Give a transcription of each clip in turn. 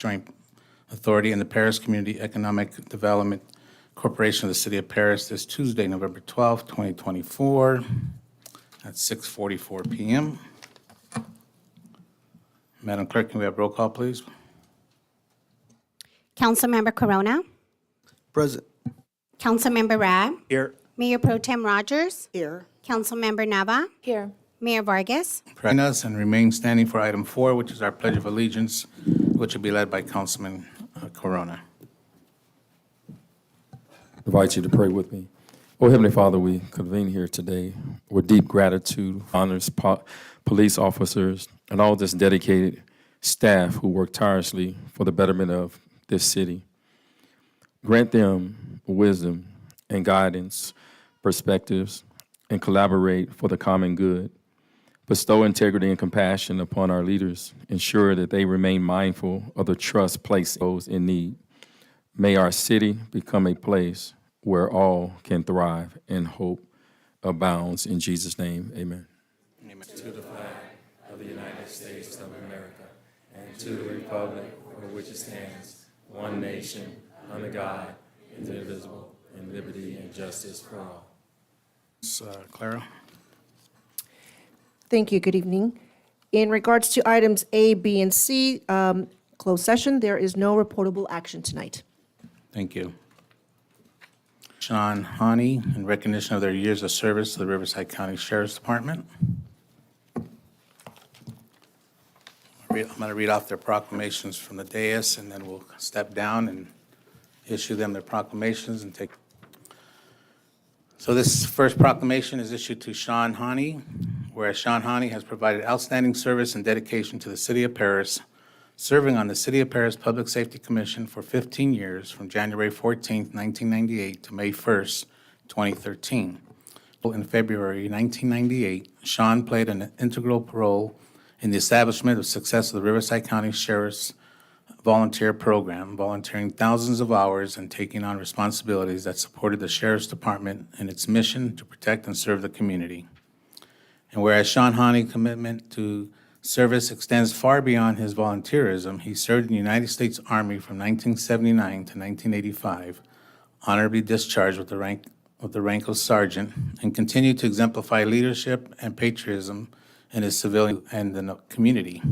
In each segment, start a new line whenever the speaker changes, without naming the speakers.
Joint Authority and the Paris Community Economic Development Corporation of the City of Paris this Tuesday, November 12th, 2024 at 6:44 p.m. Madam Clerk, can we have roll call, please?
Councilmember Corona,
Present.
Councilmember Rab,
Here.
Mayor Pro Tem Rogers,
Here.
Councilmember Nava,
Here.
Mayor Vargas.
Join us and remain standing for item 4, which is our Pledge of Allegiance, which will be led by Councilman Corona.
Invite you to pray with me. Oh, Heavenly Father, we convene here today with deep gratitude, honors police officers, and all this dedicated staff who work tirelessly for the betterment of this city. Grant them wisdom and guidance, perspectives, and collaborate for the common good. Bestow integrity and compassion upon our leaders. Ensure that they remain mindful of the trust placed in those in need. May our city become a place where all can thrive and hope abounds. In Jesus' name, amen.
Amen.
To the flag of the United States of America and to the republic for which it stands, one nation, under God, indivisible, and liberty and justice for all.
Clara?
Thank you. Good evening. In regards to items A, B, and C, closed session, there is no reportable action tonight.
Thank you. Sean Hani, in recognition of their years of service to the Riverside County Sheriff's Department. I'm going to read off their proclamations from the dais, and then we'll step down and issue them their proclamations and take. So this first proclamation is issued to Sean Hani, whereas Sean Hani has provided outstanding service and dedication to the City of Paris, serving on the City of Paris Public Safety Commission for 15 years, from January 14th, 1998 to May 1st, 2013. In February 1998, Sean played an integral role in the establishment of success of the Riverside County Sheriff's Volunteer Program, volunteering thousands of hours and taking on responsibilities that supported the Sheriff's Department in its mission to protect and serve the community. And whereas Sean Hani's commitment to service extends far beyond his volunteerism, he served in the United States Army from 1979 to 1985, honorably discharged with the rank of sergeant, and continued to exemplify leadership and patriotism in his civilian and the community.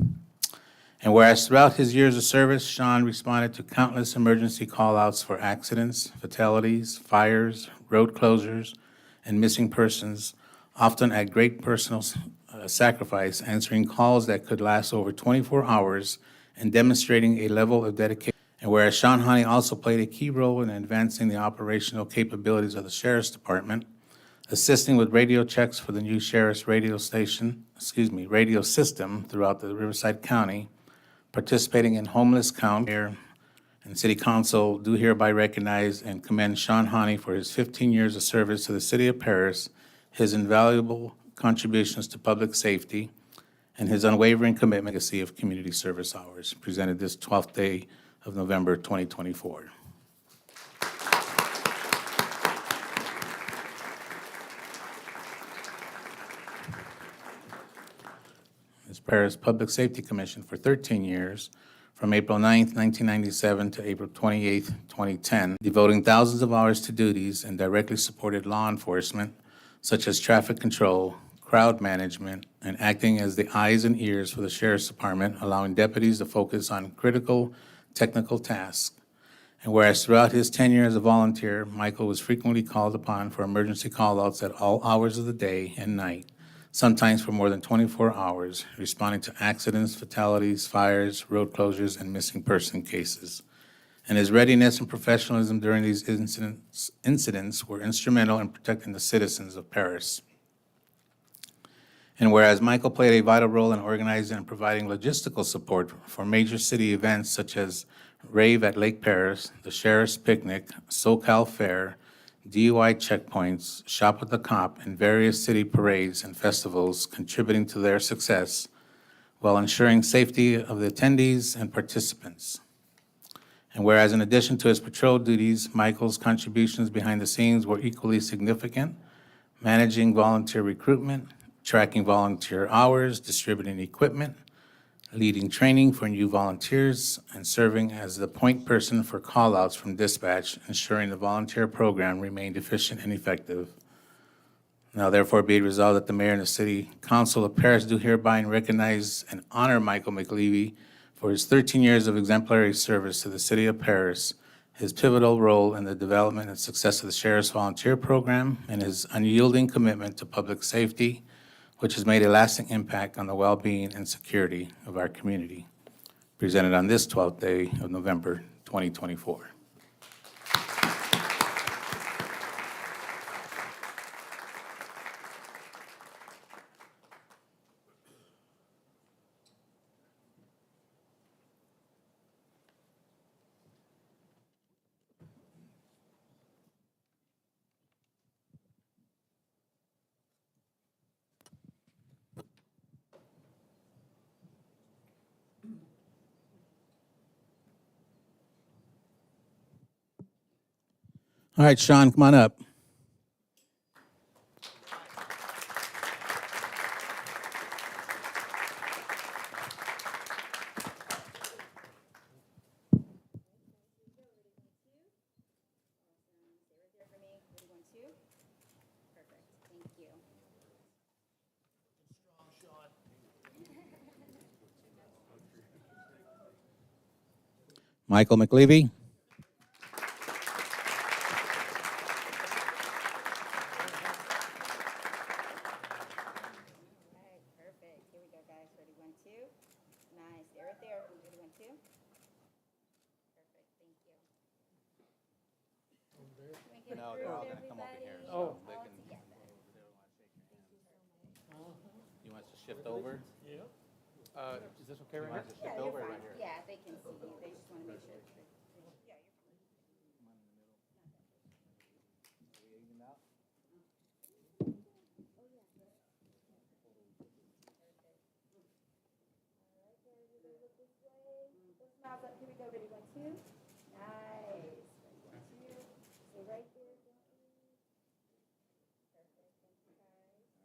And whereas throughout his years of service, Sean responded to countless emergency call-outs for accidents, fatalities, fires, road closures, and missing persons, often at great personal sacrifice, answering calls that could last over 24 hours and demonstrating a level of dedication. And whereas Sean Hani also played a key role in advancing the operational capabilities of the Sheriff's Department, assisting with radio checks for the new Sheriff's radio system throughout the Riverside County, participating in homeless count, Mayor and City Council do hereby recognize and commend Sean Hani for his 15 years of service to the City of Paris, his invaluable contributions to public safety, and his unwavering commitment to the legacy of community service hours, presented this 12th day of November 2024. As Paris Public Safety Commission for 13 years, from April 9th, 1997 to April 28th, 2010, devoting thousands of hours to duties and directly supported law enforcement, such as traffic control, crowd management, and acting as the eyes and ears for the Sheriff's Department, allowing deputies to focus on critical technical tasks. And whereas throughout his tenure as a volunteer, Michael was frequently called upon for emergency call-outs at all hours of the day and night, sometimes for more than 24 hours, responding to accidents, fatalities, fires, road closures, and missing person cases. And his readiness and professionalism during these incidents were instrumental in protecting the citizens of Paris. And whereas Michael played a vital role in organizing and providing logistical support for major city events such as Rave at Lake Paris, the Sheriff's Picnic, SoCal Fair, DUI checkpoints, Shop with the Cop, and various city parades and festivals, contributing to their success while ensuring safety of the attendees and participants. And whereas in addition to his patrol duties, Michael's contributions behind the scenes were equally significant, managing volunteer recruitment, tracking volunteer hours, distributing equipment, leading training for new volunteers, and serving as the point person for callouts from dispatch, ensuring the volunteer program remained efficient and effective. Now therefore be it resolved that the mayor and the city council of Paris do hereby recognize and honor Michael McLeavy for his 13 years of exemplary service to the city of Paris, his pivotal role in the development and success of the Sheriff's Volunteer Program, and his unyielding commitment to public safety, which has made a lasting impact on the well-being and security of our community. Presented on this 12th day of November, 2024. All right, Sean, come on up. Michael McLeavy.
Perfect. Here we go, guys. Ready, 1, 2. Nice. Stay right there. Ready, 1, 2. Perfect. Thank you.
No, they're all gonna come over here.
Oh.
You want us to shift over?
Is this okay right
You want us to shift over right here?
Yeah, they can see you. They just want to make sure. Smiles up. Here we go. Ready, 1, 2. Nice. Ready, 1, 2. Stay right there. Perfect. Thank you,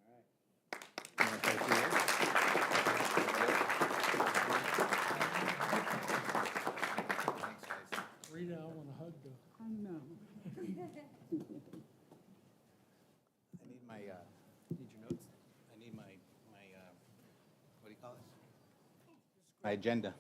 guys.
You wanna take yours? Thanks, guys.
Rita, I want to hug the. I know.
I need my, need your notes? I need my, what do you call it? My agenda.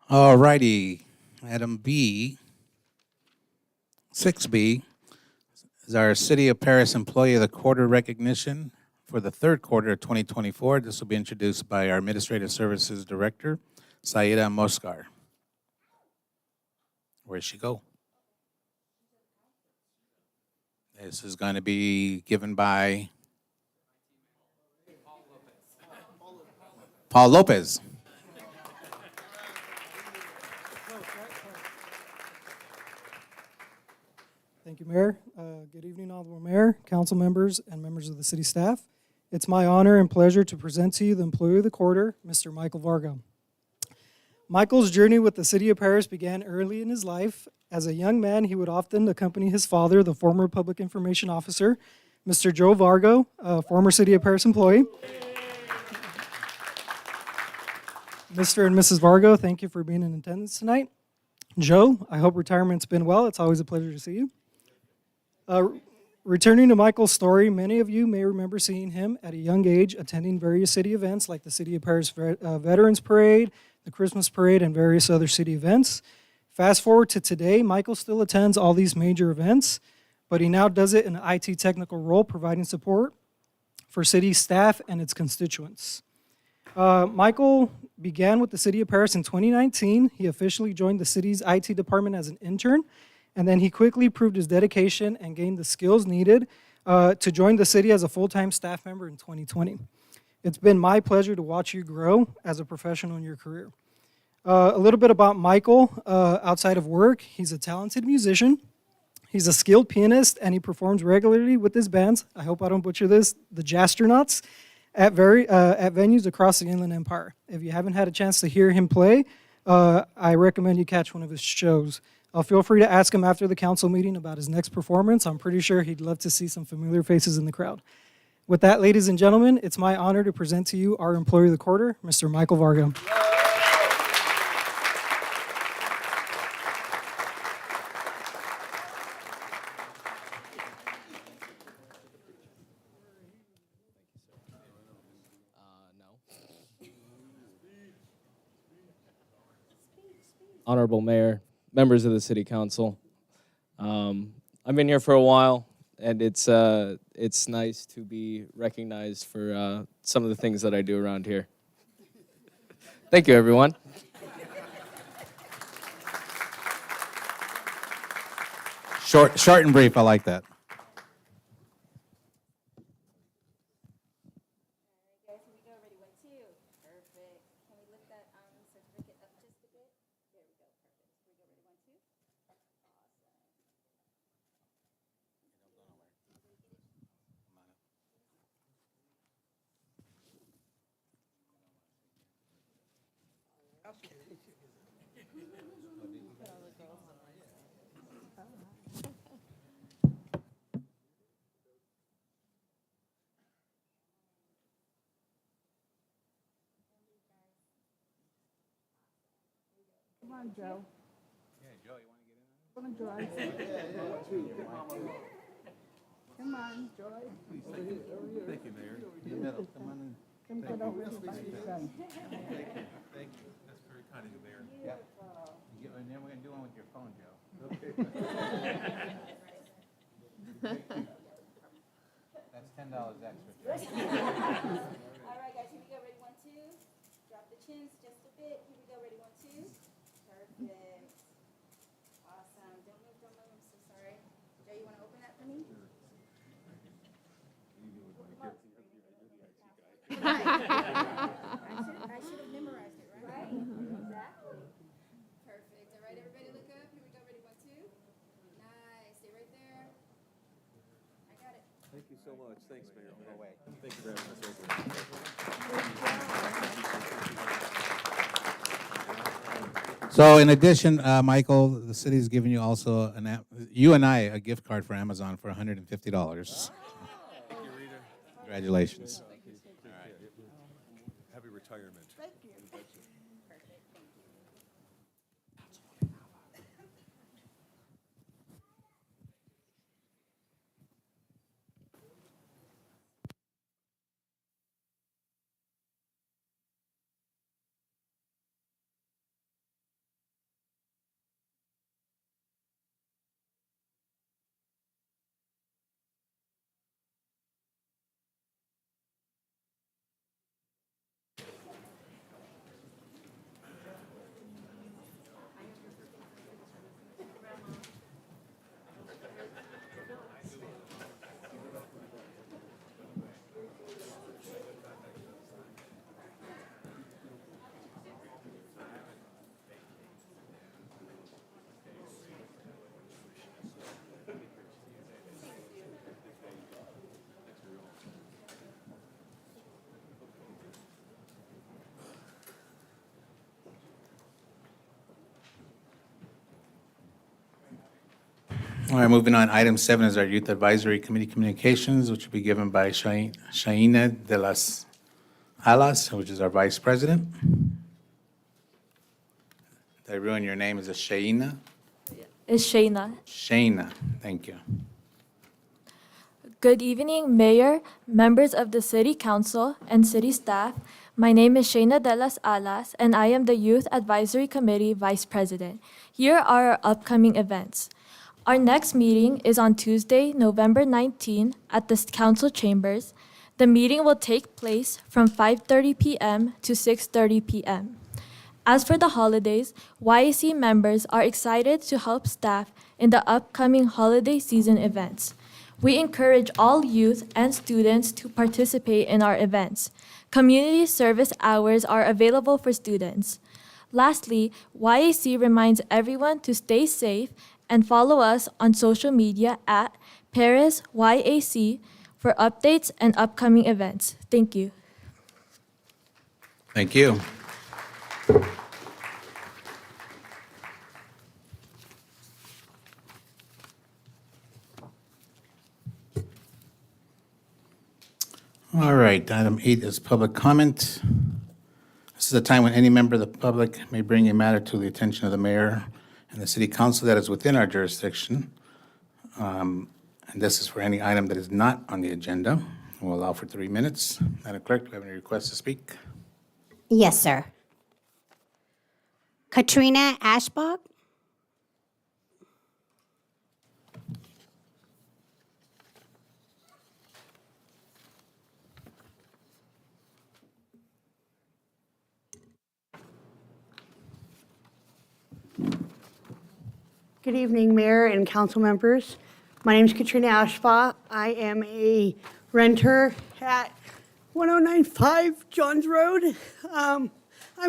All righty, item B, 6B, is our City of Paris Employee of the Quarter recognition for the third quarter of 2024. This will be introduced by our Administrative Services Director, Saida Moscar. Where'd she go? This is going to be given by Paul Lopez.
Thank you, Mayor. Good evening, Honorable Mayor, council members, and members of the city staff. It's my honor and pleasure to present to you the Employee of the Quarter, Mr. Michael Varga. Michael's journey with the City of Paris began early in his life. As a young man, he would often accompany his father, the former Public Information Officer, Mr. Joe Vargo, a former City of Paris employee. Mr. and Mrs. Vargo, thank you for being in attendance tonight. Joe, I hope retirement's been well. It's always a pleasure to see you. Returning to Michael's story, many of you may remember seeing him at a young age attending various city events like the City of Paris Veterans Parade, the Christmas Parade, and various other city events. Fast forward to today, Michael still attends all these major events, but he now does it in an IT technical role, providing support for city staff and its constituents. Michael began with the City of Paris in 2019. He officially joined the city's IT department as an intern, and then he quickly proved his dedication and gained the skills needed to join the city as a full-time staff member in 2020. It's been my pleasure to watch you grow as a professional in your career. A little bit about Michael outside of work. He's a talented musician. He's a skilled pianist, and he performs regularly with his bands. I hope I don't butcher this. The Jastronauts at venues across the Inland Empire. If you haven't had a chance to hear him play, I recommend you catch one of his shows. Feel free to ask him after the council meeting about his next performance. I'm pretty sure he'd love to see some familiar faces in the crowd. With that, ladies and gentlemen, it's my honor to present to you our Employee of the Quarter, Mr. Michael Varga.
Honorable Mayor, members of the City Council. I've been here for a while, and it's nice to be recognized for some of the things that I do around here. Thank you, everyone.
Short and brief, I like that.
Guys, here we go. Ready? 1, 2. Perfect. Can we lift that certificate up just a bit? There we go. Perfect. Here we go. Ready? 1, 2.
And then we're gonna do one with your phone, Joe. That's $10 extra, Joe.
All right, guys, here we go. Ready? 1, 2. Drop the chins just a bit. Here we go. Ready? 1, 2. Perfect. Awesome. Don't move, don't move. I'm so sorry. Joe, you want to open that for me? I should have memorized it, right? Exactly. Perfect. All right, everybody look up. Here we go. Ready? 1, 2. Nice. Stay right there. I got it.
Thank you so much. Thanks, Mayor.
Thank you very much. So in addition, Michael, the city's giving you also you and I a gift card for Amazon for $150. Congratulations.
Happy retirement.
All right, moving on. Item 7 is our Youth Advisory Committee communications, which will be given by Shaina de las Alas, which is our Vice President. Did I ruin your name? Is it Shaina?
It's Shayna.
Shaina, thank you.
Good evening, Mayor, members of the City Council, and City staff. My name is Shayna de las Alas, and I am the Youth Advisory Committee Vice President. Here are our upcoming events. Our next meeting is on Tuesday, November 19 at the Council Chambers. The meeting will take place from 5:30 p.m. to 6:30 p.m. As for the holidays, YAC members are excited to help staff in the upcoming holiday season events. We encourage all youth and students to participate in our events. Community service hours are available for students. Lastly, YAC reminds everyone to stay safe and follow us on social media at Paris YAC for updates and upcoming events. Thank you.
Thank you. All right, item 8 is public comment. This is a time when any member of the public may bring a matter to the attention of the mayor and the city council that is within our jurisdiction. And this is for any item that is not on the agenda. We'll allow for 3 minutes. Madam Clerk, do we have any requests to speak?
Yes, sir. Katrina Ashbach.
Good evening, Mayor and council members. My name is Katrina Ashbaugh. I am a renter at 1095 Johns Road. I'm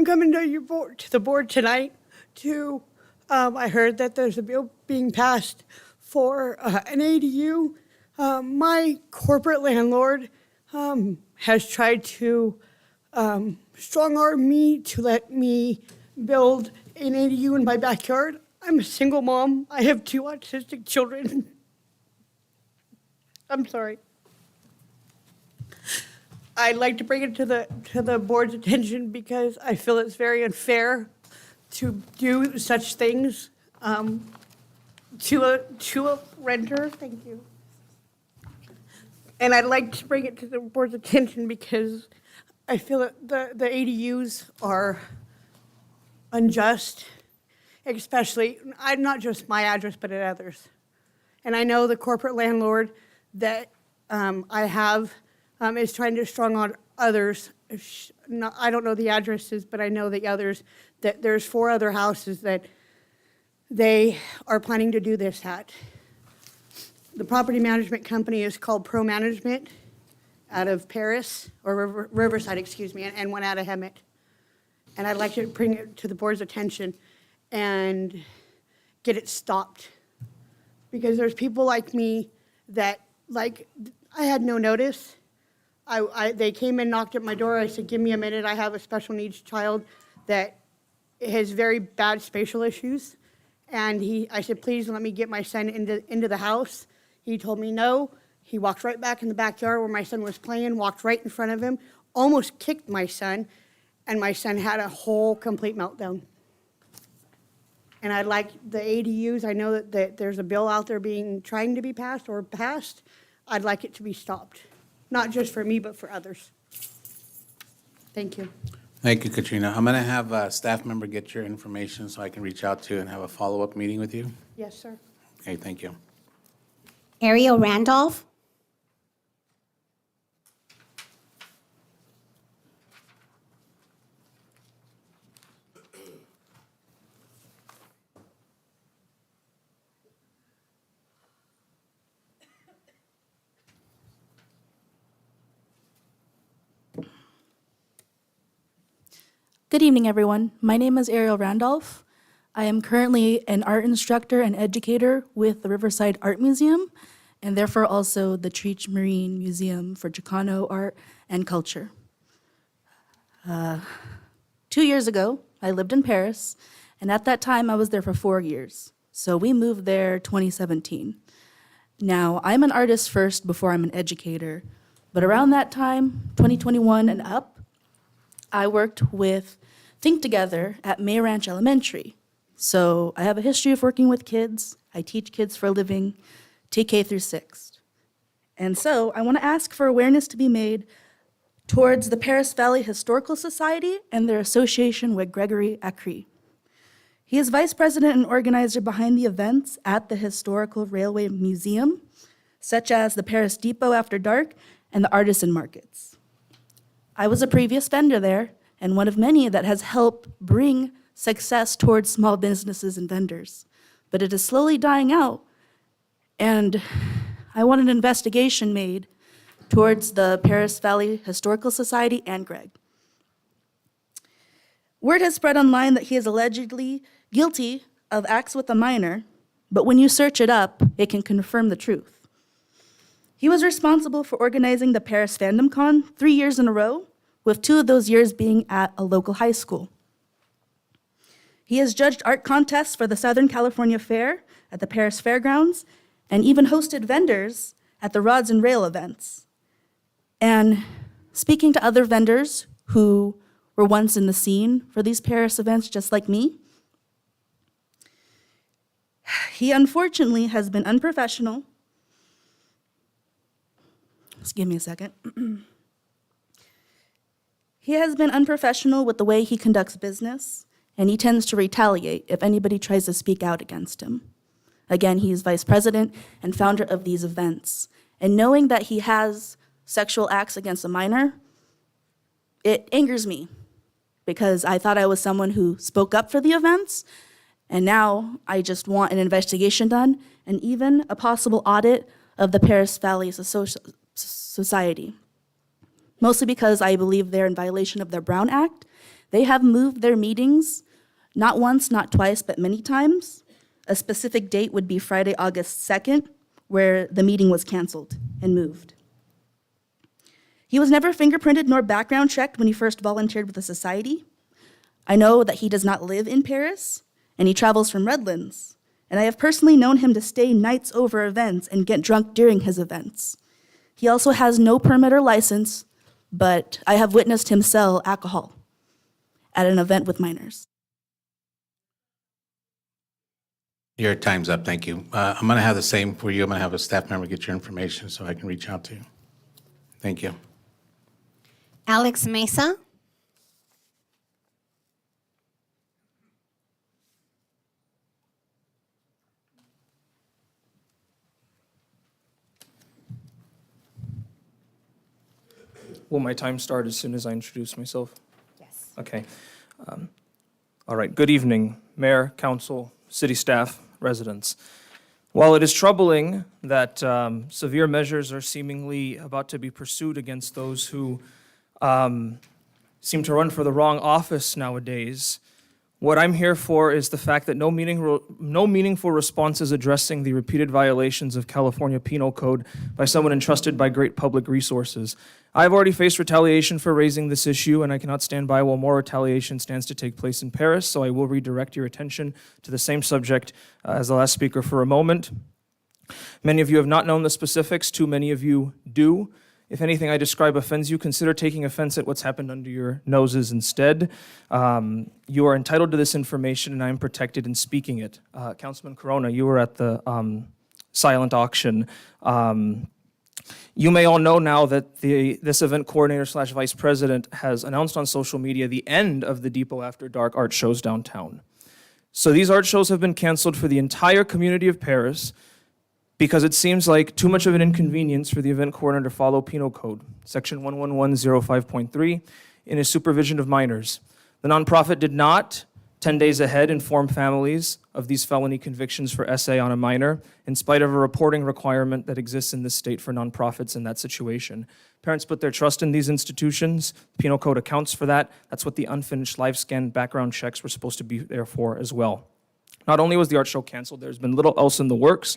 coming to the board tonight to, I heard that there's a bill being passed for an ADU. My corporate landlord has tried to strong arm me to let me build an ADU in my backyard. I'm a single mom. I have 2 autistic children. I'm sorry. I'd like to bring it to the board's attention because I feel it's very unfair to do such things to a renter. Thank you. And I'd like to bring it to the board's attention because I feel that the ADUs are unjust, especially, not just my address, but at others. And I know the corporate landlord that I have is trying to strong on others. I don't know the addresses, but I know the others, that there's 4 other houses that they are planning to do this at. The property management company is called Pro Management out of Paris, or Riverside, excuse me, and one out of Hemet. And I'd like to bring it to the board's attention and get it stopped. Because there's people like me that, like, I had no notice. They came and knocked at my door. I said, give me a minute. I have a special needs child that has very bad spatial issues. And I said, please let me get my son into the house. He told me no. He walked right back in the backyard where my son was playing, walked right in front of him, almost kicked my son, and my son had a whole complete meltdown. And I'd like the ADUs, I know that there's a bill out there trying to be passed or passed. I'd like it to be stopped, not just for me, but for others. Thank you.
Thank you, Katrina. I'm going to have a staff member get your information so I can reach out to you and have a follow-up meeting with you.
Yes, sir.
Okay, thank you.
Ariel Randolph.
Good evening, everyone. My name is Ariel Randolph. I am currently an art instructor and educator with the Riverside Art Museum, and therefore also the Treach Marine Museum for Chicano art and culture. 2 years ago, I lived in Paris, and at that time I was there for 4 years. So we moved there 2017. Now, I'm an artist first before I'm an educator, but around that time, 2021 and up, I worked with Think Together at May Ranch Elementary. So I have a history of working with kids. I teach kids for a living, TK through 6th. And so I want to ask for awareness to be made towards the Paris Valley Historical Society and their association with Gregory Acri. He is vice president and organizer behind the events at the Historical Railway Museum, such as the Paris Depot After Dark and the Artisan Markets. I was a previous vendor there, and one of many that has helped bring success towards small businesses and vendors. But it is slowly dying out, and I want an investigation made towards the Paris Valley Historical Society and Greg. Word has spread online that he is allegedly guilty of acts with a minor, but when you search it up, it can confirm the truth. He was responsible for organizing the Paris Fandom Con 3 years in a row, with 2 of those years being at a local high school. He has judged art contests for the Southern California Fair at the Paris Fairgrounds, and even hosted vendors at the Rods and Rail events. And speaking to other vendors who were once in the scene for these Paris events, just like me, he unfortunately has been unprofessional. Just give me a second. He has been unprofessional with the way he conducts business, and he tends to retaliate if anybody tries to speak out against him. Again, he is vice president and founder of these events. And knowing that he has sexual acts against a minor, it angers me because I thought I was someone who spoke up for the events, and now I just want an investigation done and even a possible audit of the Paris Valley Society. Mostly because I believe they're in violation of their Brown Act. They have moved their meetings, not once, not twice, but many times. A specific date would be Friday, August 2nd, where the meeting was canceled and moved. He was never fingerprinted nor background checked when he first volunteered with the society. I know that he does not live in Paris, and he travels from Redlands. And I have personally known him to stay nights over events and get drunk during his events. He also has no permit or license, but I have witnessed him sell alcohol at an event with minors.
Your time's up, thank you. I'm going to have the same for you. I'm going to have a staff member get your information so I can reach out to you. Thank you.
Alex Mesa.
Will my time start as soon as I introduce myself?
Yes.
Okay. All right. Good evening, Mayor, Council, City staff, residents. While it is troubling that severe measures are seemingly about to be pursued against those who seem to run for the wrong office nowadays, what I'm here for is the fact that no meaningful response is addressing the repeated violations of California Penal Code by someone entrusted by great public resources. I've already faced retaliation for raising this issue, and I cannot stand by while more retaliation stands to take place in Paris, so I will redirect your attention to the same subject as the last speaker for a moment. Many of you have not known the specifics, too many of you do. If anything I describe offends you, consider taking offense at what's happened under your noses instead. You are entitled to this information, and I am protected in speaking it. Councilman Corona, you were at the silent auction. You may all know now that this event coordinator / vice president has announced on social media the end of the Depot After Dark art shows downtown. So these art shows have been canceled for the entire community of Paris because it seems like too much of an inconvenience for the event coordinator to follow Penal Code, Section 11105.3, in his supervision of minors. The nonprofit did not, 10 days ahead, inform families of these felony convictions for SA on a minor, in spite of a reporting requirement that exists in this state for nonprofits in that situation. Parents put their trust in these institutions. The Penal Code accounts for that. That's what the unfinished live scan background checks were supposed to be there for as well. Not only was the art show canceled, there's been little else in the works.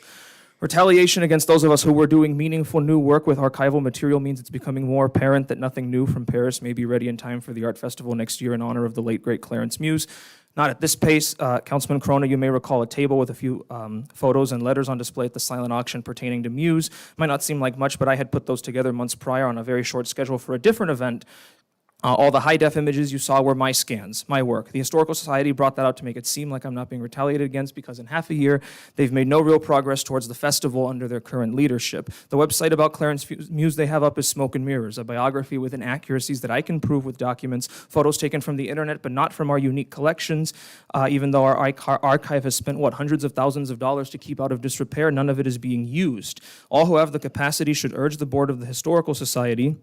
Retaliation against those of us who were doing meaningful new work with archival material means it's becoming more apparent that nothing new from Paris may be ready in time for the art festival next year in honor of the late, great Clarence Muse. Not at this pace. Councilman Corona, you may recall a table with a few photos and letters on display at the silent auction pertaining to Muse. Might not seem like much, but I had put those together months prior on a very short schedule for a different event. All the high-def images you saw were my scans, my work. The Historical Society brought that out to make it seem like I'm not being retaliated against because in half a year, they've made no real progress towards the festival under their current leadership. The website about Clarence Muse they have up is Smoke and Mirrors, a biography with inaccuracies that I can prove with documents, photos taken from the internet, but not from our unique collections. Even though our archive has spent, hundreds of thousands of dollars to keep out of disrepair, none of it is being used. All who have the capacity should urge the board of the Historical Society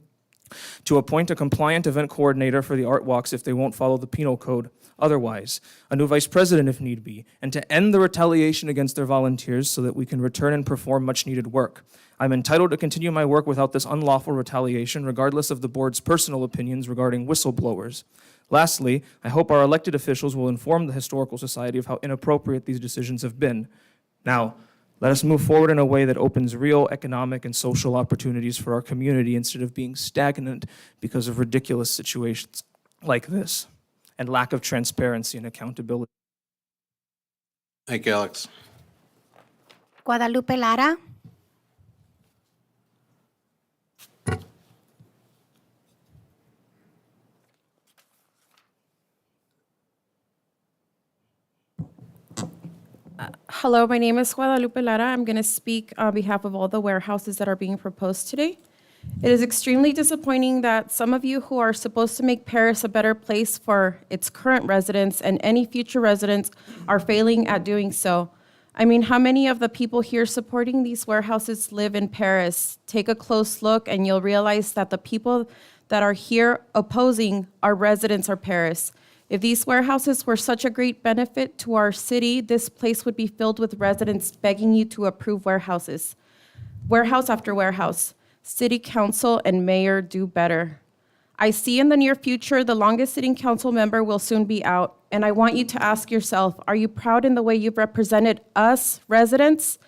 to appoint a compliant event coordinator for the art walks if they won't follow the penal code otherwise, a new vice president if need be, and to end the retaliation against their volunteers so that we can return and perform much needed work. I'm entitled to continue my work without this unlawful retaliation, regardless of the board's personal opinions regarding whistleblowers. Lastly, I hope our elected officials will inform the Historical Society of how inappropriate these decisions have been. Now, let us move forward in a way that opens real economic and social opportunities for our community instead of being stagnant because of ridiculous situations like this and lack of transparency and accountability.
Thank you, Alex.
Guadalupe Lara.
Hello, my name is Guadalupe Lara. I'm going to speak on behalf of all the warehouses that are being proposed today. It is extremely disappointing that some of you who are supposed to make Paris a better place for its current residents and any future residents are failing at doing so. I mean, how many of the people here supporting these warehouses live in Paris? Take a close look and you'll realize that the people that are here opposing our residents are Paris. If these warehouses were such a great benefit to our city, this place would be filled with residents begging you to approve warehouses. Warehouse after warehouse. City council and mayor do better. I see in the near future the longest sitting council member will soon be out, and I want you to ask yourself, are you proud in the way you've represented us, residents?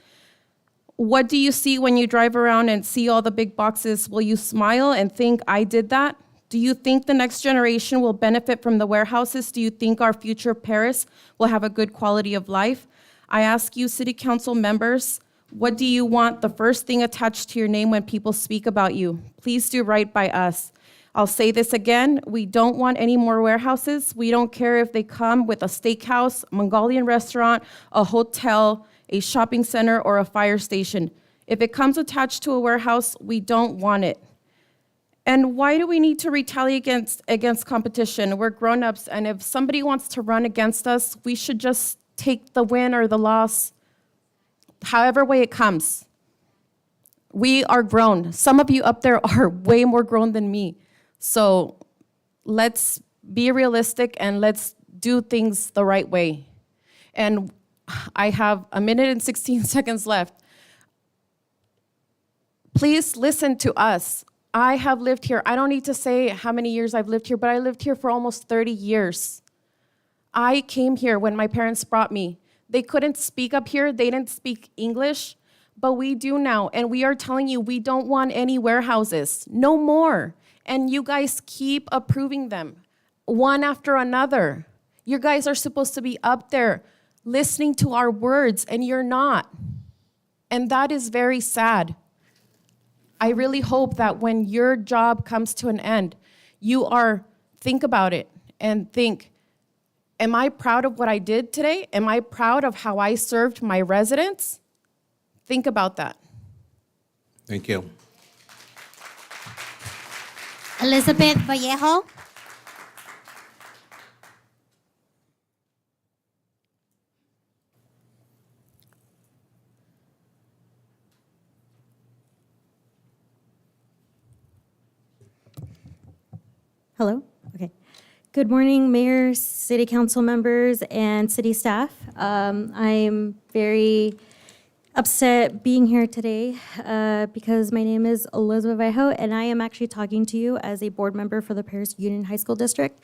What do you see when you drive around and see all the big boxes? Will you smile and think, I did that? Do you think the next generation will benefit from the warehouses? Do you think our future Paris will have a good quality of life? I ask you, city council members, what do you want the first thing attached to your name when people speak about you? Please do right by us. I'll say this again, we don't want any more warehouses. We don't care if they come with a steakhouse, Mongolian restaurant, a hotel, a shopping center, or a fire station. If it comes attached to a warehouse, we don't want it. And why do we need to retaliate against competition? We're grown-ups, and if somebody wants to run against us, we should just take the win or the loss, however way it comes. We are grown. Some of you up there are way more grown than me. So let's be realistic and let's do things the right way. And I have 1 minute and 16 seconds left. Please listen to us. I have lived here. I don't need to say how many years I've lived here, but I lived here for almost 30 years. I came here when my parents brought me. They couldn't speak up here. They didn't speak English, but we do now. And we are telling you, we don't want any warehouses, no more. And you guys keep approving them, one after another. You guys are supposed to be up there listening to our words, and you're not. And that is very sad. I really hope that when your job comes to an end, think about it and think, am I proud of what I did today? Am I proud of how I served my residents? Think about that.
Thank you.
Elizabeth Vallejo.
Hello? Okay. Good morning, Mayor, City Council members, and city staff. I'm very upset being here today because my name is Elizabeth Vallejo, and I am actually talking to you as a board member for the Paris Union High School District.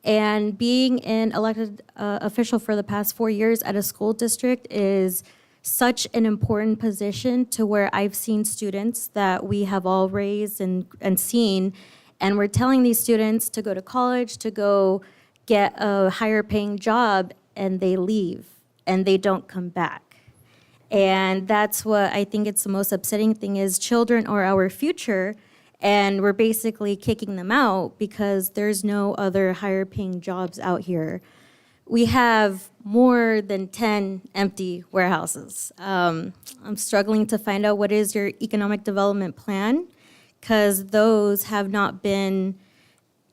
And being an elected official for the past 4 years at a school district is such an important position to where I've seen students that we have all raised and seen. And we're telling these students to go to college, to go get a higher paying job, and they leave and they don't come back. And that's what I think it's the most upsetting thing is children are our future, and we're basically kicking them out because there's no other higher paying jobs out here. We have more than 10 empty warehouses. I'm struggling to find out what is your economic development plan, because those have not been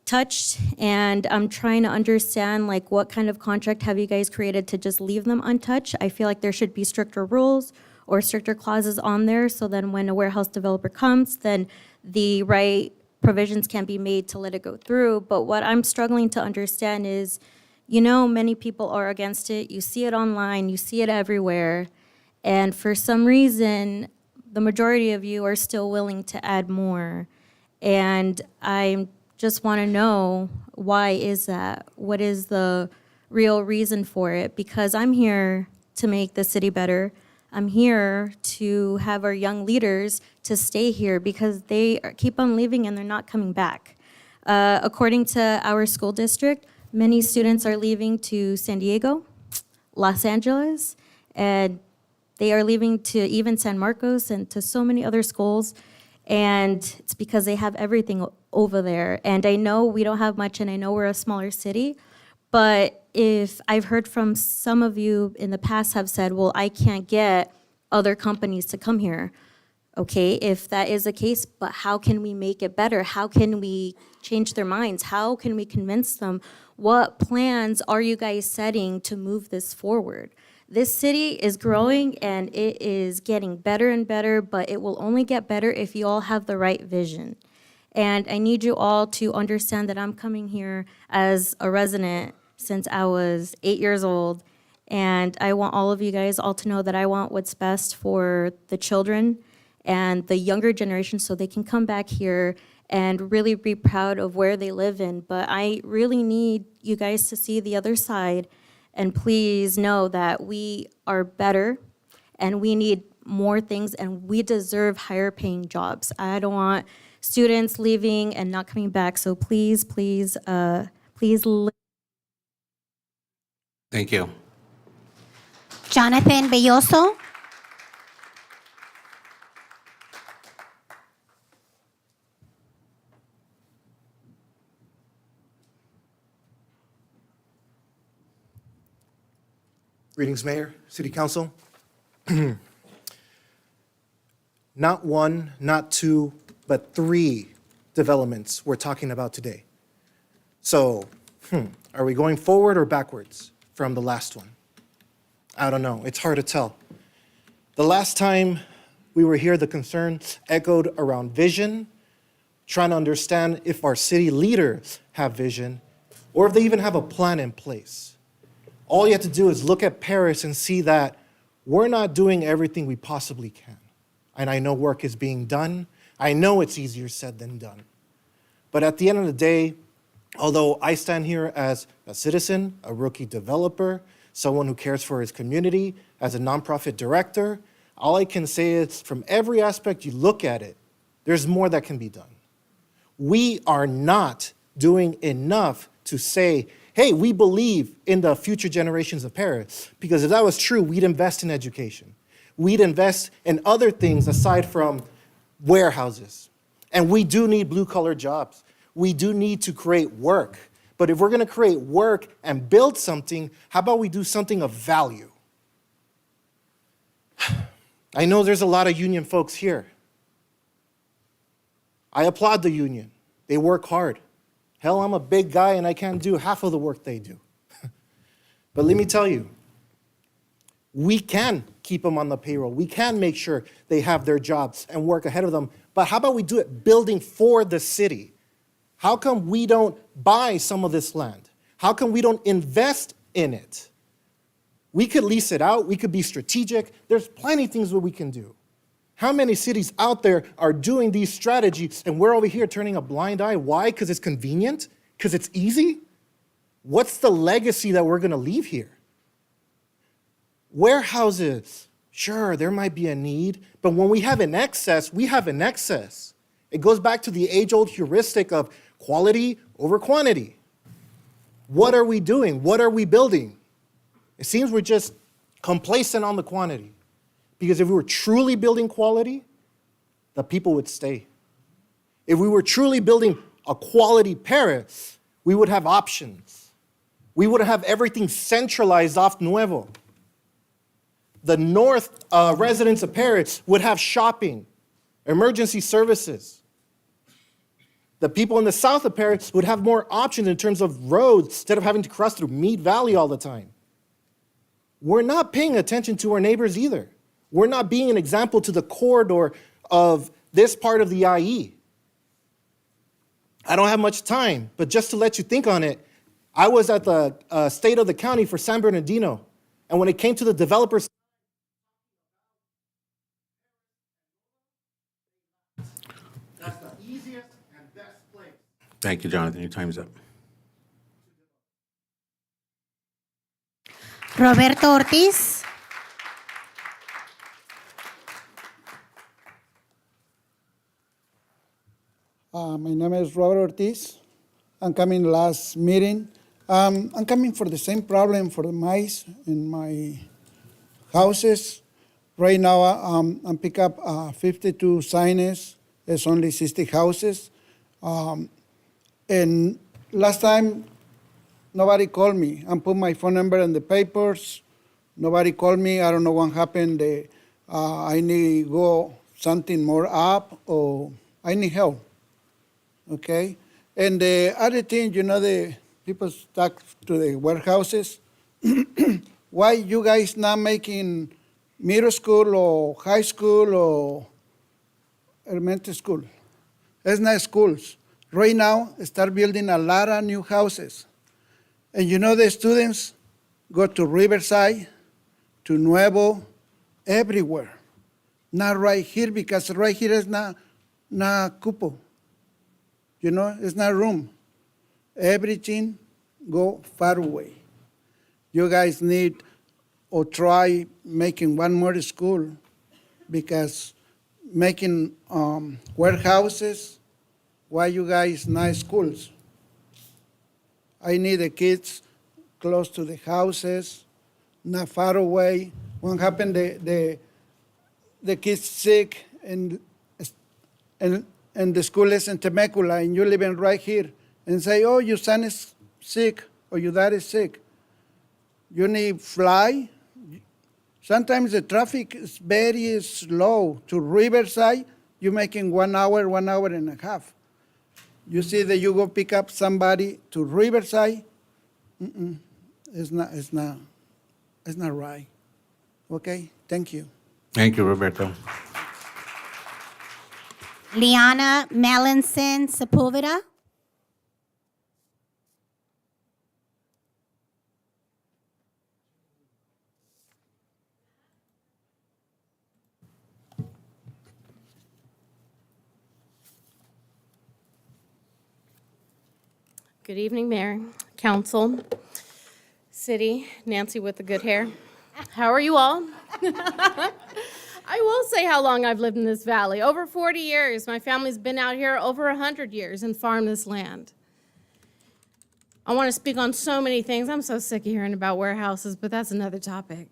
touched, and I'm trying to understand like what kind of contract have you guys created to just leave them untouched? I feel like there should be stricter rules or stricter clauses on there so then when a warehouse developer comes, then the right provisions can be made to let it go through. But what I'm struggling to understand is, you know, many people are against it. You see it online, you see it everywhere, and for some reason, the majority of you are still willing to add more. And I'm just want to know, why is that? What is the real reason for it? Because I'm here to make the city better. I'm here to have our young leaders to stay here because keep on leaving and they're not coming back. According to our school district, many students are leaving to San Diego, Los Angeles, and they are leaving to even San Marcos and to so many other schools. And it's because they have everything over there. And I know we don't have much, and I know we're a smaller city, but if I've heard from some of you in the past have said, well, I can't get other companies to come here. Okay, if that is the case, but how can we make it better? How can we change their minds? How can we convince them? What plans are you guys setting to move this forward? This city is growing and it is getting better and better, but it will only get better if you all have the right vision. And I need you all to understand that I'm coming here as a resident since I was 8 years old. And I want all of you guys all to know that I want what's best for the children and the younger generation so they can come back here and really be proud of where they live in. But I really need you guys to see the other side, and please know that we are better and we need more things and we deserve higher paying jobs. I don't want students leaving and not coming back, so please, please, please.
Thank you.
Jonathan Belloso.
Greetings, Mayor, City Council. Not one, not two, but three developments we're talking about today. So, are we going forward or backwards from the last one? I don't know. It's hard to tell. The last time we were here, the concerns echoed around vision, trying to understand if our city leaders have vision or if they even have a plan in place. All you have to do is look at Paris and see that we're not doing everything we possibly can. And I know work is being done. I know it's easier said than done. But at the end of the day, although I stand here as a citizen, a rookie developer, someone who cares for his community, as a nonprofit director, all I can say is from every aspect you look at it, there's more that can be done. We are not doing enough to say, hey, we believe in the future generations of Paris, because if that was true, we'd invest in education. We'd invest in other things aside from warehouses. And we do need blue-collar jobs. We do need to create work. But if we're going to create work and build something, how about we do something of value? I know there's a lot of union folks here. I applaud the union. They work hard. Hell, I'm a big guy and I can't do half of the work they do. But let me tell you, we can keep them on the payroll. We can make sure they have their jobs and work ahead of them. But how about we do it building for the city? How come we don't buy some of this land? How come we don't invest in it? We could lease it out. We could be strategic. There's plenty of things that we can do. How many cities out there are doing these strategies and we're over here turning a blind eye? Why? Because it's convenient? Because it's easy? What's the legacy that we're going to leave here? Warehouses, sure, there might be a need, but when we have an excess, we have an excess. It goes back to the age-old heuristic of quality over quantity. What are we doing? What are we building? It seems we're just complacent on the quantity. Because if we were truly building quality, the people would stay. If we were truly building a quality Paris, we would have options. We would have everything centralized off Nuevo. The north residents of Paris would have shopping, emergency services. The people in the south of Paris would have more options in terms of roads instead of having to cross through Mead Valley all the time. We're not paying attention to our neighbors either. We're not being an example to the corridor of this part of the IE. I don't have much time, but just to let you think on it, I was at the state of the county for San Bernardino, and when it came to the developers, that's the easiest and best place.
Thank you, Jonathan. Your time's up.
Roberto Ortiz.
My name is Robert Ortiz. I'm coming last meeting. I'm coming for the same problem for the mice in my houses. Right now, I'm pick up 52 signs. It's only 60 houses. And last time, nobody called me. I put my phone number in the papers. Nobody called me. I don't know what happened. I need go something more up or I need help. Okay? And the other thing, the people stuck to the warehouses. Why you guys not making middle school or high school or elementary school? It's not schools. Right now, start building a lot of new houses. And the students go to Riverside, to Nuevo, everywhere. Not right here, because right here is not cupo. It's not room. Everything go far away. You guys need or try making one more school, because making warehouses, why you guys not schools? I need the kids close to the houses, not far away. What happened, the kids sick and the school is in Temecula and you living right here, and say, oh, your son is sick or your dad is sick. You need fly. Sometimes the traffic is very slow. To Riverside, you're making 1 hour, 1 hour and a half. You see that you go pick up somebody to Riverside, it's not right. Okay, thank you.
Thank you, Roberto.
Liana Melanson Sepulveda.
Good evening, Mayor, Council, City, Nancy with the good hair. How are you all? I will say how long I've lived in this valley. Over 40 years. My family's been out here over 100 years and farmed this land. I want to speak on so many things. I'm so sick of hearing about warehouses, but that's another topic.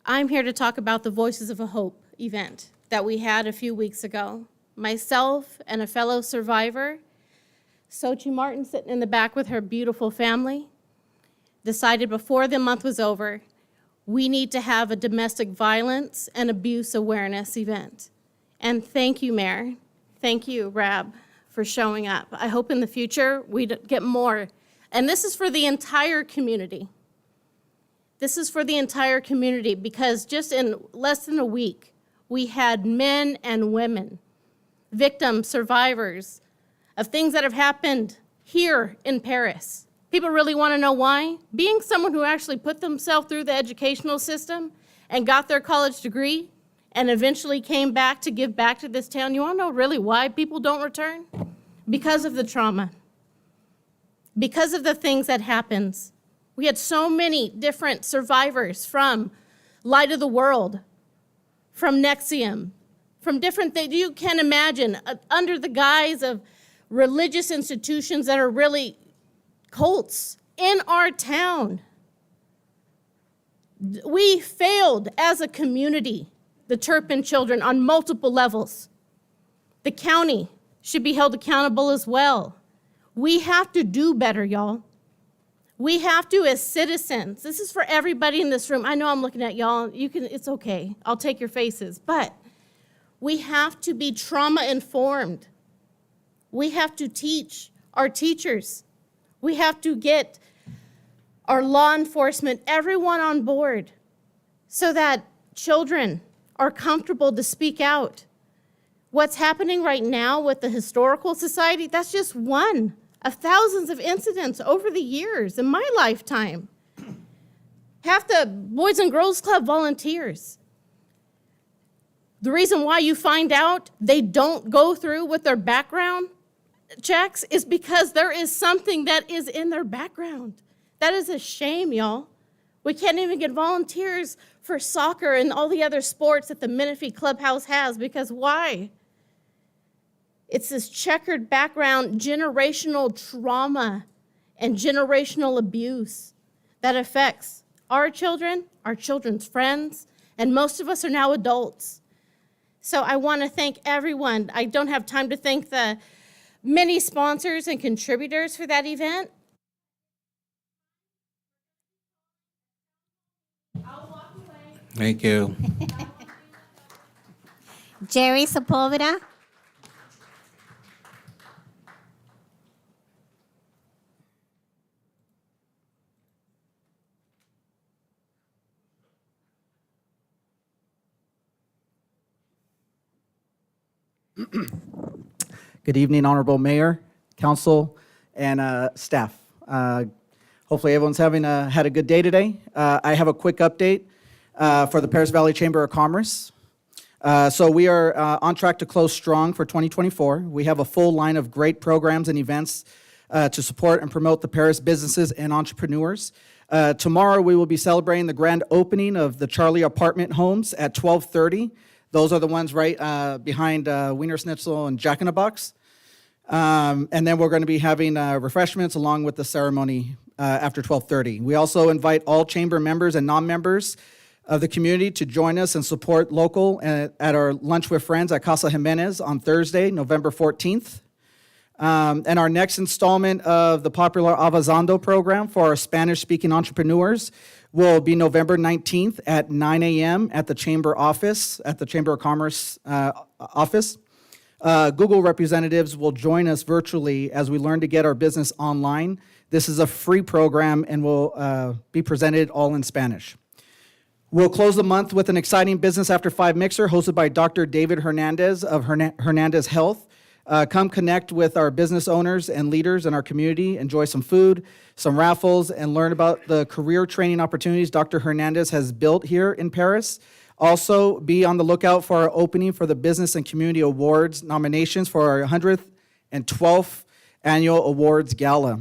I'm here to talk about the Voices of a Hope event that we had a few weeks ago. Myself and a fellow survivor, Sochi Martin, sitting in the back with her beautiful family, decided before the month was over, we need to have a domestic violence and abuse awareness event. And thank you, Mayor. Thank you, Rab, for showing up. I hope in the future we get more. And this is for the entire community. This is for the entire community, because just in less than a week, we had men and women, victims, survivors, of things that have happened here in Paris. People really want to know why. Being someone who actually put themselves through the educational system and got their college degree and eventually came back to give back to this town, you want to know really why people don't return? Because of the trauma. Because of the things that happens. We had so many different survivors from Light of the World, from Nexium, from different things. You can imagine, under the guise of religious institutions that are really cults in our town. We failed as a community, the Turpin children, on multiple levels. The county should be held accountable as well. We have to do better, y'all. We have to, as citizens. This is for everybody in this room. I know I'm looking at y'all. It's okay. I'll take your faces. But we have to be trauma-informed. We have to teach our teachers. We have to get our law enforcement, everyone on board, so that children are comfortable to speak out. What's happening right now with the Historical Society, that's just one of thousands of incidents over the years in my lifetime. Half the Boys and Girls Club volunteers. The reason why you find out they don't go through with their background checks is because there is something that is in their background. That is a shame, y'all. We can't even get volunteers for soccer and all the other sports that the Menifee Clubhouse has because why? It's this checkered background, generational trauma and generational abuse that affects our children, our children's friends, and most of us are now adults. So I want to thank everyone. I don't have time to thank the many sponsors and contributors for that event.
Thank you.
Jerry Sepulveda.
Good evening, Honorable Mayor, Council, and staff. Hopefully everyone's had a good day today. I have a quick update for the Paris Valley Chamber of Commerce. So we are on track to close strong for 2024. We have a full line of great programs and events to support and promote the Paris businesses and entrepreneurs. Tomorrow we will be celebrating the grand opening of the Charlie apartment homes at 12:30. Those are the ones right behind Wiener Schnitzel and Jack in the Box. And then we're going to be having refreshments along with the ceremony after 12:30. We also invite all chamber members and non-members of the community to join us and support local at our Lunch with Friends at Casa Jimenez on Thursday, November 14th. And our next installment of the popular Avazando program for our Spanish-speaking entrepreneurs will be November 19th at 9 a.m. at the Chamber office, at the Chamber of Commerce office. Google representatives will join us virtually as we learn to get our business online. This is a free program and will be presented all in Spanish. We'll close the month with an exciting Business After 5 mixer hosted by Dr. David Hernandez of Hernandez Health. Come connect with our business owners and leaders in our community, enjoy some food, some raffles, and learn about the career training opportunities Dr. Hernandez has built here in Paris. Also, be on the lookout for our opening for the Business and Community Awards nominations for our 112th Annual Awards Gala.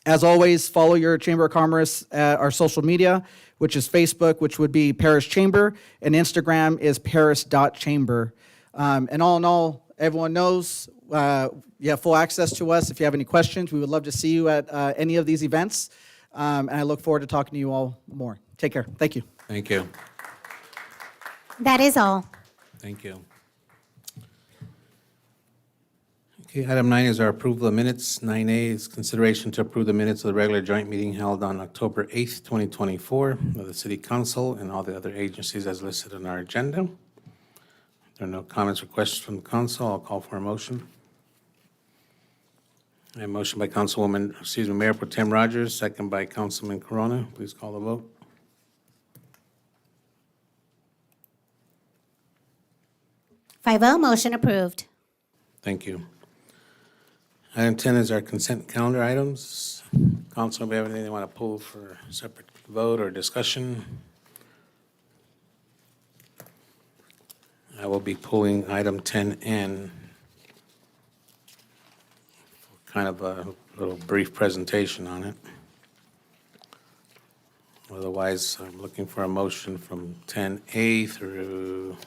As always, follow your Chamber of Commerce at our social media, which is Facebook, which would be Paris Chamber, and Instagram is paris.chamber. And all in all, everyone knows you have full access to us. If you have any questions, we would love to see you at any of these events. And I look forward to talking to you all more. Take care. Thank you.
Thank you.
That is all.
Thank you. Okay, item 9 is our approval of minutes. 9A is consideration to approve the minutes of the regular joint meeting held on October 8th, 2024 of the City Council and all the other agencies as listed on our agenda. If there are no comments or questions from the council, I'll call for a motion. A motion by Mayor Pro Tem Rogers, second by Councilman Corona. Please call the vote.
Five oh, motion approved.
Thank you. Item 10 is our consent calendar items. Council, do we have anything they want to pull for separate vote or discussion? I will be pulling item 10N. Kind of a little brief presentation on it. Otherwise, I'm looking for a motion from 10A through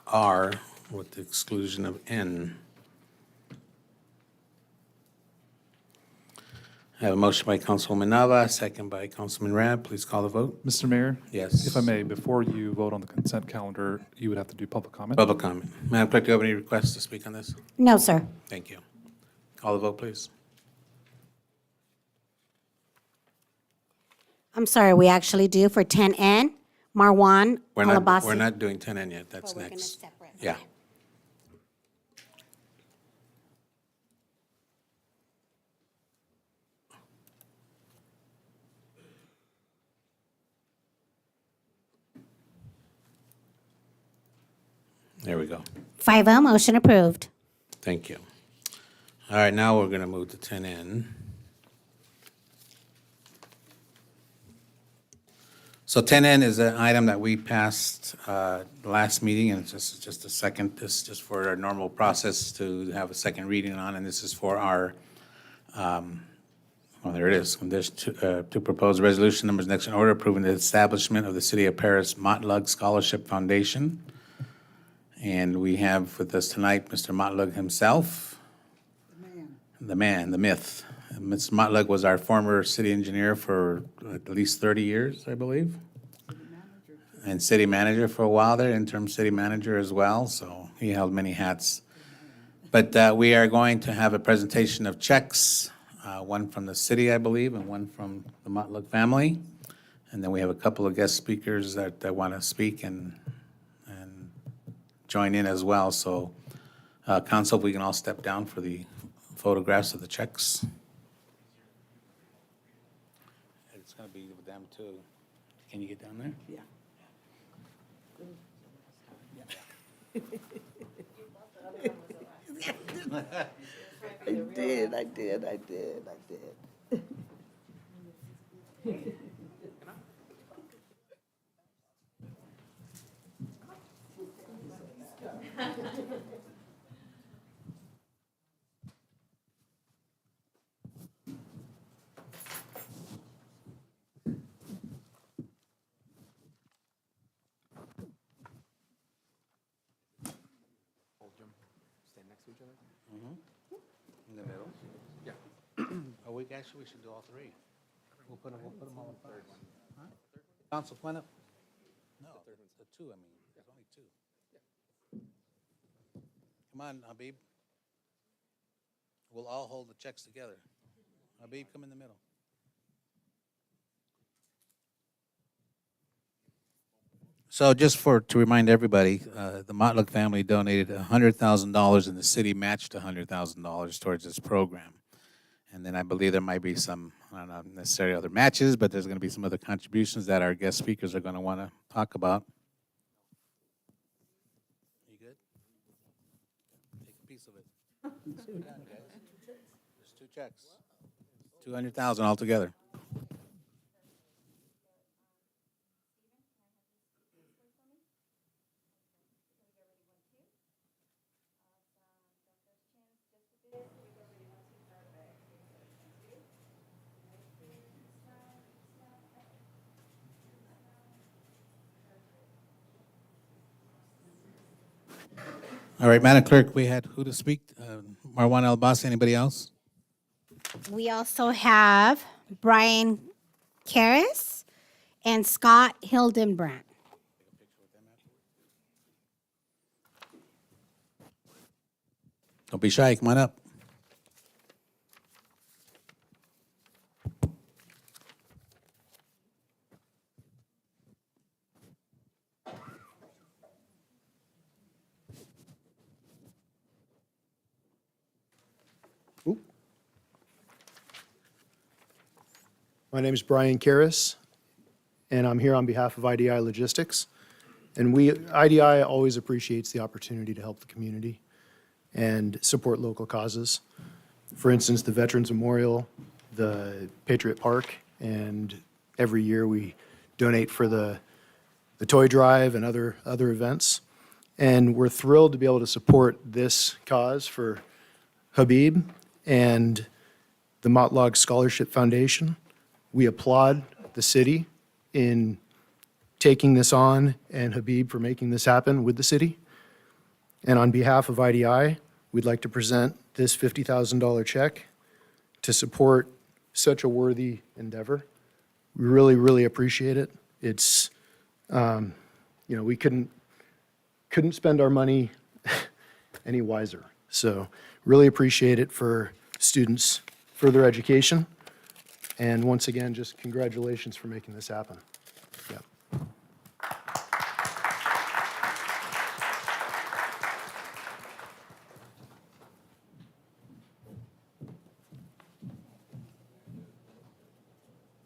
R with the exclusion of N. I have a motion by Councilwoman Nava, second by Councilman Rab. Please call the vote.
Mr. Mayor?
Yes.
If I may, before you vote on the consent calendar, you would have to do public comment.
Public comment. Madam Clerk, do you have any requests to speak on this?
No, sir.
Thank you. Call the vote, please.
I'm sorry, we actually do for 10N, Marwan
We're
Alabasi.
not doing 10N yet. That's next. Yeah. There we go.
5-0, motion approved.
Thank you. All right, now we're going to move to 10N. So 10N is an item that we passed last meeting, and it's just a second, this is just for our normal process to have a second reading on, and this is for our, well, there it is, to propose resolution numbers next in order, approving the establishment of the City of Paris Motlug Scholarship Foundation. And we have with us tonight Mr. Motlug himself. The man, the myth. Mr. Motlug was our former city engineer for at least 30 years, I believe. And city manager for a while there, interim city manager as well, so he held many hats. But we are going to have a presentation of checks, one from the city, I believe, and one from the Motlug family. And then we have a couple of guest speakers that want to speak and join in as well. So, council, if we can all step down for the photographs of the checks. It's going to be with them too. Can you get down there?
Yeah. I did.
In the middle? Yeah. Oh, we should do all three. We'll put them all in front. Huh? Council, point up. No, the two, I mean, there's only two. Come on, Habib. We'll all hold the checks together. Habib, come in the middle. So just to remind everybody, the Motlug family donated $100,000 and the city matched $100,000 towards this program. And then I believe there might be some, I don't know necessarily other matches, but there's going to be some other contributions that our guest speakers are going to want to talk about. You good? Take a piece of it. There's two checks. 200,000 altogether. All right, Madam Clerk, we had who to speak? Marwan Albasi, anybody else?
We also have Brian Karras and Scott Hildenbrandt.
Don't be shy, come on up.
My name is Brian Karras, and I'm here on behalf of IDI Logistics. And IDI always appreciates the opportunity to help the community and support local causes. For instance, the Veterans Memorial, the Patriot Park, and every year we donate for the toy drive and other events. And we're thrilled to be able to support this cause for Habib and the Motlug Scholarship Foundation. We applaud the city in taking this on and Habib for making this happen with the city. And on behalf of IDI, we'd like to present this $50,000 check to support such a worthy endeavor. We really, really appreciate it. It's, we couldn't spend our money any wiser. So really appreciate it for students' further education. And once again, just congratulations for making this happen. Yep.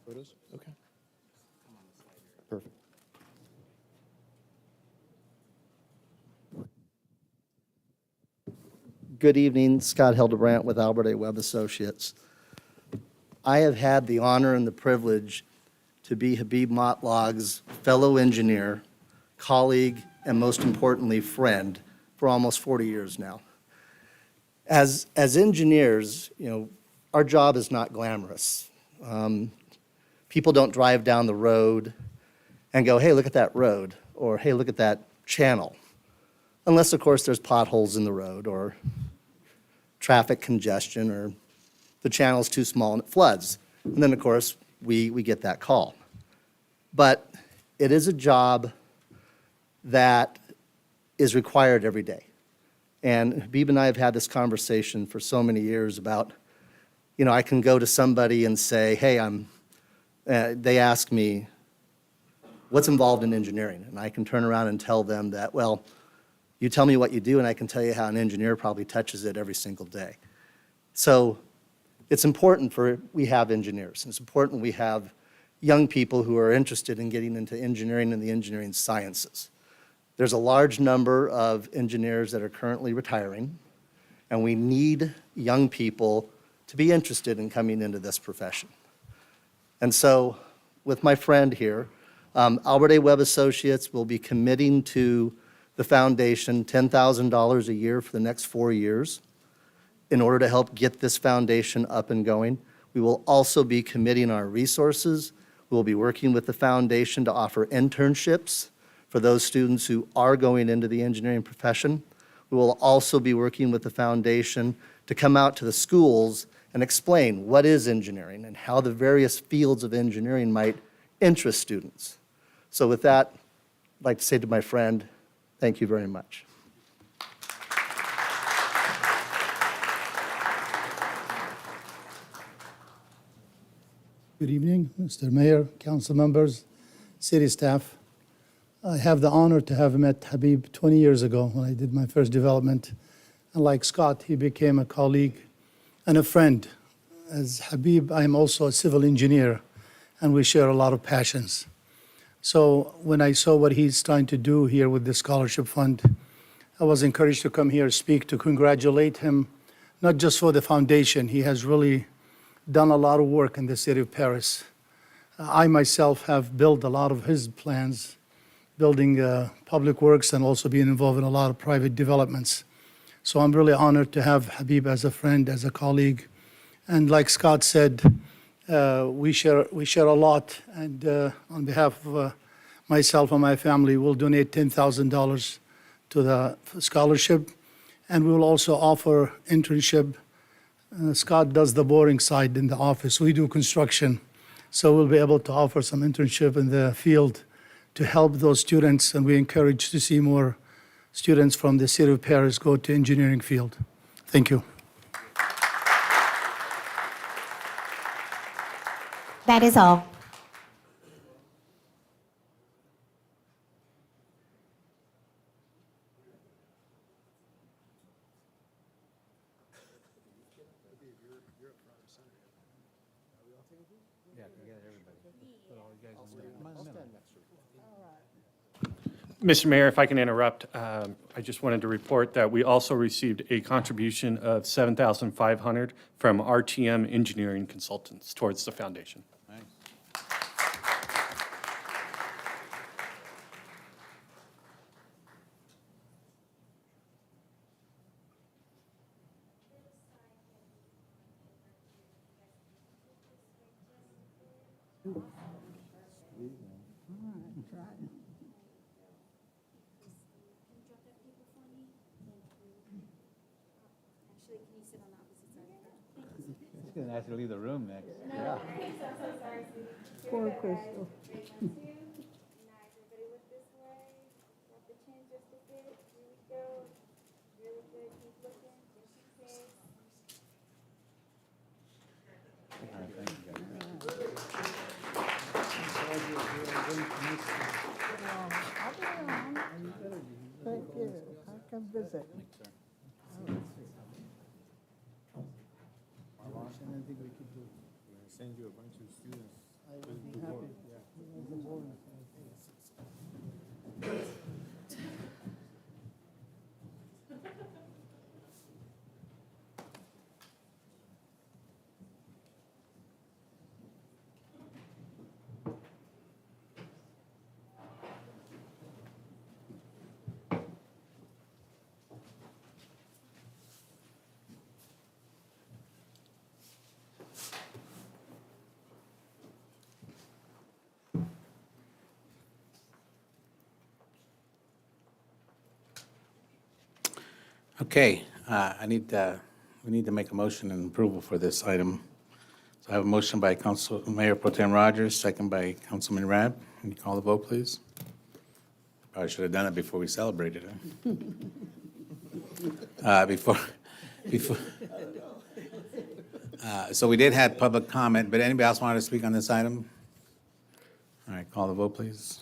Photos? Okay. Perfect.
Good evening, Scott Hildebrandt with Albert A. Webb Associates. I have had the honor and the privilege to be Habib Motlag's fellow engineer, colleague, and most importantly, friend for almost 40 years now. As engineers, our job is not glamorous. People don't drive down the road and go, hey, look at that road, or hey, look at that channel. Unless, of course, there's potholes in the road, or traffic congestion, or the channel's too small and it floods. And then, of course, we get that call. But it is a job that is required every day. And Habib and I have had this conversation for so many years about, I can go to somebody and say, hey, they ask me, what's involved in engineering? And I can turn around and tell them that, well, you tell me what you do, and I can tell you how an engineer probably touches it every single day. So it's important we have engineers. And it's important we have young people who are interested in getting into engineering and the engineering sciences. There's a large number of engineers that are currently retiring, and we need young people to be interested in coming into this profession. And so with my friend here, Albert A. Webb Associates will be committing to the foundation $10,000 a year for the next 4 years in order to help get this foundation up and going. We will also be committing our resources. We will be working with the foundation to offer internships for those students who are going into the engineering profession. We will also be working with the foundation to come out to the schools and explain what is engineering and how the various fields of engineering might interest students. So with that, I'd like to say to my friend, thank you very much.
Good evening, Mr. Mayor, council members, city staff. I have the honor to have met Habib 20 years ago when I did my first development. And like Scott, he became a colleague and a friend. As Habib, I am also a civil engineer, and we share a lot of passions. So when I saw what he's trying to do here with the scholarship fund, I was encouraged to come here, speak, to congratulate him, not just for the foundation. He has really done a lot of work in the city of Paris. I myself have built a lot of his plans, building public works and also being involved in a lot of private developments. So I'm really honored to have Habib as a friend, as a colleague. And like Scott said, we share a lot. And on behalf of myself and my family, we'll donate $10,000 to the scholarship. And we will also offer internship. Scott does the boring side in the office. We do construction. So we'll be able to offer some internship in the field to help those students, and we encourage to see more students from the city of Paris go to engineering field. Thank you.
That is all.
Mr. Mayor, if I can interrupt, I just wanted to report that we also received a contribution of $7,500 from RTM Engineering Consultants towards the foundation.
He's going to ask you to leave the room next.
No.
Poor Crystal. Thank you. I'll come visit.
Anything we could do. We're going to send you a bunch of students. I would be happy.
Okay, we need to make a motion and approval for this item. So I have a motion by Mayor Pro Tem Rogers, second by Councilman Rab. Can you call the vote, please? Probably should have done it before we celebrated it. So we did have public comment, but anybody else wanted to speak on this item? All right, call the vote, please.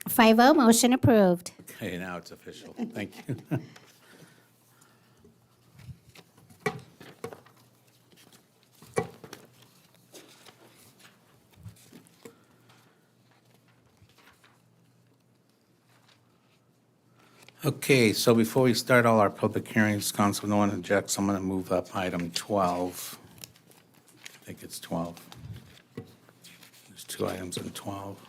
5-0, motion approved.
Okay, now it's official. Thank you. Okay, so before we start all our public hearings, Council, no one objects, I'm going to move up item 12. I think it's 12. There's two items in 12.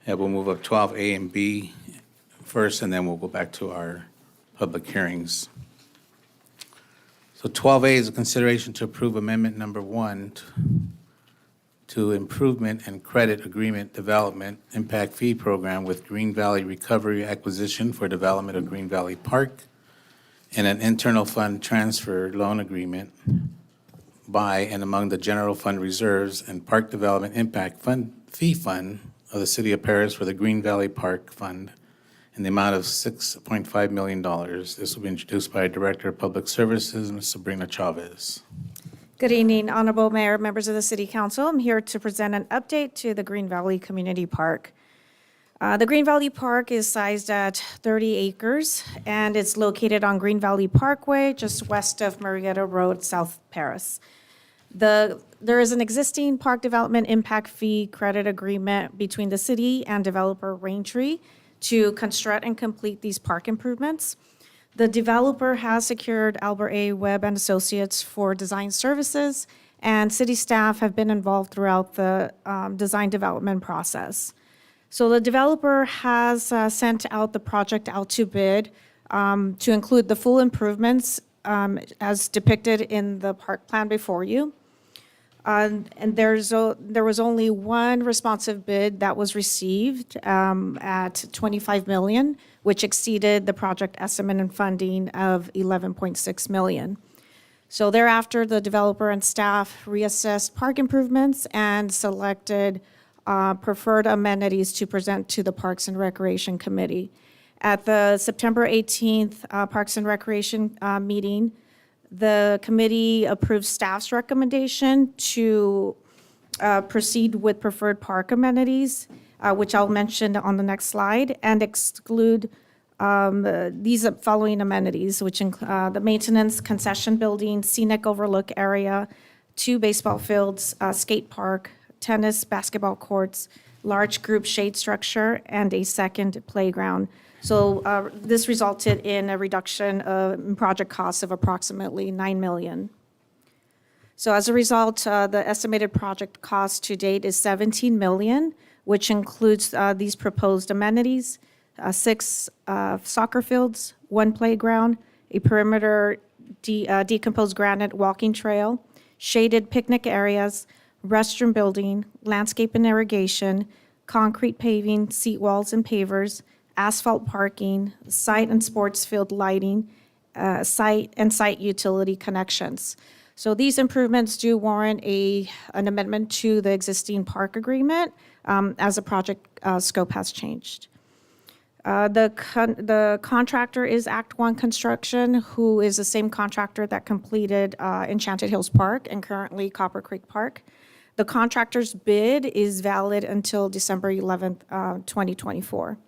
Yeah, we'll move up 12A and B first, and then we'll go back to our public hearings. So 12A is a consideration to approve amendment number 1 to Improvement and Credit Agreement Development Impact Fee Program with Green Valley Recovery Acquisition for development of Green Valley Park and an internal fund transfer loan agreement by and among the general fund reserves and Park Development Impact Fee Fund of the City of Paris for the Green Valley Park Fund in the amount of $6.5 million. This will be introduced by Director of Public Services, Ms. Sabrina Chavez.
Good evening, Honorable Mayor, members of the City Council. I'm here to present an update to the Green Valley Community Park. The Green Valley Park is sized at 30 acres, and it's located on Green Valley Parkway, just west of Marietta Road, South Paris. There is an existing park development impact fee credit agreement between the city and developer Raintree to construct and complete these park improvements. The developer has secured Albert A. Webb and Associates for design services, and city staff have been involved throughout the design development process. So the developer has sent out the project out to bid to include the full improvements as depicted in the park plan before you. And there was only one responsive bid that was received at $25 million, which exceeded the project estimate and funding of $11.6 million. So thereafter, the developer and staff reassessed park improvements and selected preferred amenities to present to the Parks and Recreation Committee. At the September 18th Parks and Recreation meeting, the committee approved staff's recommendation to proceed with preferred park amenities, which I'll mention on the next slide, and exclude these following amenities, which include the maintenance concession building, scenic overlook area, 2 baseball fields, skate park, tennis, basketball courts, large group shade structure, and a second playground. So this resulted in a reduction in project costs of approximately $9 million. So as a result, the estimated project cost to date is $17 million, which includes these proposed amenities, 6 soccer fields, 1 playground, a perimeter decomposed granite walking trail, shaded picnic areas, restroom building, landscape and irrigation, concrete paving, seat walls and pavers, asphalt parking, site and sports field lighting, site utility connections. So these improvements do warrant an amendment to the existing park agreement as the project scope has changed. The contractor is Act One Construction, who is the same contractor that completed Enchanted Hills Park and currently Copper Creek Park. The contractor's bid is valid until December 11th, 2024.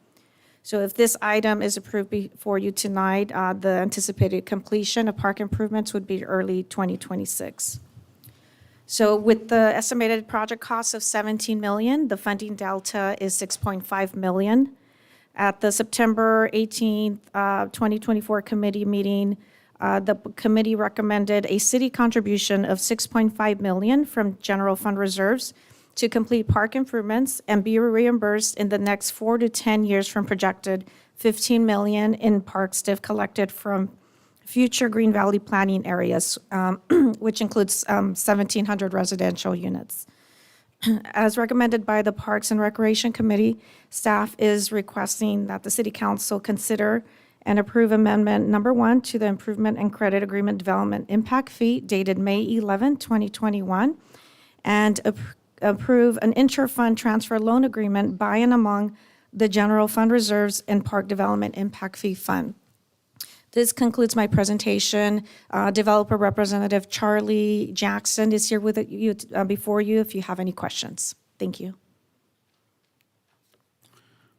So if this item is approved before you tonight, the anticipated completion of park improvements would be early 2026. So with the estimated project cost of $17 million, the funding delta is $6.5 million. At the September 18th, 2024 committee meeting, the committee recommended a city contribution of $6.5 million from general fund reserves to complete park improvements and be reimbursed in the next 4 to 10 years from projected $15 million in park stiff collected from future Green Valley planning areas, which includes 1,700 residential units. As recommended by the Parks and Recreation Committee, staff is requesting that the City Council consider and approve Amendment Number 1 to the Improvement and Credit Agreement Development Impact Fee dated May 11, 2021, and approve an inter-fund transfer loan agreement by and among the General Fund Reserves and Park Development Impact Fee Fund. This concludes my presentation. Developer Representative Charlie Jackson is here with you before you if you have any questions. Thank you.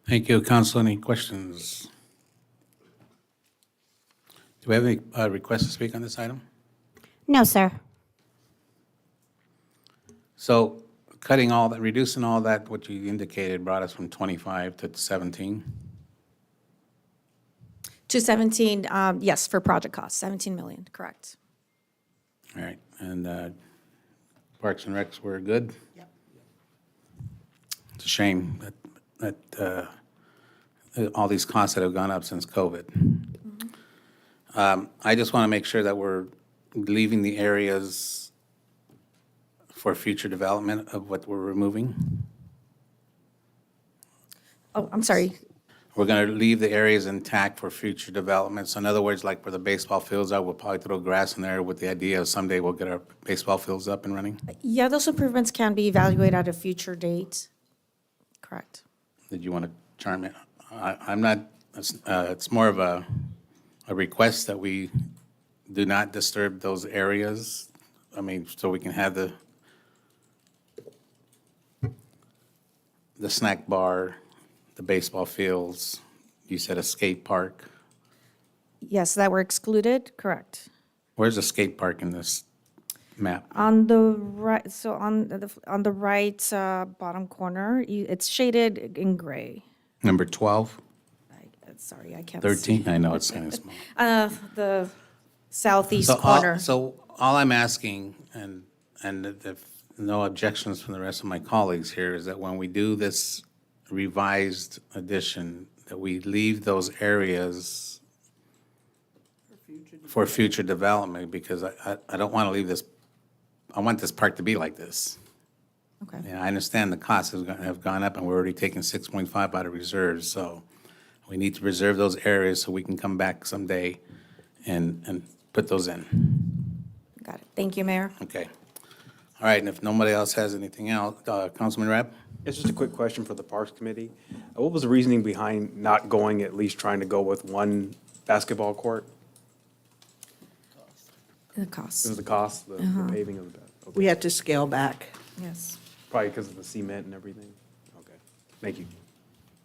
Thank you, Council. Any questions? Do we have any requests to speak on this item?
No, sir.
So cutting all that, reducing all that, what you indicated, brought us from 25 to 17?
To 17, yes, for project costs, 17 million, correct.
All right, and Parks and Recs were good? Yep. It's a shame that all these costs that have gone up since COVID. I just want to make sure that we're leaving the areas for future development of what we're removing.
Oh, I'm sorry.
We're going to leave the areas intact for future development. So in other words, like where the baseball fields are, we'll probably throw grass in there with the idea of someday we'll get our baseball fields up and running.
Yeah, those improvements can be evaluated at a future date. Correct.
Did you want to chime in? I'm not, it's more of a request that we do not disturb those areas. I mean, so we can have the snack bar, the baseball fields, you said a skate park.
Yes, that were excluded, correct.
Where's the skate park in this map?
On the right, so on the right bottom corner, it's shaded in gray.
Number 12?
Sorry, I can't
13?
see.
I know, it's kind of small.
The southeast
So
corner.
So all I'm asking, and if no objections from the rest of my colleagues here, is that when we do this revised edition, that we leave those areas for future development, because I don't want to leave this, I want this park to be like this.
Okay.
And I understand the costs have gone up, and we're already taking 6.5 out of reserves, so we need to reserve those areas so we can come back someday and put those in.
Got it. Thank you, Mayor.
Okay. All right, and if nobody else has anything else, Councilman Rabb?
It's just a quick question for the Parks Committee. What was the reasoning behind not going, at least trying to go with one basketball court?
The cost.
It was the cost, the paving of the, okay.
We had to scale back.
Yes.
Probably because of the cement and everything? Okay, thank you.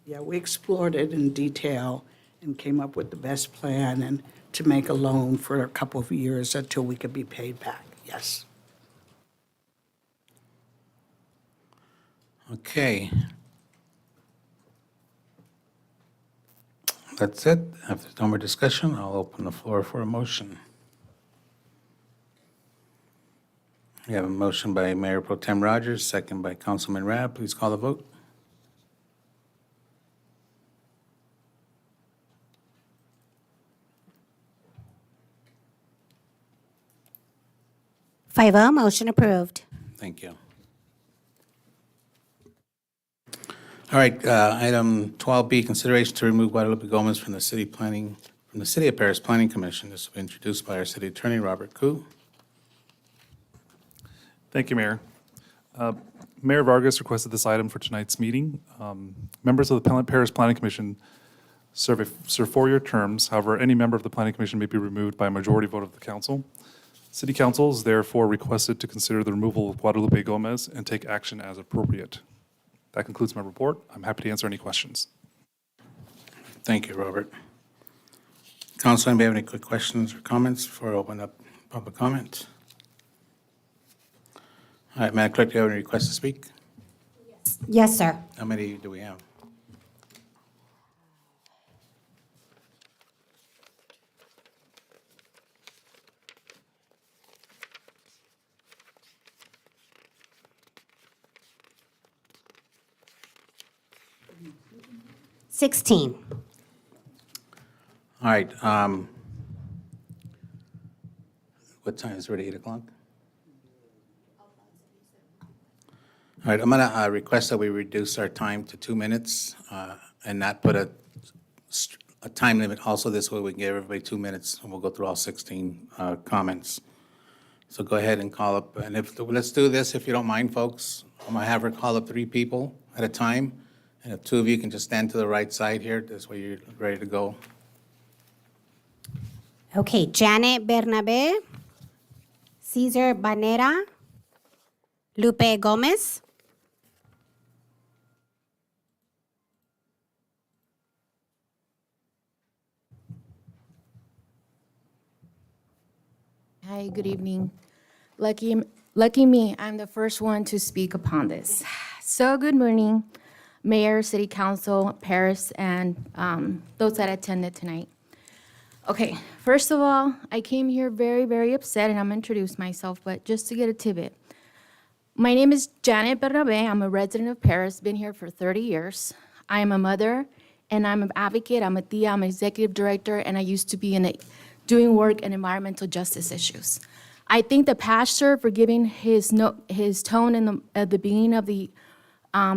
Yeah, we explored it in detail and came up with the best plan and to make a loan for a couple of years until we could be paid back, yes.
Okay. That's it. If there's no more discussion, I'll open the floor for a motion. We have a motion by Mayor Pro Tem Rogers, second by Councilman Rabb. Please call the vote.
Five oh, motion approved.
Thank you. All right, item 12B, consideration to remove Guadalupe Gomez from the City of Paris Planning Commission. This will be introduced by our City Attorney, Robert Koo.
Thank you, Mayor. Mayor Vargas requested this item for tonight's meeting. Members of the Paris Planning Commission serve 4-year terms. However, any member of the Planning Commission may be removed by a majority vote of the council. City Council is therefore requested to consider the removal of Guadalupe Gomez and take action as appropriate. That concludes my report. I'm happy to answer any questions.
Thank you, Robert. Council, anybody have any quick questions or comments before I open up public comment? All right, Madam Clerk, do you have any requests to speak?
Yes, sir.
How many do we have?
$16.
All right, What time is it, already 8 o'clock? All right, I'm going to request that we reduce our time to 2 minutes and not put a time limit. Also, this way we can give everybody 2 minutes, and we'll go through all 16 comments. So go ahead and call up, and let's do this, if you don't mind, folks. I'm going to have her call up 3 people at a time, and if 2 of you can just stand to the right side here, this way you're ready to go.
Okay, Janet Bernabe, Cesar Banera, Lupe Gomez.
Hi, good evening. Lucky me, I'm the first one to speak upon this. So good morning, Mayor, City Council, Paris, and those that attended tonight. Okay, first of all, I came here very, very upset, and I'm gonna introduce myself, but just to get a tidbit. My name is Janet Bernabe. I'm a resident of Paris, been here for 30 years. I am a mother, and I'm an advocate. I'm a tia, I'm an executive director, and I used to be doing work in environmental justice issues. I thank the pastor for giving his tone at the beginning of the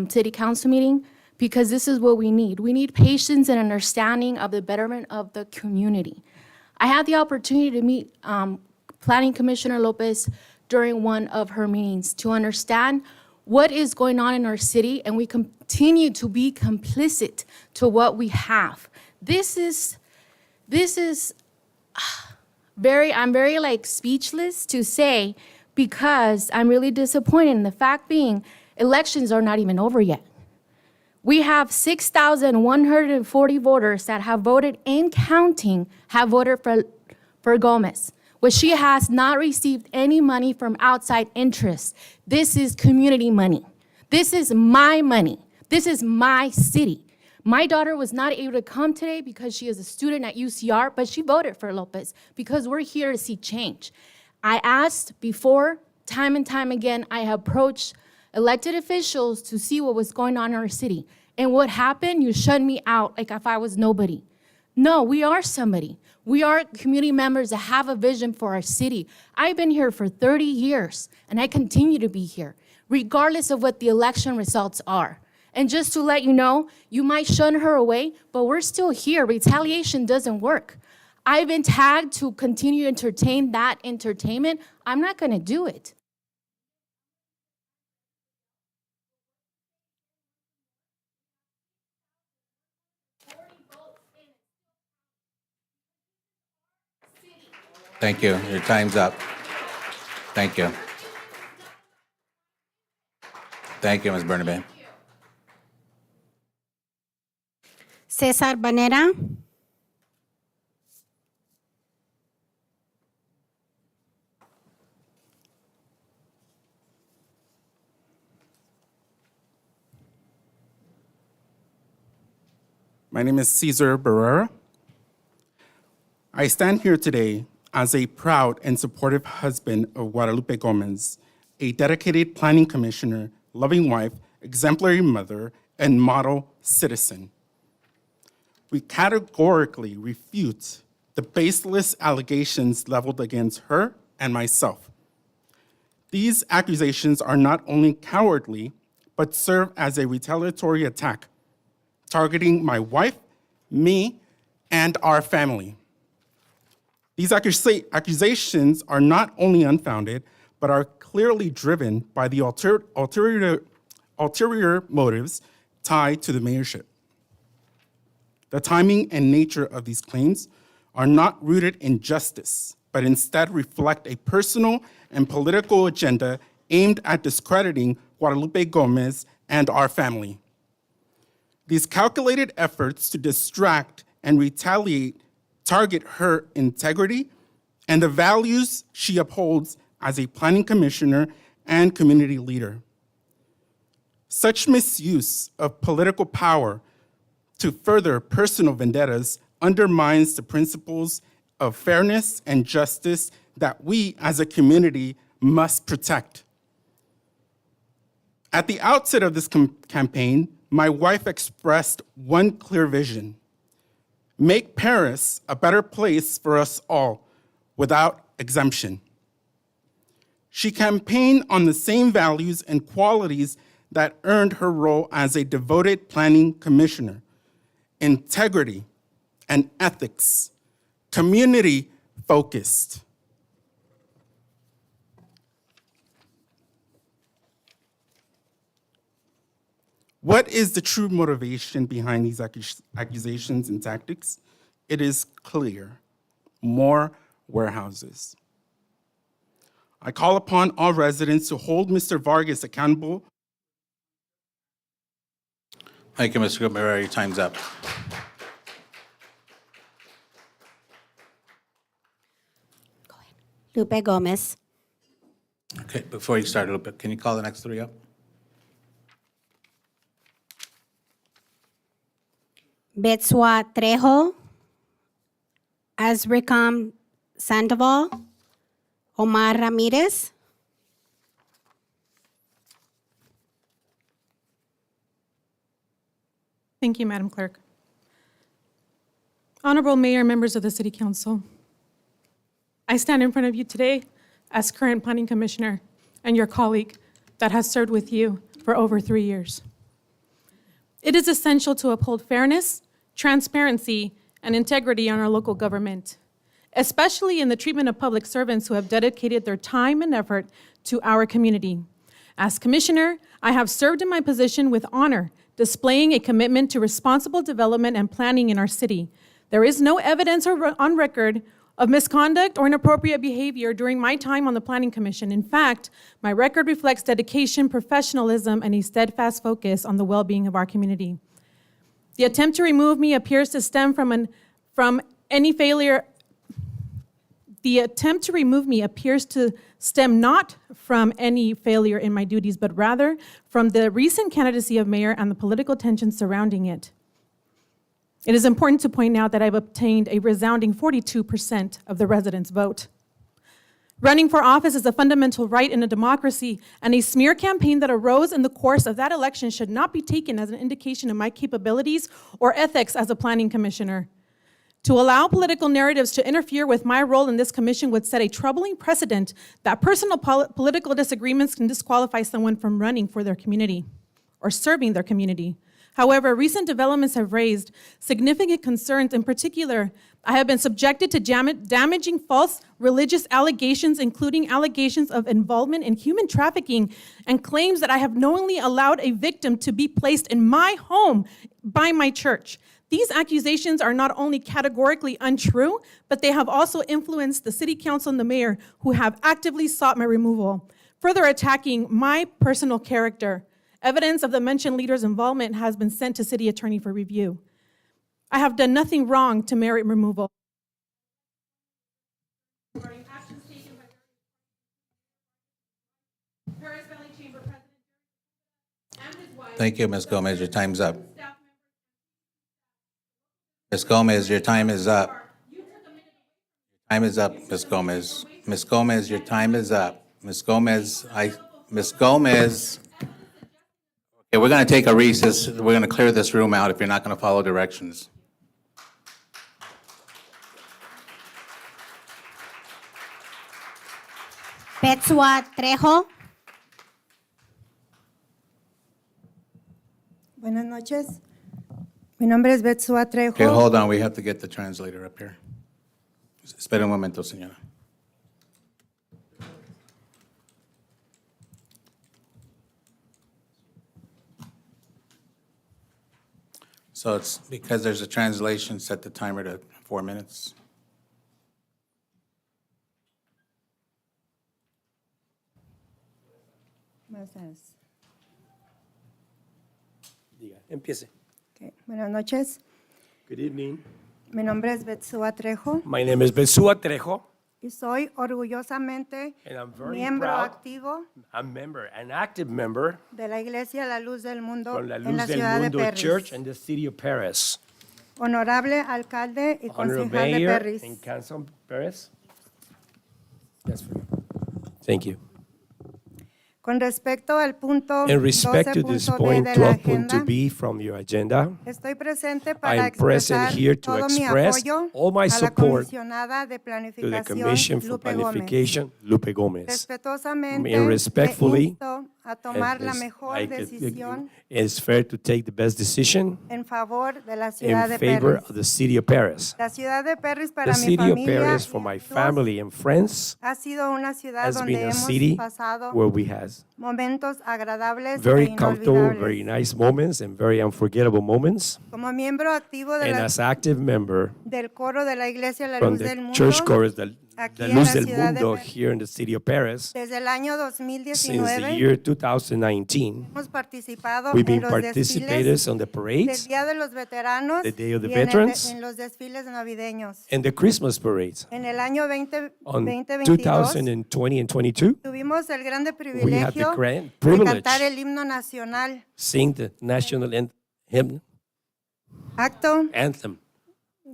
city council meeting, because this is what we need. We need patience and understanding of the betterment of the community. I had the opportunity to meet Planning Commissioner Lopez during one of her meetings to understand what is going on in our city, and we continue to be complicit to what we have. This is I'm very like speechless to say, because I'm really disappointed. And the fact being, elections are not even over yet. We have 6,140 voters that have voted and counting have voted for Gomez, where she has not received any money from outside interests. This is community money. This is my money. This is my city. My daughter was not able to come today because she is a student at UCR, but she voted for Lopez because we're here to see change. I asked before, time and time again, I have approached elected officials to see what was going on in our city. And what happened? You shut me out like if I was nobody. No, we are somebody. We are community members that have a vision for our city. I've been here for 30 years, and I continue to be here, regardless of what the election results are. And just to let you know, you might shun her away, but we're still here. Retaliation doesn't work. I've been tagged to continue to entertain that entertainment. I'm not gonna do it.
Thank you. Your time's up. Thank you. Thank you, Ms. Bernabe.
Cesar Banera.
My name is Cesar Barrera. I stand here today as a proud and supportive husband of Guadalupe Gomez, a dedicated planning commissioner, loving wife, exemplary mother, and model citizen. We categorically refute the baseless allegations leveled against her and myself. These accusations are not only cowardly, but serve as a retaliatory attack, targeting my wife, me, and our family. These accusations are not only unfounded, but are clearly driven by the ulterior motives tied to the mayorship. The timing and nature of these claims are not rooted in justice, but instead reflect a personal and political agenda aimed at discrediting Guadalupe Gomez and our family. These calculated efforts to distract and retaliate target her integrity and the values she upholds as a planning commissioner and community leader. Such misuse of political power to further personal vendettas undermines the principles of fairness and justice that we as a community must protect. At the outset of this campaign, my wife expressed one clear vision: make Paris a better place for us all without exemption. She campaigned on the same values and qualities that earned her role as a devoted planning commissioner: integrity and ethics, community focused. What is the true motivation behind these accusations and tactics? It is clear: more warehouses. I call upon all residents to hold Mr. Vargas accountable.
Thank you, Mr. Gutierrez. Your time's up.
Lupe Gomez.
Okay, before you start, Lupe, can you call the next three up?
Betsua Trejo. Azrikam Sandoval. Omar Ramirez.
Thank you, Madam Clerk. Honorable Mayor, members of the City Council, I stand in front of you today as current Planning Commissioner and your colleague that has served with you for over 3 years. It is essential to uphold fairness, transparency, and integrity in our local government, especially in the treatment of public servants who have dedicated their time and effort to our community. As Commissioner, I have served in my position with honor, displaying a commitment to responsible development and planning in our city. There is no evidence on record of misconduct or inappropriate behavior during my time on the Planning Commission. In fact, my record reflects dedication, professionalism, and a steadfast focus on the well-being of our community. The attempt to remove me appears to stem from any failure. The attempt to remove me appears to stem not from any failure in my duties, but rather from the recent candidacy of mayor and the political tensions surrounding it. It is important to point out that I've obtained a resounding 42% of the residents' vote. Running for office is a fundamental right in a democracy, and a smear campaign that arose in the course of that election should not be taken as an indication of my capabilities or ethics as a planning commissioner. To allow political narratives to interfere with my role in this commission would set a troubling precedent that personal political disagreements can disqualify someone from running for their community or serving their community. However, recent developments have raised significant concerns. In particular, I have been subjected to damaging false religious allegations, including allegations of involvement in human trafficking and claims that I have knowingly allowed a victim to be placed in my home by my church. These accusations are not only categorically untrue, but they have also influenced the City Council and the Mayor, who have actively sought my removal, further attacking my personal character. Evidence of the mentioned leader's involvement has been sent to City Attorney for review. I have done nothing wrong to merit removal.
Thank you, Ms. Gomez. Your time's up. Ms. Gomez, your time is up. Time is up, Ms. Gomez. Ms. Gomez, your time is up. Ms. Gomez, Ms. Gomez. Okay, we're going to take a recess. We're going to clear this room out if you're not going to follow directions.
Betsua Trejo.
Buenas noches. Mi nombre es Betsua Trejo.
Okay, hold on. We have to get the translator up here. Espera un momento, señora. So it's because there's a translation, set the timer to 4 minutes.
Buenas tardes.
Diga, empiece.
Okay. Buenas noches.
Good evening.
Mi nombre es Betsua Trejo
My name is Betsua Trejo,
y soy orgullosamente
and I'm very
miembro
proud.
activo
I'm member, an active member
de la Iglesia La Luz del Mundo
from La
en
Luz
la
del
ciudad de
Mundo
Perris.
Church in the city of Paris.
Honorable alcalde y
Honorable
concejal de
Mayor
Perris.
and Council Paris. Yes, for you. Thank you.
Con respecto al punto
In respect to this
12.b
point,
de la agenda,
12.2b from your agenda,
estoy presente
I
para
am present
expresar
here to
todo mi
express
apoyo
all my
a la
support
comisionada de
to the
planificación
Commission for
Lupe Gómez.
Planification, Lupe Gomez.
Respetuosamente,
And
le
respectfully,
insto a tomar la
as
mejor
I could-
decisión
it's fair to take the best decision
en favor de la ciudad
in
de
favor
Perris.
of the city of Paris.
La ciudad de Perris
The
para mi
city of
familia
Paris, for my family and friends,
ha sido una ciudad
has
donde
been a
hemos
city
pasado
where we have
momentos agradables
very
e
comfortable,
inolvidables.
very nice moments and very unforgettable moments.
Como miembro activo de
And
la,
as active member
del coro de la Iglesia La
from
Luz
the
del Mundo,
church chorus, the
aquí en
Luz
la
del
ciudad de
Mundo,
Perris,
here in the city of Paris,
desde el año
since the
2019
year 2019,
hemos participado
we've
en
been
los
participators
desfiles
on the
del
parades,
Día de los Veteranos
the Day of the
y en el
Veterans,
en los desfiles navideños.
and the Christmas parades.
En el año
On
2022
2020 and 22,
tuvimos el grande
we had the
privilegio
grand
de
privilege
cantar el himno nacional,
sing the national hymn, anthem.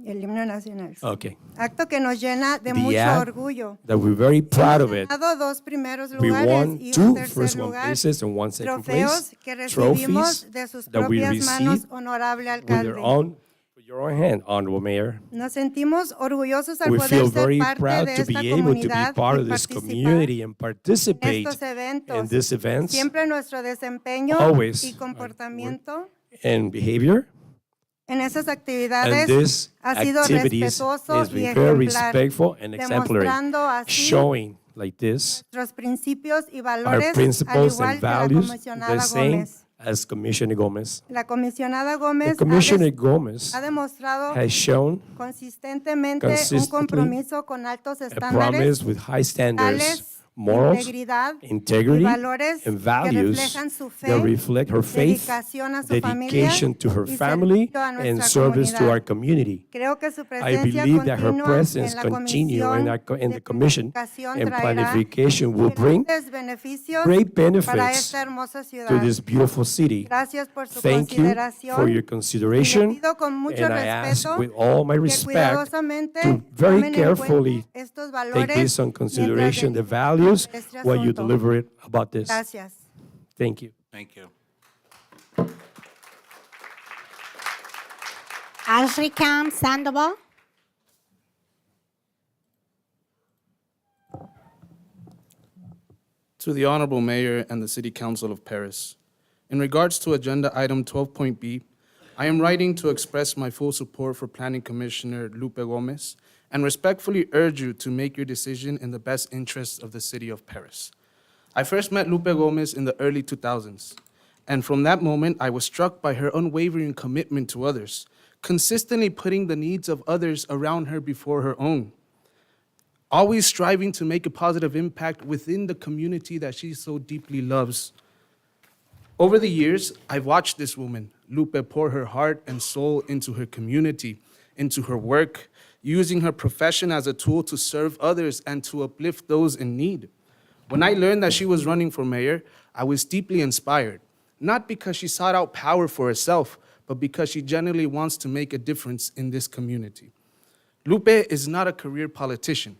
el himno nacional.
Okay.
Acto que nos llena de
The
mucho
act
orgullo.
that we're very proud of it.
Ganado dos primeros
We
lugares
won
y un
2
tercer
first one
lugar,
places and 1 second
trofeos
place.
que
Trophies
recibimos de sus
that we
propias manos,
received
honorable
with your
alcalde.
own hand, Honorable Mayor.
Nos sentimos orgullosos al
We
poder
feel
ser
very
parte
proud
de
to be
esta
able to be
comunidad
part
y
of this
participar
community and
en
participate
estos eventos.
in these events
Siempre nuestro desempeño
Always
y comportamiento
and behavior.
en esas
And
actividades
this
ha sido
activities
respetuoso
is
y
being very
ejemplar,
respectful and exemplary,
demostrando así
showing like this
nuestros principios y
our
valores, al
principles
igual
and
que la
values
comisionada
the same
Gómez.
as Commissioner Gomez.
La comisionada
The
Gómez
Commissioner Gomez
ha demostrado
has shown
consistentemente un
consistently
compromiso con altos
a
estándares
promise with high standards,
morales,
morals,
integridad
integrity,
y valores
and
que
values
reflejan su fe,
that reflect her faith,
dedicación a su familia
dedication to her
y
family,
servicio a
and
nuestra
service to
comunidad.
our community.
Creo que su
I
presencia
believe that her
continua
presence
en la
continue in the
Comisión
commission
Planificación
and
traerá
planification will bring
grandes beneficios
great
para
benefits
esta hermosa
to
ciudad.
this beautiful city.
Gracias por su
Thank you
consideración
for your
y le
consideration,
pido con mucho
and I ask
respeto
with all my
que
respect
cuidadosamente
to very
tomen en
carefully
cuenta estos
take
valores
this on
mientras
consideration, the
deliberen
values,
sobre este
while you
asunto.
deliver it about this.
Gracias.
Thank you.
Thank you.
Ashrikam Sandoval.
To the Honorable Mayor and the City Council of Paris. In regards to Agenda Item 12.b, I am writing to express my full support for Planning Commissioner Lupe Gomez and respectfully urge you to make your decision in the best interests of the City of Paris. I first met Lupe Gomez in the early 2000s, and from that moment, I was struck by her unwavering commitment to others, consistently putting the needs of others around her before her own, always striving to make a positive impact within the community that she so deeply loves. Over the years, I've watched this woman, Lupe, pour her heart and soul into her community, into her work, using her profession as a tool to serve others and to uplift those in need. When I learned that she was running for mayor, I was deeply inspired, not because she sought out power for herself, but because she genuinely wants to make a difference in this community. Lupe is not a career politician.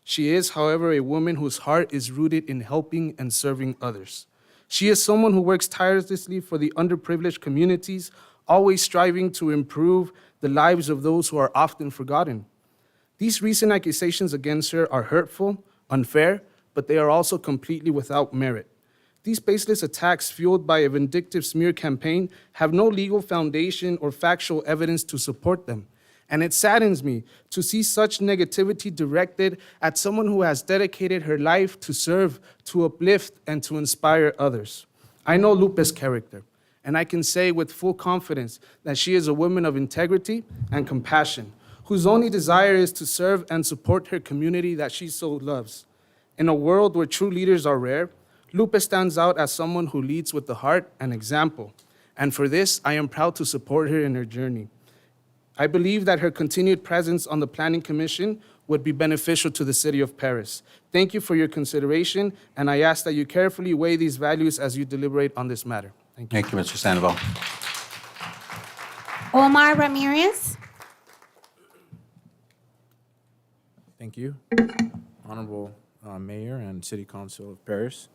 She is, however, a woman whose heart is rooted in helping and serving others. She is someone who works tirelessly for the underprivileged communities, always striving to improve the lives of those who are often forgotten. These recent accusations against her are hurtful, unfair, but they are also completely without merit. These baseless attacks, fueled by a vindictive smear campaign, have no legal foundation or factual evidence to support them. And it saddens me to see such negativity directed at someone who has dedicated her life to serve, to uplift, and to inspire others. I know Lupe's character, and I can say with full confidence that she is a woman of integrity and compassion, whose only desire is to serve and support her community that she so loves. In a world where true leaders are rare, Lupe stands out as someone who leads with the heart and example. And for this, I am proud to support her in her journey. I believe that her continued presence on the Planning Commission would be beneficial to the city of Paris. Thank you for your consideration, and I ask that you carefully weigh these values as you deliberate on this matter. Thank you.
Thank you, Mr. Sandoval.
Omar Ramirez.
Thank you. Honorable Mayor and City Council of Paris.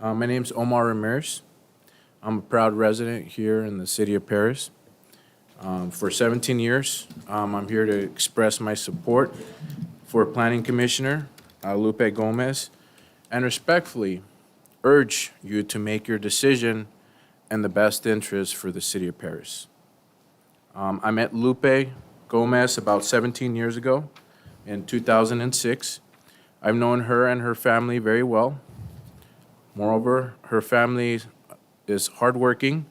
My name's Omar Ramirez. I'm a proud resident here in the city of Paris. For 17 years, I'm here to express my support for Planning Commissioner Lupe Gomez and respectfully urge you to make your decision in the best interest for the city of Paris. I met Lupe Gomez about 17 years ago in 2006. I've known her and her family very well. Moreover, her family is hardworking.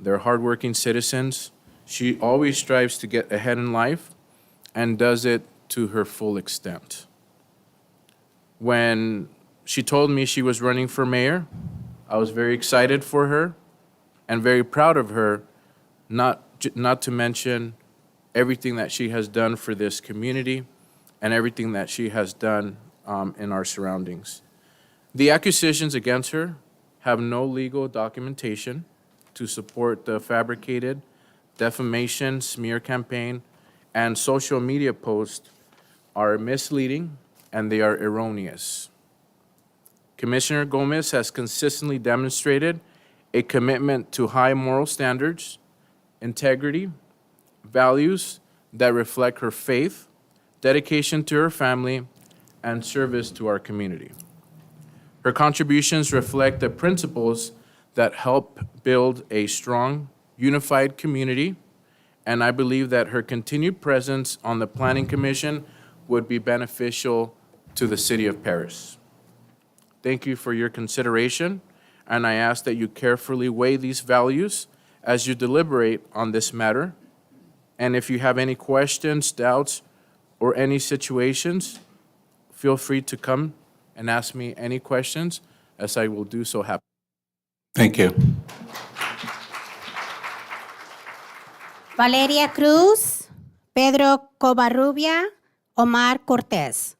They're hardworking citizens. She always strives to get ahead in life and does it to her full extent. When she told me she was running for mayor, I was very excited for her and very proud of her, not to mention everything that she has done for this community and everything that she has done in our surroundings. The accusations against her have no legal documentation to support the fabricated defamation, smear campaign, and social media posts are misleading and they are erroneous. Commissioner Gomez has consistently demonstrated a commitment to high moral standards, integrity, values that reflect her faith, dedication to her family, and service to our community. Her contributions reflect the principles that help build a strong, unified community, and I believe that her continued presence on the Planning Commission would be beneficial to the city of Paris. Thank you for your consideration, and I ask that you carefully weigh these values as you deliberate on this matter. And if you have any questions, doubts, or any situations, feel free to come and ask me any questions, as I will do so happily.
Thank you.
Valeria Cruz, Pedro Covarrubia, Omar Cortez.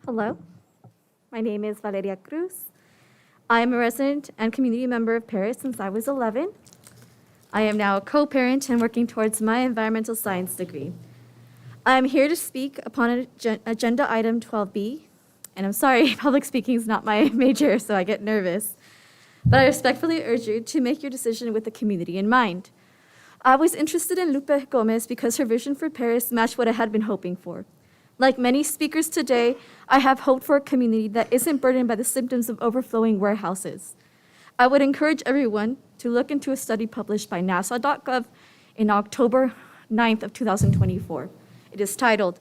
Hello, my name is Valeria Cruz. I am a resident and community member of Paris since I was 11. I am now a co-parent and working towards my environmental science degree. I am here to speak upon agenda item 12B, and I'm sorry, public speaking is not my major, so I get nervous. But I respectfully urge you to make your decision with the community in mind. I was interested in Lupe Gomez because her vision for Paris matched what I had been hoping for. Like many speakers today, I have hoped for a community that isn't burdened by the symptoms of overflowing warehouses. I would encourage everyone to look into a study published by NASA.gov in October 9th of 2024. It is titled,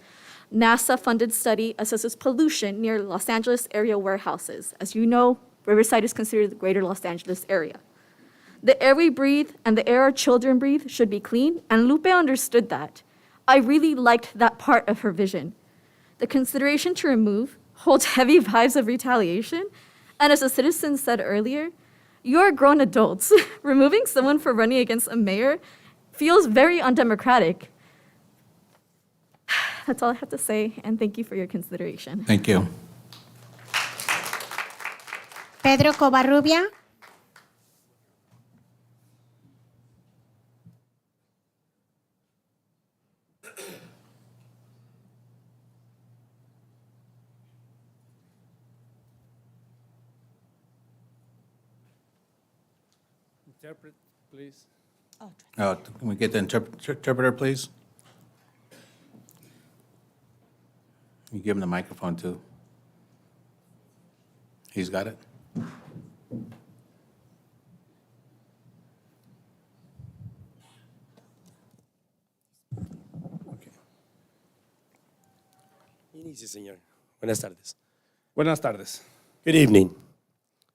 NASA-funded study assesses pollution near Los Angeles area warehouses. As you know, Riverside is considered the greater Los Angeles area. The air we breathe and the air our children breathe should be clean, and Lupe understood that. I really liked that part of her vision. The consideration to remove holds heavy vibes of retaliation, and as a citizen said earlier, you're grown adults. Removing someone for running against a mayor feels very undemocratic. That's all I have to say, and thank you for your consideration.
Thank you.
Pedro Covarrubia.
Interpret, please.
Can we get the interpreter, please? You give him the microphone, too. He's got it?
Inicie, señor. Buenas tardes.
Buenas tardes.
Good evening.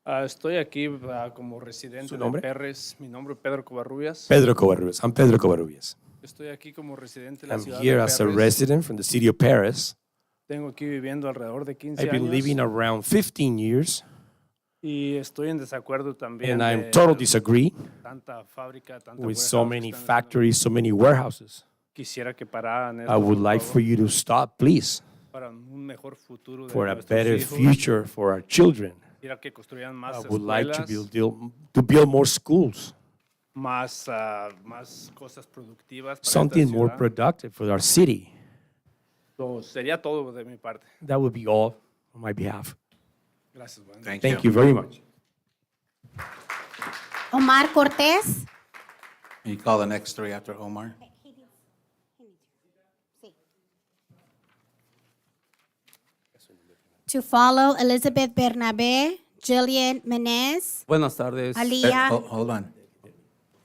Estoy aquí como residente
¿Su
de
nombre?
Perres. Mi nombre es Pedro Covarrubias.
Pedro Covarrubias. I'm Pedro Covarrubias.
Estoy aquí como residente de la
I'm
ciudad
here
de
as a
Perres.
resident from the city of Paris.
Tengo aquí viviendo alrededor de 15
I've been
años.
living around 15 years,
Y estoy en desacuerdo también
and I
de
totally disagree
tanta fábrica, tanta
with so
warehouse
many
que están-
factories, so many warehouses.
Quisiera que pararan esto,
I would
por
like
favor,
for you to stop, please,
para un mejor futuro de
for a
nuestros
better
hijos.
future for our children.
Quisiera que construyan más
I would like to
escuelas,
build more schools. más cosas productivas para something more productive for our city.
So, sería todo de mi parte.
That would be all on my behalf.
Gracias, Juan.
Thank you very much.
Omar Cortés.
You call the next three after Omar?
To follow, Elizabeth Bernabe, Jillian Menez,
Buenas tardes.
Aliyah.
Hold on.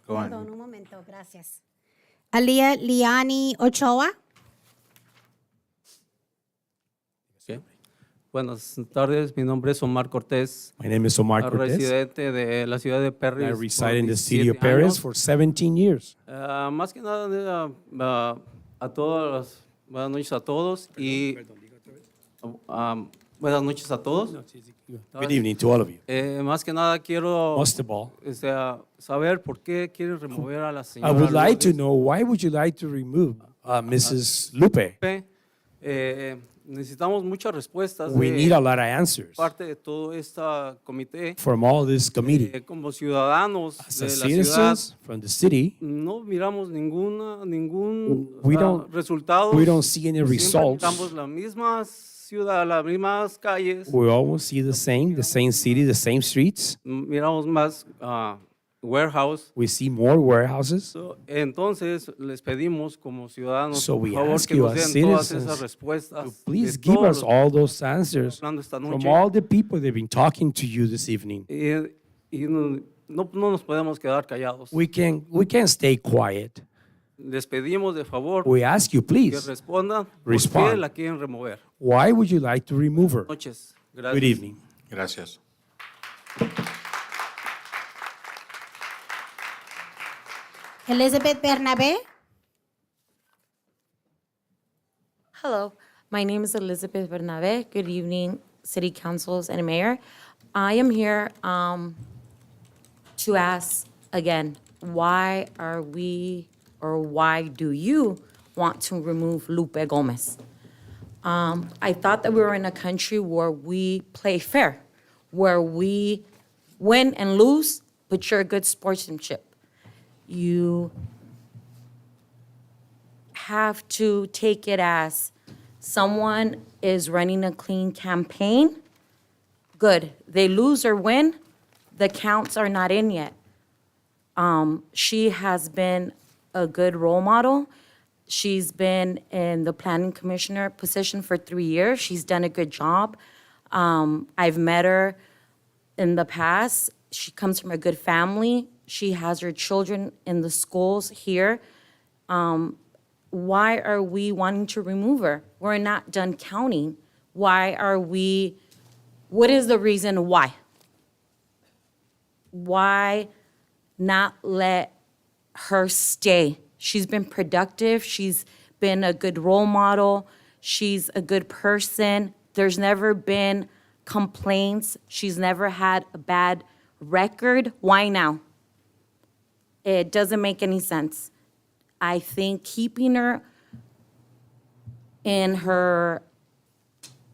Go on.
Perdón, un momento, gracias. Aliyah Liani Ochoa.
Buenas tardes, mi nombre es Omar Cortés.
My name is Omar Cortés.
Residente de la ciudad de Perris.
I
por
reside in the city
17
of Paris
años.
for 17 years.
Más que nada, a todos, buenas noches a todos y buenas noches a todos.
Good evening to all of you.
Más que nada quiero
Most of all,
saber por qué quieren remover a la
I
señora
would like to
Lourdes
know why would you like to remove Mrs. Lupe?
Necesitamos muchas respuestas
We
de
need a lot of answers
parte de todo este comité.
from all this committee.
Como ciudadanos
As
de
a
la ciudad,
citizens from the city,
no miramos ningún
we don't-
resultado.
we don't see any
Siempre
results.
miramos la misma ciudad, las mismas calles.
we always see the same city, the same streets.
Miramos más warehouse.
We see more warehouses.
Entonces, les pedimos como ciudadanos,
So we
por favor,
ask
que
you
nos
as
den todas
citizens
esas respuestas.
to please
de
give
todos
us
los
all those answers
hablando esta
from
noche.
all the people that have been talking to you this evening.
Y no nos podemos quedar callados.
We can't stay quiet.
Les pedimos de favor
We ask you,
que
please,
respondan por qué
respond.
la quieren remover.
Why would you like to remove her?
Noches. Gracias.
Good evening.
Gracias.
Elizabeth Bernabe.
Hello, my name is Elizabeth Bernabe. Good evening, city councils and mayor. I am here to ask again, why are we, or why do you want to remove Lupe Gomez? I thought that we were in a country where we play fair, where we win and lose, but you're a good sportsmanship. You have to take it as someone is running a clean campaign. Good. They lose or win, the counts are not in yet. She has been a good role model. She's been in the planning commissioner position for 3 years. She's done a good job. I've met her in the past. She comes from a good family. She has her children in the schools here. Why are we wanting to remove her? We're not done counting. Why are we, what is the reason why? Why not let her stay? She's been productive. She's been a good role model. She's a good person. There's never been complaints. She's never had a bad record. Why now? It doesn't make any sense. I think keeping her in her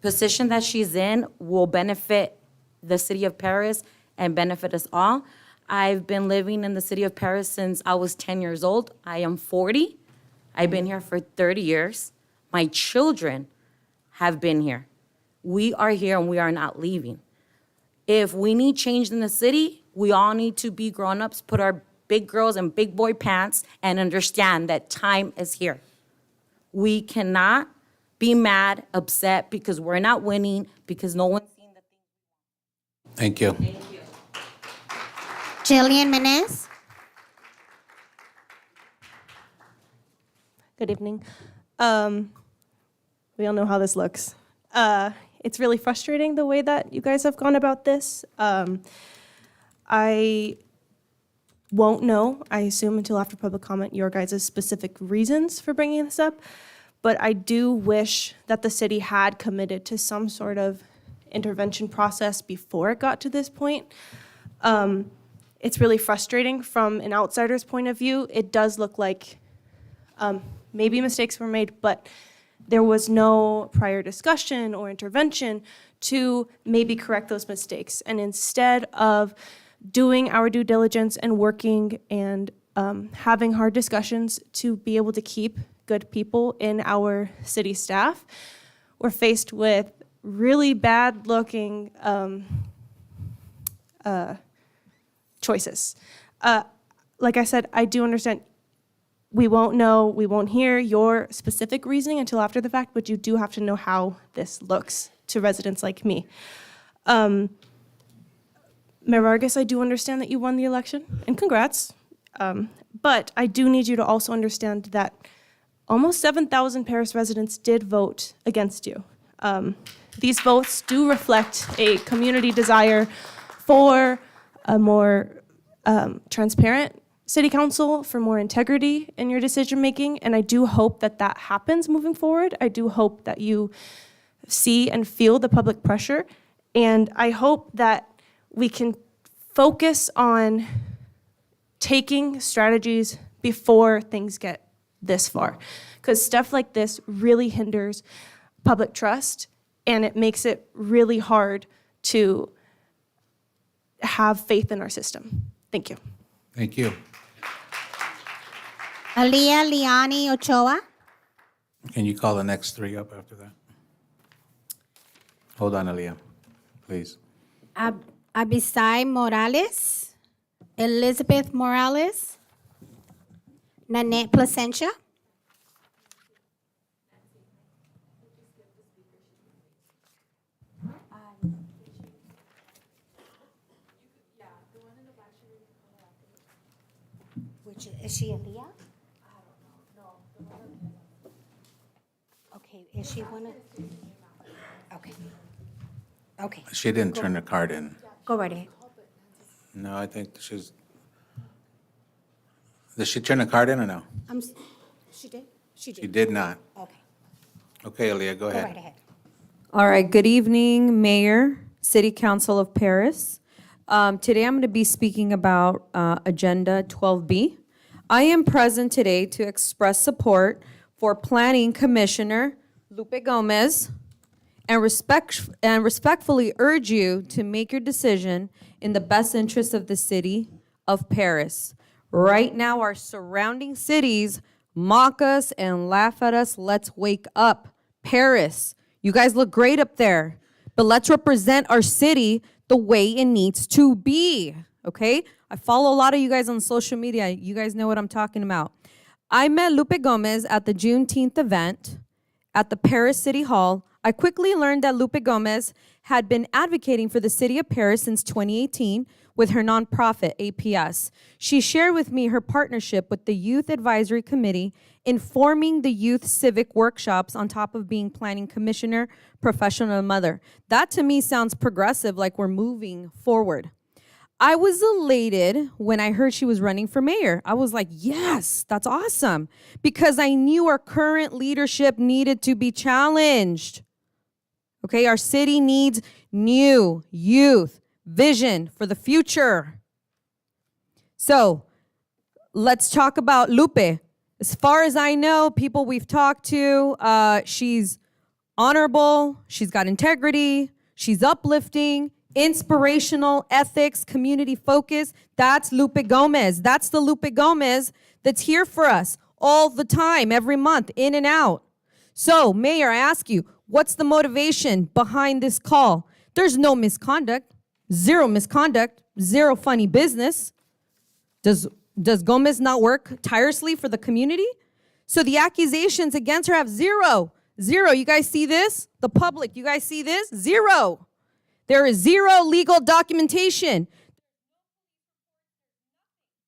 position that she's in will benefit the city of Paris and benefit us all. I've been living in the city of Paris since I was 10 years old. I am 40. I've been here for 30 years. My children have been here. We are here and we are not leaving. If we need change in the city, we all need to be grown-ups, put our big girls in big boy pants, and understand that time is here. We cannot be mad, upset, because we're not winning, because no one's seen the thing.
Thank you.
Jillian Menez.
Good evening. We all know how this looks. It's really frustrating the way that you guys have gone about this. I won't know, I assume, until after public comment, your guys' specific reasons for bringing this up. But I do wish that the city had committed to some sort of intervention process before it got to this point. It's really frustrating from an outsider's point of view. It does look like maybe mistakes were made, but there was no prior discussion or intervention to maybe correct those mistakes. And instead of doing our due diligence and working and having hard discussions to be able to keep good people in our city staff. We're faced with really bad-looking choices. Like I said, I do understand we won't hear your specific reasoning until after the fact, but you do have to know how this looks to residents like me. Mayor Vargas, I do understand that you won the election, and congrats. But I do need you to also understand that almost 7,000 Paris residents did vote against you. These votes do reflect a community desire for a more transparent city council, for more integrity in your decision making, and I do hope that that happens moving forward. I do hope that you see and feel the public pressure, and I hope that we can focus on taking strategies before things get this far, because stuff like this really hinders public trust, and it makes it really hard to have faith in our system. Thank you.
Thank you.
Aaliyah Liani Ochoa.
Can you call the next three up after that? Hold on, Aaliyah, please.
Abisai Morales. Elizabeth Morales. Nanette Placentia. Which is she Aaliyah? Okay, is she one of? Okay. Okay.
She didn't turn the card in.
Go right ahead.
No, I think she's, did she turn the card in or no?
She did? She did.
She did not.
Okay.
Okay, Aaliyah, go
Go
ahead.
right ahead.
All right, good evening, Mayor, City Council of Paris. Today I'm going to be speaking about Agenda 12B. I am present today to express support for Planning Commissioner Lupe Gomez and respectfully urge you to make your decision in the best interest of the city of Paris. Right now, our surrounding cities mock us and laugh at us. Let's wake up. Paris, you guys look great up there, but let's represent our city the way it needs to be, okay? I follow a lot of you guys on social media. You guys know what I'm talking about. I met Lupe Gomez at the Juneteenth event at the Paris City Hall. I quickly learned that Lupe Gomez had been advocating for the city of Paris since 2018 with her nonprofit, APS. She shared with me her partnership with the Youth Advisory Committee in forming the youth civic workshops on top of being planning commissioner, professional mother. That to me sounds progressive, like we're moving forward. I was elated when I heard she was running for mayor. I was like, yes, that's awesome, because I knew our current leadership needed to be challenged. Okay, our city needs new youth vision for the future. So let's talk about Lupe. As far as I know, people we've talked to, she's honorable, she's got integrity, she's uplifting, inspirational, ethics, community focus. That's Lupe Gomez. That's the Lupe Gomez that's here for us all the time, every month, in and out. So, Mayor, I ask you, what's the motivation behind this call? There's no misconduct, zero funny business. Does Gomez not work tirelessly for the community? So the accusations against her have zero. You guys see this? The public, you guys see this? Zero. There is zero legal documentation.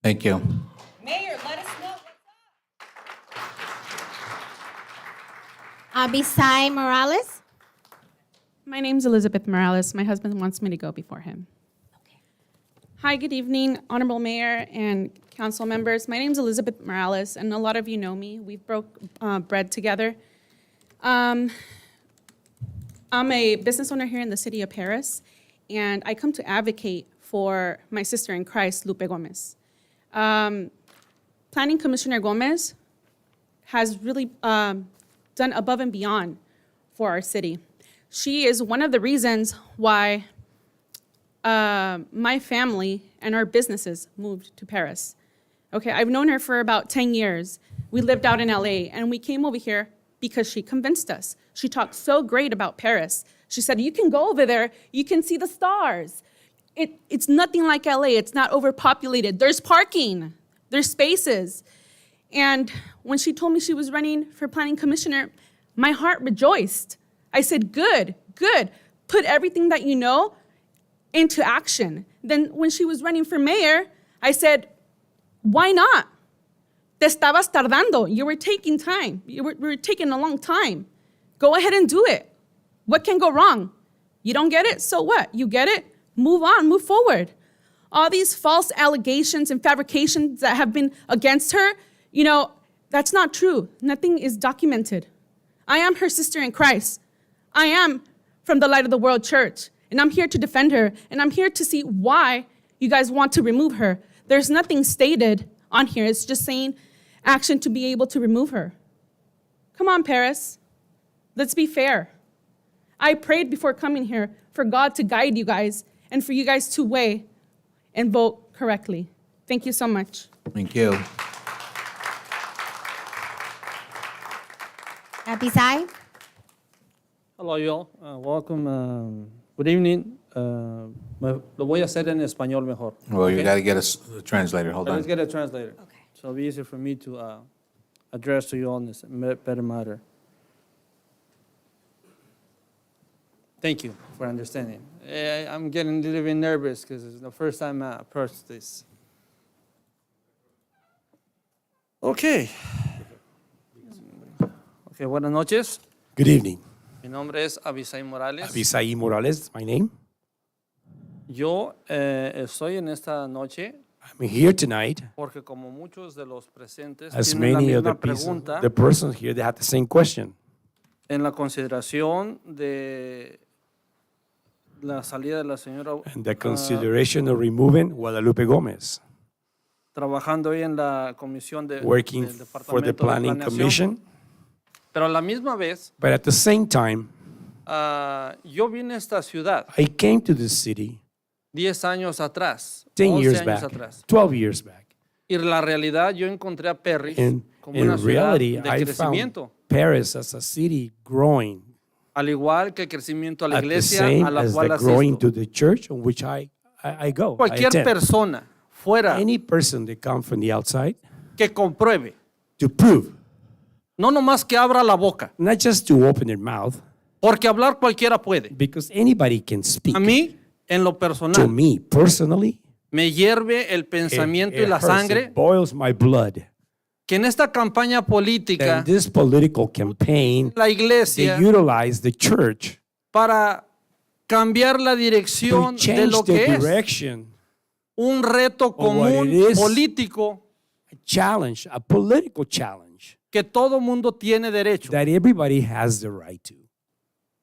Thank you.
Mayor, let us know.
Abisai Morales.
My name's Elizabeth Morales. My husband wants me to go before him. Hi, good evening, Honorable Mayor and council members. My name's Elizabeth Morales, and a lot of you know me. We've broke bread together. I'm a business owner here in the city of Paris, and I come to advocate for my sister in Christ, Lupe Gomez. Planning Commissioner Gomez has really done above and beyond for our city. She is one of the reasons why my family and our businesses moved to Paris. Okay, I've known her for about 10 years. We lived out in LA, and we came over here because she convinced us. She talked so great about Paris. She said, you can go over there, you can see the stars. It's nothing like LA, it's not overpopulated. There's parking, there's spaces. And when she told me she was running for planning commissioner, my heart rejoiced. I said, good, good. Put everything that you know into action. Then when she was running for mayor, I said, why not? Te estabas tardando. You were taking time. We were taking a long time. Go ahead and do it. What can go wrong? You don't get it? So what? You get it? Move on, move forward. All these false allegations and fabrications that have been against her, you know, that's not true. Nothing is documented. I am her sister in Christ. I am from the Light of the World Church, and I'm here to defend her, and I'm here to see why you guys want to remove her. There's nothing stated on here. It's just saying action to be able to remove her. Come on, Paris. Let's be fair. I prayed before coming here for God to guide you guys and for you guys to weigh and vote correctly. Thank you so much.
Thank you.
Abisai?
Hello, y'all. Welcome. Good evening. Lo voy a hacer en español mejor.
Well, you
okay?
got to get a translator. Hold
Let's
on.
get a translator. Okay. So it'll be easier for me to address to you on this better matter. Thank you for understanding. I'm getting a little bit nervous because it's the first time I approached this. Okay. Okay, buenas noches.
Good evening.
Mi nombre es Abisai Morales.
Abisai Morales, my name.
Yo estoy en esta noche
I'm here tonight,
porque como muchos de los presentes
as
tienen la
many of
misma pregunta
the persons here that have the same question.
en la consideración de la salida de la señora
And the consideration of removing Guadalupe Gomez,
trabajando hoy en la comisión de
working
del
for the
Departamento de
Planning
Planeación.
Commission.
Pero a la misma vez,
But at the same time,
yo vine a esta ciudad
I came to this city
10 años atrás,
10
11
years
años
back,
atrás.
12 years back.
Y la realidad, yo encontré a Perry
And
como
in
una ciudad
reality,
de
I
crecimiento,
found Paris as a city growing
al igual que el crecimiento a la
at the
iglesia
same
a la
as
cual
the growing
asisto.
to the church on which I go. I
Cualquier
attend.
persona fuera
Any person that comes from the outside
que compruebe,
to prove,
no nomás que abra la boca,
not just to open their mouth,
porque hablar cualquiera puede.
because anybody can speak.
A mí, en lo
To
personal,
me personally,
me hierve el pensamiento y la
hurts,
sangre
it boils my blood.
que en esta campaña política
In this political campaign,
la
they
iglesia
utilize the church
para cambiar la
to
dirección de
change
lo
the
que es
direction,
un reto
what
común
it is.
político
a challenge, a political challenge
que todo mundo tiene derecho.
that everybody has the right to.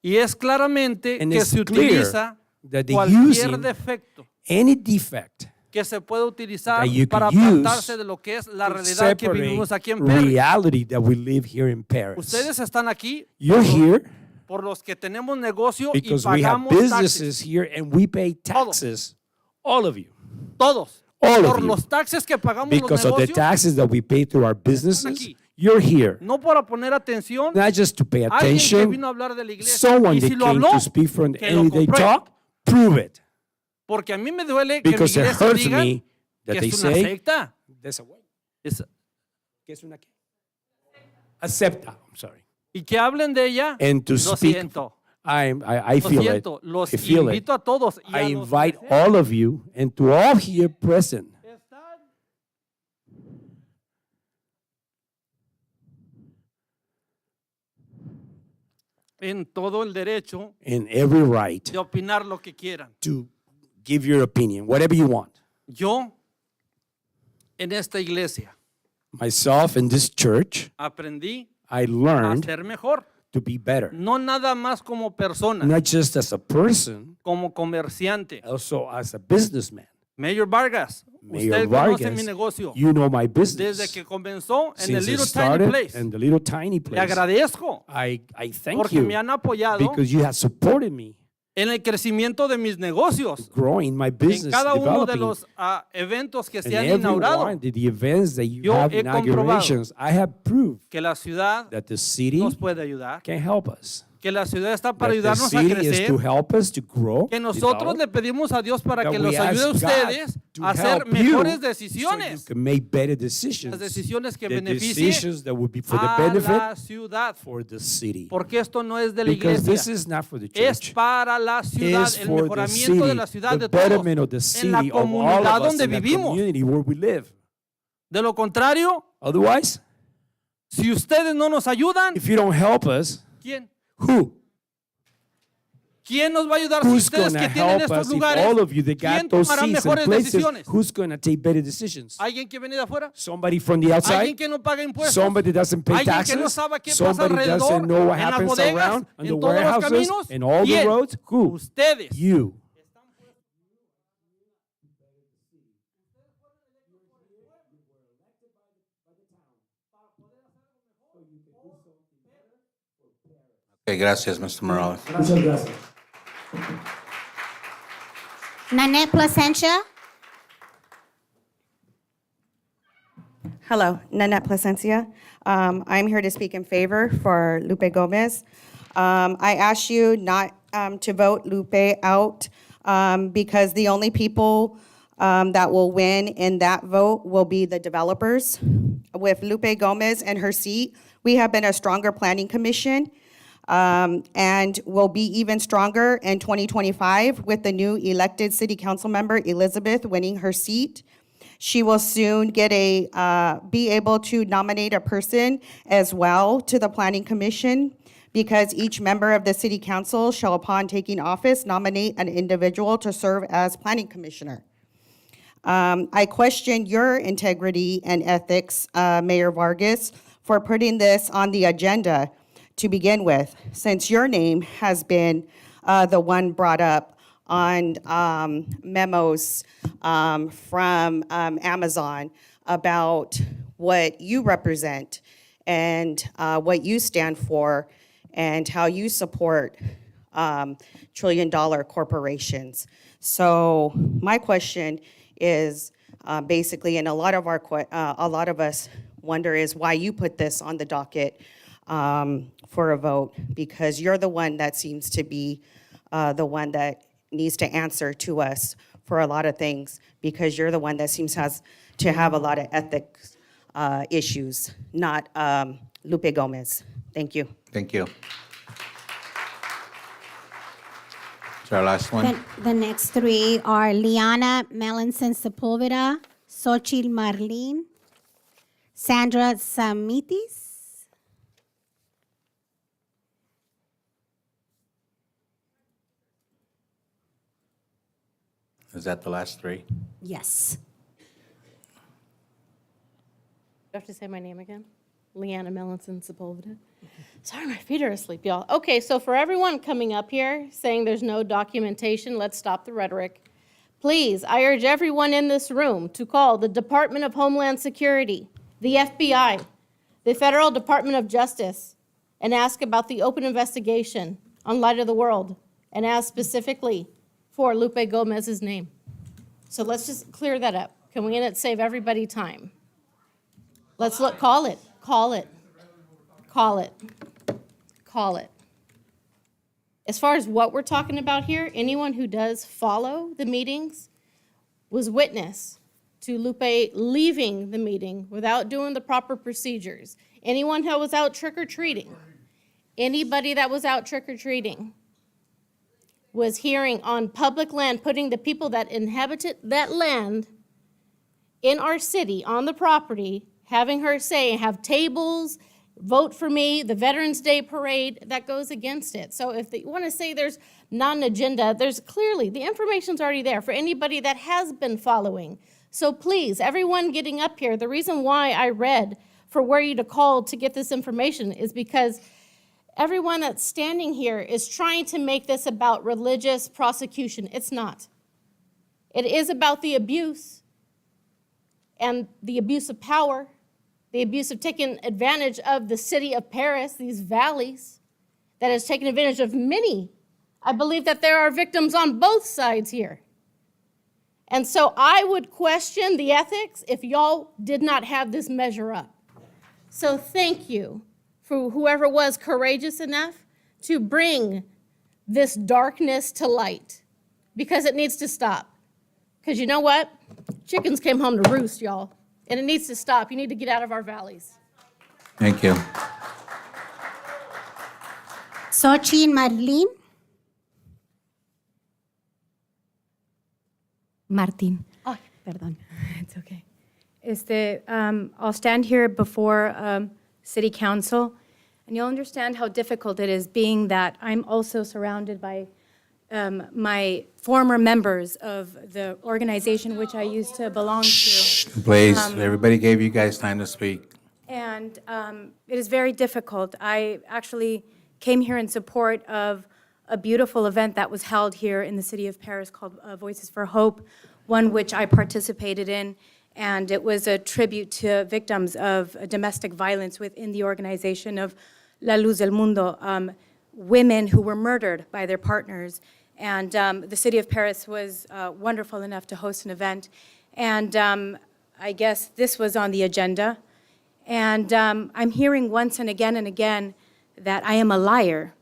Y es claramente
And
que
it's
se
clear
utiliza
that the
cualquier
using
defecto
any defect
que se puede utilizar
that you
para
could use
apartarse de lo que es la
to
realidad que vivimos aquí en Perry.
reality that we live here in Paris.
Ustedes están aquí
You're here
por los que tenemos negocio y
because we have
pagamos
businesses
taxes.
here and we pay taxes, all of you,
Todos.
all
Por
of you,
los taxes que pagamos los
because of the
negocios,
taxes that we pay through our businesses.
aquí.
You're here,
no para poner atención.
not just to pay
Alguien que
attention,
vino a hablar de la iglesia
someone
y si
that
lo
came
habló,
to speak from the
que lo
everyday
compruebe.
talk, prove it.
Porque a mí me duele que mi
Because it
iglesia
hurts
diga
me that
que
they
es una
say
secta.
there's a way.
Es-
¿Qué es una qué? Acepta, I'm sorry.
y que hablen de ella.
And to
Lo
speak,
siento.
I
Lo
feel it.
siento. Los
I feel it.
invito a todos. Y
I
a los
invite
que
all of you and to all here present
están en todo el derecho
in every right
de opinar lo que quieran.
to give your opinion, whatever you want.
Yo, en esta iglesia,
Myself in this church,
aprendí
I
a
learned
ser mejor.
to be better,
No nada más como persona,
not just as a person,
como comerciante.
also as a businessman.
Mayor Vargas,
Mayor
usted conoce
Vargas,
mi negocio.
you know my business.
Desde que comenzó en el
Since it
Little Tiny
started
Place.
in the little tiny
Le
place,
agradezco
I thank
porque
you
me han apoyado
because you have supported me
en el crecimiento de mis negocios,
growing my
en
business,
cada uno de
developing,
los eventos que
and
se han
every
inaugurado,
one of the events that you
yo
have
he comprobado
inaugurations, I have proved
que la ciudad
that the city
nos puede ayudar,
can help us.
que la ciudad está para
That the
ayudarnos a
city is
crecer,
to help us to grow,
que nosotros
develop,
le pedimos a Dios para
that
que
we
los ayude a
ask God
ustedes
to
a hacer
help you
mejores
so you
decisiones,
can make better
las
decisions.
decisiones que
The
beneficien
decisions that would be for the
a
benefit
la ciudad,
for the city.
porque esto no es de la
Because this
iglesia,
is not for the
es
church.
para la ciudad,
Is
el
for the
mejoramiento de
city,
la ciudad
the
de todos,
betterment of the
en la
city, of all
comunidad
of us
donde
in the
vivimos.
community where we live.
De lo contrario,
Otherwise,
si ustedes no nos ayudan,
if you don't help us,
¿quién?
who?
¿Quién nos va a ayudar si
Who's
ustedes
going
que
to
tienen
help
estos
us if
lugares?
all of you that
¿Quién
got those
tomará
seats and
mejores
places?
decisiones?
Who's going to take better decisions?
¿Alguien que viene de afuera?
Somebody from the outside?
¿Alguien que no paga impuestos?
Somebody that doesn't pay
¿Alguien que no
taxes?
sabe qué pasa
Somebody
alrededor,
doesn't know what
en las
happens
bodegas,
around on the
en todos los
warehouses
caminos?
and all the
¿Quién?
roads? Who?
Ustedes.
You.
Okay, gracias, Mr. Morales.
Nanette Placentia.
Hello, Nanette Placencia. I'm here to speak in favor for Lupe Gomez. I asked you not to vote Lupe out because the only people that will win in that vote will be the developers. With Lupe Gomez and her seat, we have been a stronger planning commission and will be even stronger in 2025 with the new elected city council member, Elizabeth, winning her seat. She will soon get be able to nominate a person as well to the Planning Commission because each member of the City Council shall, upon taking office, nominate an individual to serve as Planning Commissioner. I question your integrity and ethics, Mayor Vargas, for putting this on the agenda to begin with, since your name has been the one brought up on memos from Amazon about what you represent and what you stand for and how you support trillion-dollar corporations. So my question is basically, and a lot of us wonder is why you put this on the docket for a vote, because you're the one that seems to be the one that needs to answer to us for a lot of things, because you're the one that seems to have a lot of ethics issues, not Lupe Gomez. Thank you.
Thank you. It's our last one.
The next three are Liana Melanson Sepulveda, Xochitl Marlene, Sandra Samitis.
Is that the last three?
Yes.
Do I have to say my name again? Leanna Melanson Sepulveda. Sorry, my feet are asleep, y'all. Okay, so for everyone coming up here saying there's no documentation, let's stop the rhetoric. Please, I urge everyone in this room to call the Department of Homeland Security, the FBI, the Federal Department of Justice, and ask about the open investigation on Light of the World, and ask specifically for Lupe Gomez's name. So let's just clear that up. Can we save everybody time? Let's look, call it. As far as what we're talking about here, anyone who does follow the meetings was witness to Lupe leaving the meeting without doing the proper procedures. Anyone who was out trick-or-treating, anybody that was out trick-or-treating was hearing on public land, putting the people that inhabited that land in our city, on the property, having her say, have tables, vote for me, the Veterans Day parade, that goes against it. So if you want to say there's not an agenda, there's clearly, the information's already there for anybody that has been following. So please, everyone getting up here, the reason why I read for where you to call to get this information is because everyone that's standing here is trying to make this about religious prosecution. It's not. It is about the abuse and the abuse of power, the abuse of taking advantage of the city of Paris, these valleys, that has taken advantage of many
I believe that there are victims on both sides here. And so I would question the ethics if y'all did not have this measure up. So thank you for whoever was courageous enough to bring this darkness to light, because it needs to stop. Because you know what? Chickens came home to roost, y'all, and it needs to stop. You need to get out of our valleys.
Thank you.
Xochitl Marlene. Martín.
Oh, perdón. It's okay. I'll stand here before City Council, and you'll understand how difficult it is, being that I'm also surrounded by my former members of the organization which I used to belong to.
Please, everybody gave you guys time to speak.
And it is very difficult. I actually came here in support of a beautiful event that was held here in the city of Paris called Voices for Hope, one which I participated in, and it was a tribute to victims of domestic violence within the organization of La Luz del Mundo, women who were murdered by their partners. And the city of Paris was wonderful enough to host an event. And I guess this was on the agenda. And I'm hearing once and again that I am a liar.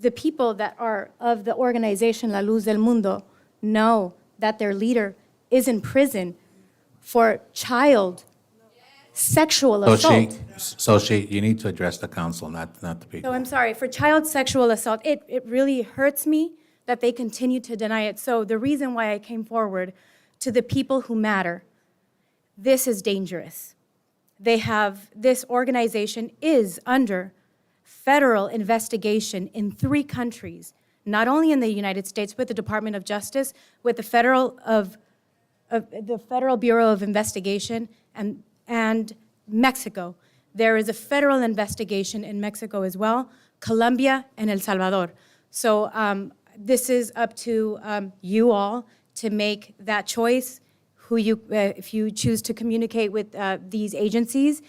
The people that are of the organization La Luz del Mundo know that their leader is in prison for child sexual assault.
Sochi, you need to address the council, not the people.
So I'm sorry, for child sexual assault, it really hurts me that they continue to deny it. So the reason why I came forward, to the people who matter, this is dangerous. This organization is under federal investigation in 3 countries, not only in the United States with the Department of Justice, with the Federal Bureau of Investigation and Mexico. There is a federal investigation in Mexico as well, Colombia and El Salvador. So this is up to you all to make that choice, if you choose to communicate with these agencies.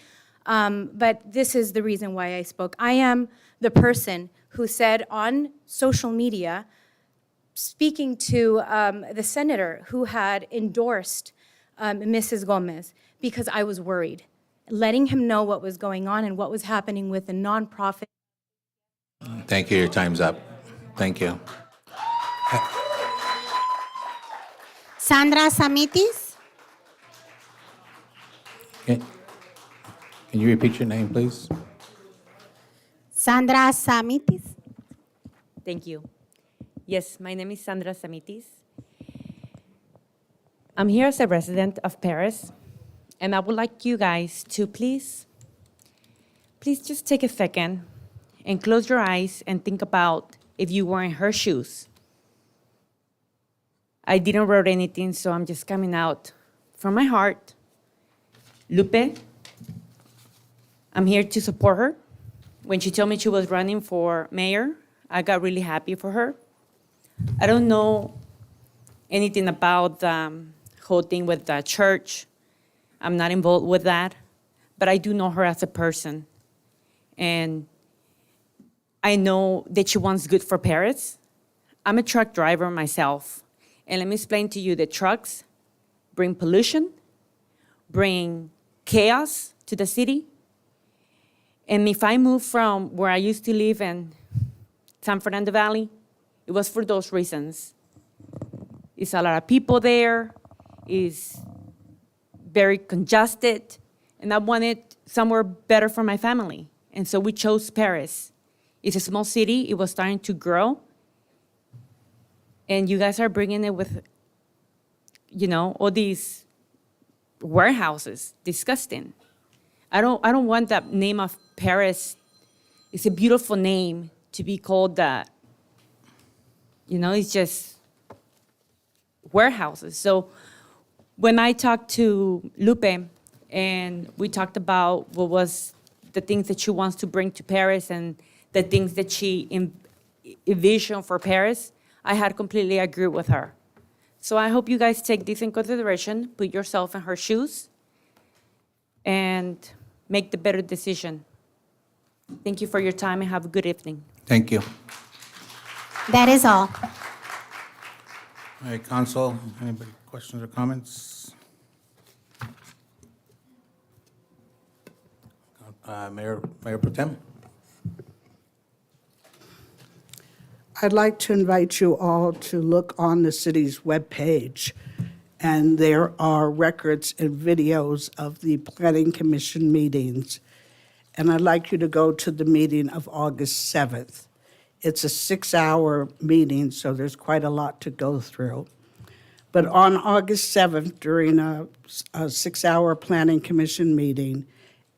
But this is the reason why I spoke. I am the person who said on social media, speaking to the senator who had endorsed Mrs. Gomez, because I was worried, letting him know what was going on and what was happening with the nonprofit.
Thank you, your time's up. Thank you.
Sandra Samitis.
Can you repeat your name, please?
Sandra Samitis.
Thank you. Yes, my name is Sandra Samitis. I'm here as a resident of Paris, and I would like you guys to please just take a second and close your eyes and think about if you were in her shoes. I didn't write anything, so I'm just coming out from my heart. Lupe, I'm here to support her. When she told me she was running for mayor, I got really happy for her. I don't know anything about the whole thing with the church. I'm not involved with that, but I do know her as a person. And I know that she wants good for Paris. I'm a truck driver myself. And let me explain to you that trucks bring pollution, bring chaos to the city. And if I moved from where I used to live in San Fernando Valley, it was for those reasons. It's a lot of people there, it's very congested, and I wanted somewhere better for my family. And so we chose Paris. It's a small city, it was starting to grow, and you guys are bringing it with, all these warehouses, disgusting. I don't want that name of Paris. It's a beautiful name to be called that. It's just warehouses. So when I talked to Lupe and we talked about what was the things that she wants to bring to Paris and the things that she envisioned for Paris, I had completely agreed with her. So I hope you guys take this in consideration, put yourself in her shoes, and make the better decision. Thank you for your time and have a good evening.
Thank you.
That is all.
All right, Council, anybody questions or comments? Mayor Pro Tem?
I'd like to invite you all to look on the city's webpage, and there are records and videos of the Planning Commission meetings. And I'd like you to go to the meeting of August 7th. It's a 6-hour meeting, so there's quite a lot to go through. But on August 7th, during a 6-hour Planning Commission meeting,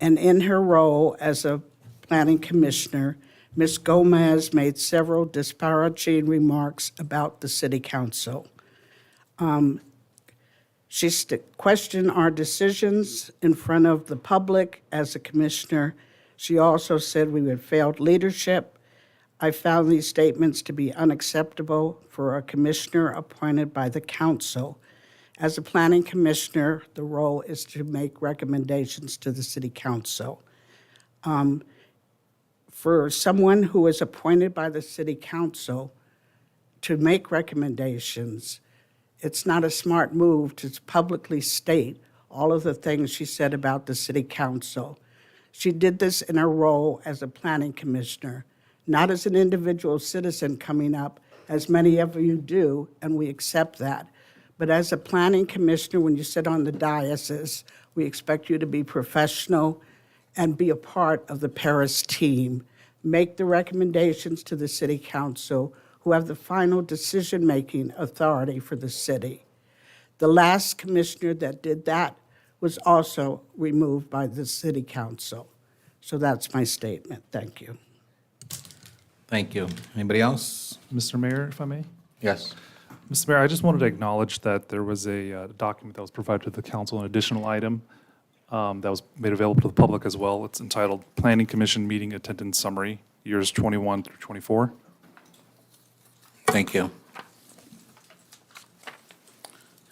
and in her role as a Planning Commissioner, Ms. Gomez made several disparaging remarks about the City Council. She questioned our decisions in front of the public as a commissioner. She also said we had failed leadership. I found these statements to be unacceptable for a commissioner appointed by the council. As a planning commissioner, the role is to make recommendations to the City Council. For someone who is appointed by the City Council to make recommendations, it's not a smart move to publicly state all of the things she said about the City Council. She did this in her role as a planning commissioner, not as an individual citizen coming up, as many of you do, and we accept that. But as a planning commissioner, when you sit on the dais, we expect you to be professional and be a part of the Paris team. Make the recommendations to the City Council, who have the final decision-making authority for the city. The last commissioner that did that was also removed by the City Council. So that's my statement. Thank you.
Thank you. Anybody else?
Mr. Mayor, if I may?
Yes.
Mr. Mayor, I just wanted to acknowledge that there was a document that was provided to the council, an additional item that was made available to the public as well. It's entitled Planning Commission Meeting Attendance Summary, years 21 through 24.
Thank you.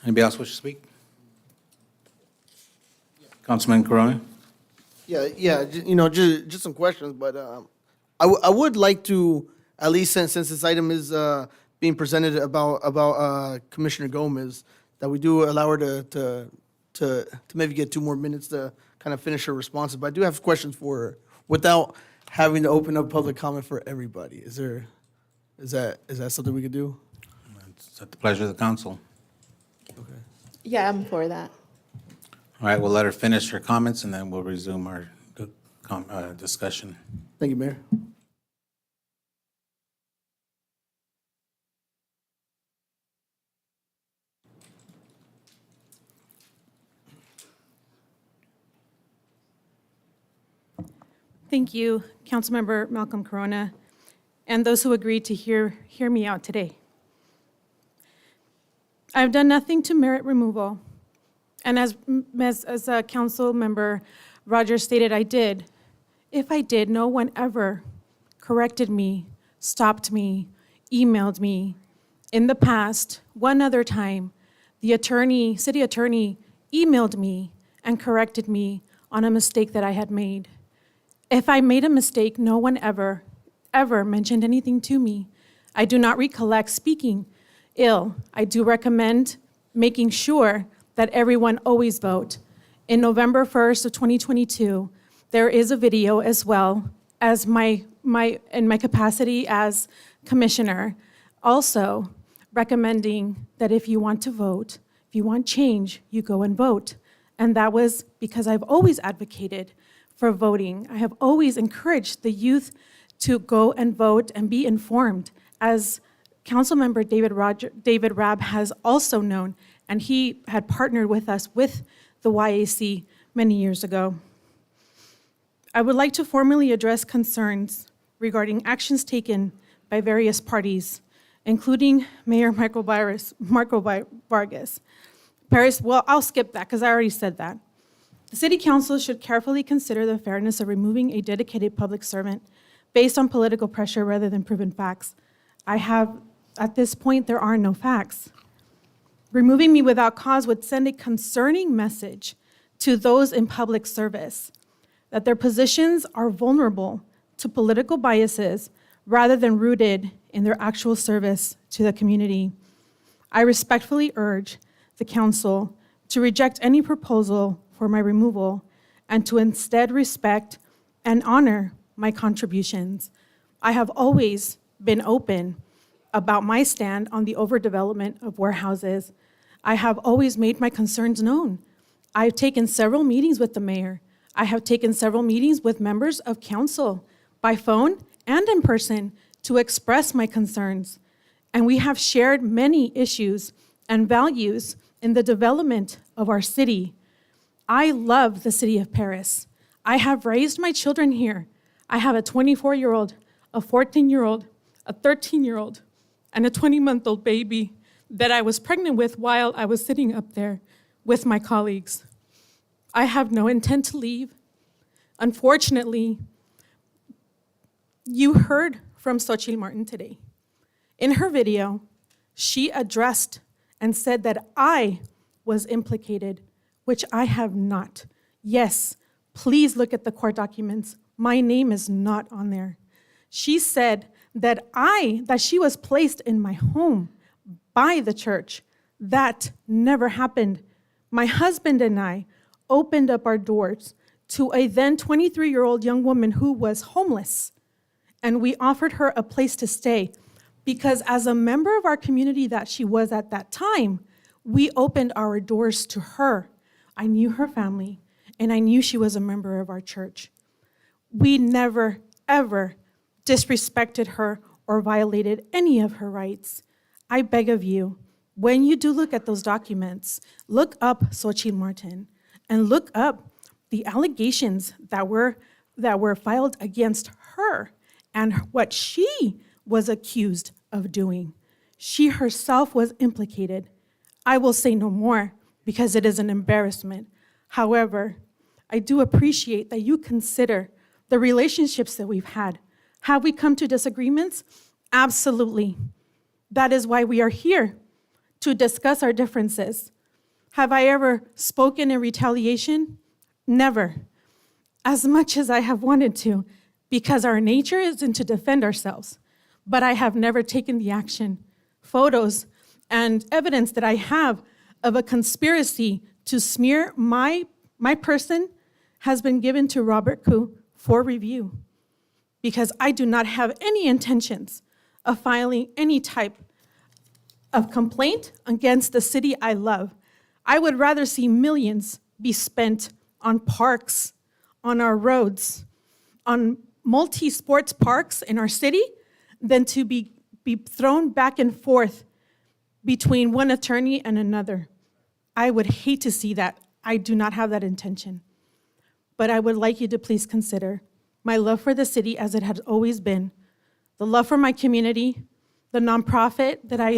Anybody else wish to speak? Councilman Corona?
Yeah, just some questions, but I would like to, at least since this item is being presented about Commissioner Gomez, that we do allow her to maybe get 2 more minutes to kind of finish her responses. But I do have questions for her without having to open up public comment for everybody. Is that something we could do?
It's at the pleasure of the council.
Yeah, I'm for that.
All right, we'll let her finish her comments, and then we'll resume our discussion.
Thank you, Mayor.
Thank you, Councilmember Malcolm Corona, and those who agreed to hear me out today. I've done nothing to merit removal, and as Council Member Rogers stated, I did. If I did, no one ever corrected me, stopped me, emailed me. In the past, one other time, the city attorney emailed me and corrected me on a mistake that I had made. If I made a mistake, no one ever mentioned anything to me. I do not recollect speaking ill. I do recommend making sure that everyone always vote. In November 1st of 2022, there is a video as well as in my capacity as commissioner, also recommending that if you want to vote, if you want change, you go and vote. And that was because I've always advocated for voting. I have always encouraged the youth to go and vote and be informed, as Councilmember David Rabb has also known, and he had partnered with us with the YAC many years ago. I would like to formally address concerns regarding actions taken by various parties, including Mayor Marco Vargas. Paris, well, I'll skip that because I already said that. The City Council should carefully consider the fairness of removing a dedicated public servant based on political pressure rather than proven facts. At this point, there are no facts. Removing me without cause would send a concerning message to those in public service that their positions are vulnerable to political biases rather than rooted in their actual service to the community. I respectfully urge the council to reject any proposal for my removal and to instead respect and honor my contributions. I have always been open about my stand on the overdevelopment of warehouses. I have always made my concerns known. I've taken several meetings with the mayor. I have taken several meetings with members of council by phone and in person to express my concerns. And we have shared many issues and values in the development of our city. I love the city of Paris. I have raised my children here. I have a 24-year-old, a 14-year-old, a 13-year-old, and a 20-month-old baby that I was pregnant with while I was sitting up there with my colleagues. I have no intent to leave. Unfortunately, you heard from Xochitl Martin today. In her video, she addressed and said that I was implicated, which I have not. Yes, please look at the court documents. My name is not on there. She said that she was placed in my home by the church. That never happened. My husband and I opened up our doors to a then 23-year-old young woman who was homeless, and we offered her a place to stay because as a member of our community that she was at that time, we opened our doors to her. I knew her family, and I knew she was a member of our church. We never, ever disrespected her or violated any of her rights. I beg of you, when you do look at those documents, look up Xochitl Martin and look up the allegations that were filed against her and what she was accused of doing. She herself was implicated. I will say no more because it is an embarrassment. However, I do appreciate that you consider the relationships that we've had. Have we come to disagreements? Absolutely. That is why we are here, to discuss our differences. Have I ever spoken in retaliation? Never. As much as I have wanted to, because our nature isn't to defend ourselves. But I have never taken the action. Photos and evidence that I have of a conspiracy to smear my person has been given to Robert Koo for review, because I do not have any intentions of filing any type of complaint against the city I love. I would rather see millions be spent on parks, on our roads, on multi-sports parks in our city than to be thrown back and forth between one attorney and another. I would hate to see that. I do not have that intention. But I would like you to please consider my love for the city as it has always been, the love for my community, the nonprofit that I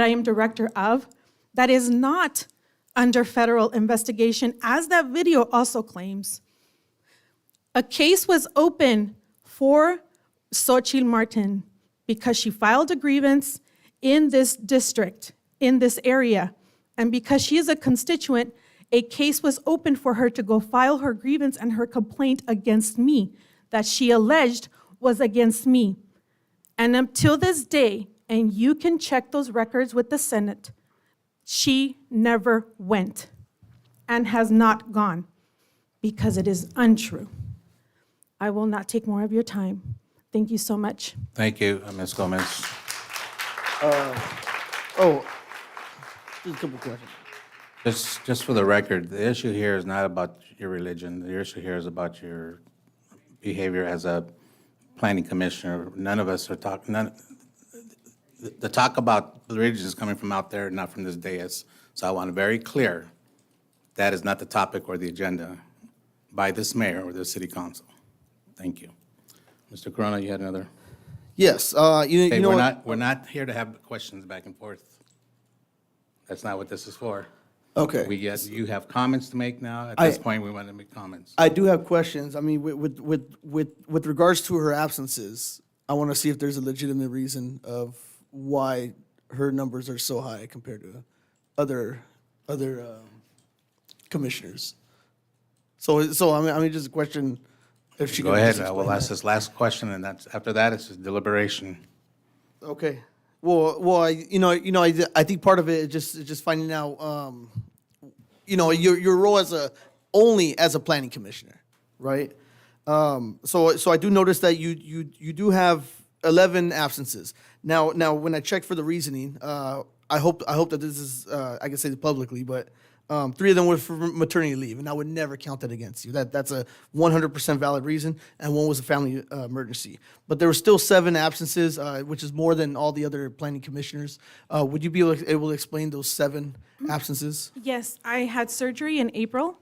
am director of, that is not under federal investigation, as that video also claims. A case was open for Xochitl Martin because she filed a grievance in this district, in this area, and because she is a constituent, a case was open for her to go file her grievance and her complaint against me that she alleged was against me. And until this day, and you can check those records with the Senate, she never went and has not gone because it is untrue. I will not take more of your time. Thank you so much.
Thank you, Ms. Gomez.
Just a couple questions.
Just for the record, the issue here is not about your religion. The issue here is about your behavior as a planning commissioner. None of us are talking, the talk about religion is coming from out there, not from this dais. So I want to be very clear, that is not the topic or the agenda by this mayor or the city council. Thank you. Mr. Corona, you had another?
Yes, you know what?
We're not here to have questions back and forth. That's not what this is for.
Okay.
You have comments to make now. At this point, we want to make comments.
I do have questions. I mean, with regards to her absences, I want to see if there's a legitimate reason of why her numbers are so high compared to other commissioners. So I mean, just a question If she
Go
could
ahead,
just
I will
explain
ask
that.
this last question, and after that, it's deliberation.
Okay. Well, I think part of it is just finding out, your role only as a planning commissioner, right? So I do notice that you do have 11 absences. Now when I checked for the reasoning, I hope that this is I can say it publicly, but 3 of them were for maternity leave, and I would never count that against you. That's a 100% valid reason, and one was a family emergency. But there were still 7 absences, which is more than all the other planning commissioners. Would you be able to explain those 7 absences?
Yes, I had surgery in April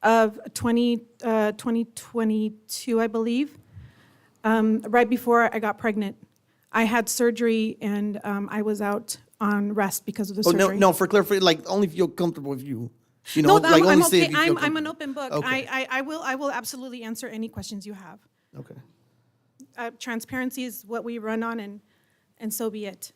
of 2022, I believe, right before I got pregnant. I had surgery and I was out on rest because of the surgery.
No, for clarification, like only if you're comfortable with you.
No,
like
I'm
only say
okay.
if you feel
I'm an
comfortable.
open book.
Okay.
I will absolutely answer any questions you have.
Okay.
Transparency is what we run on, and so be it.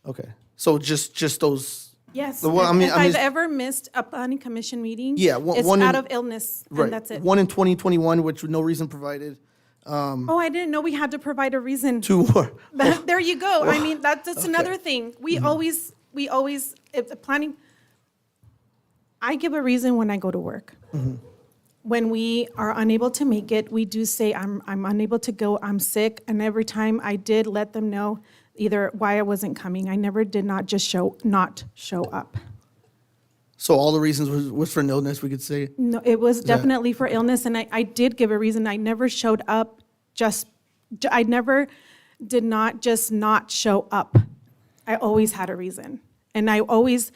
Okay. So just those.
Yes.
Well,
if I've ever missed a planning commission meeting,
Yeah,
it's
one
out
in-
of illness,
Right.
and that's it.
One in 2021, which no reason provided.
Oh, I didn't know we had to provide a reason.
2 more.
There you go. I mean, that's another thing. We always, if the planning, I give a reason when I go to work. When we are unable to make it, we do say, I'm unable to go, I'm sick, and every time I did let them know either why I wasn't coming. I never did not just not show up.
So all the reasons was for an illness, we could say.
No, it was
that-
definitely for illness, and I did give a reason. I never showed up I never did not just not show up. I always had a reason. And I always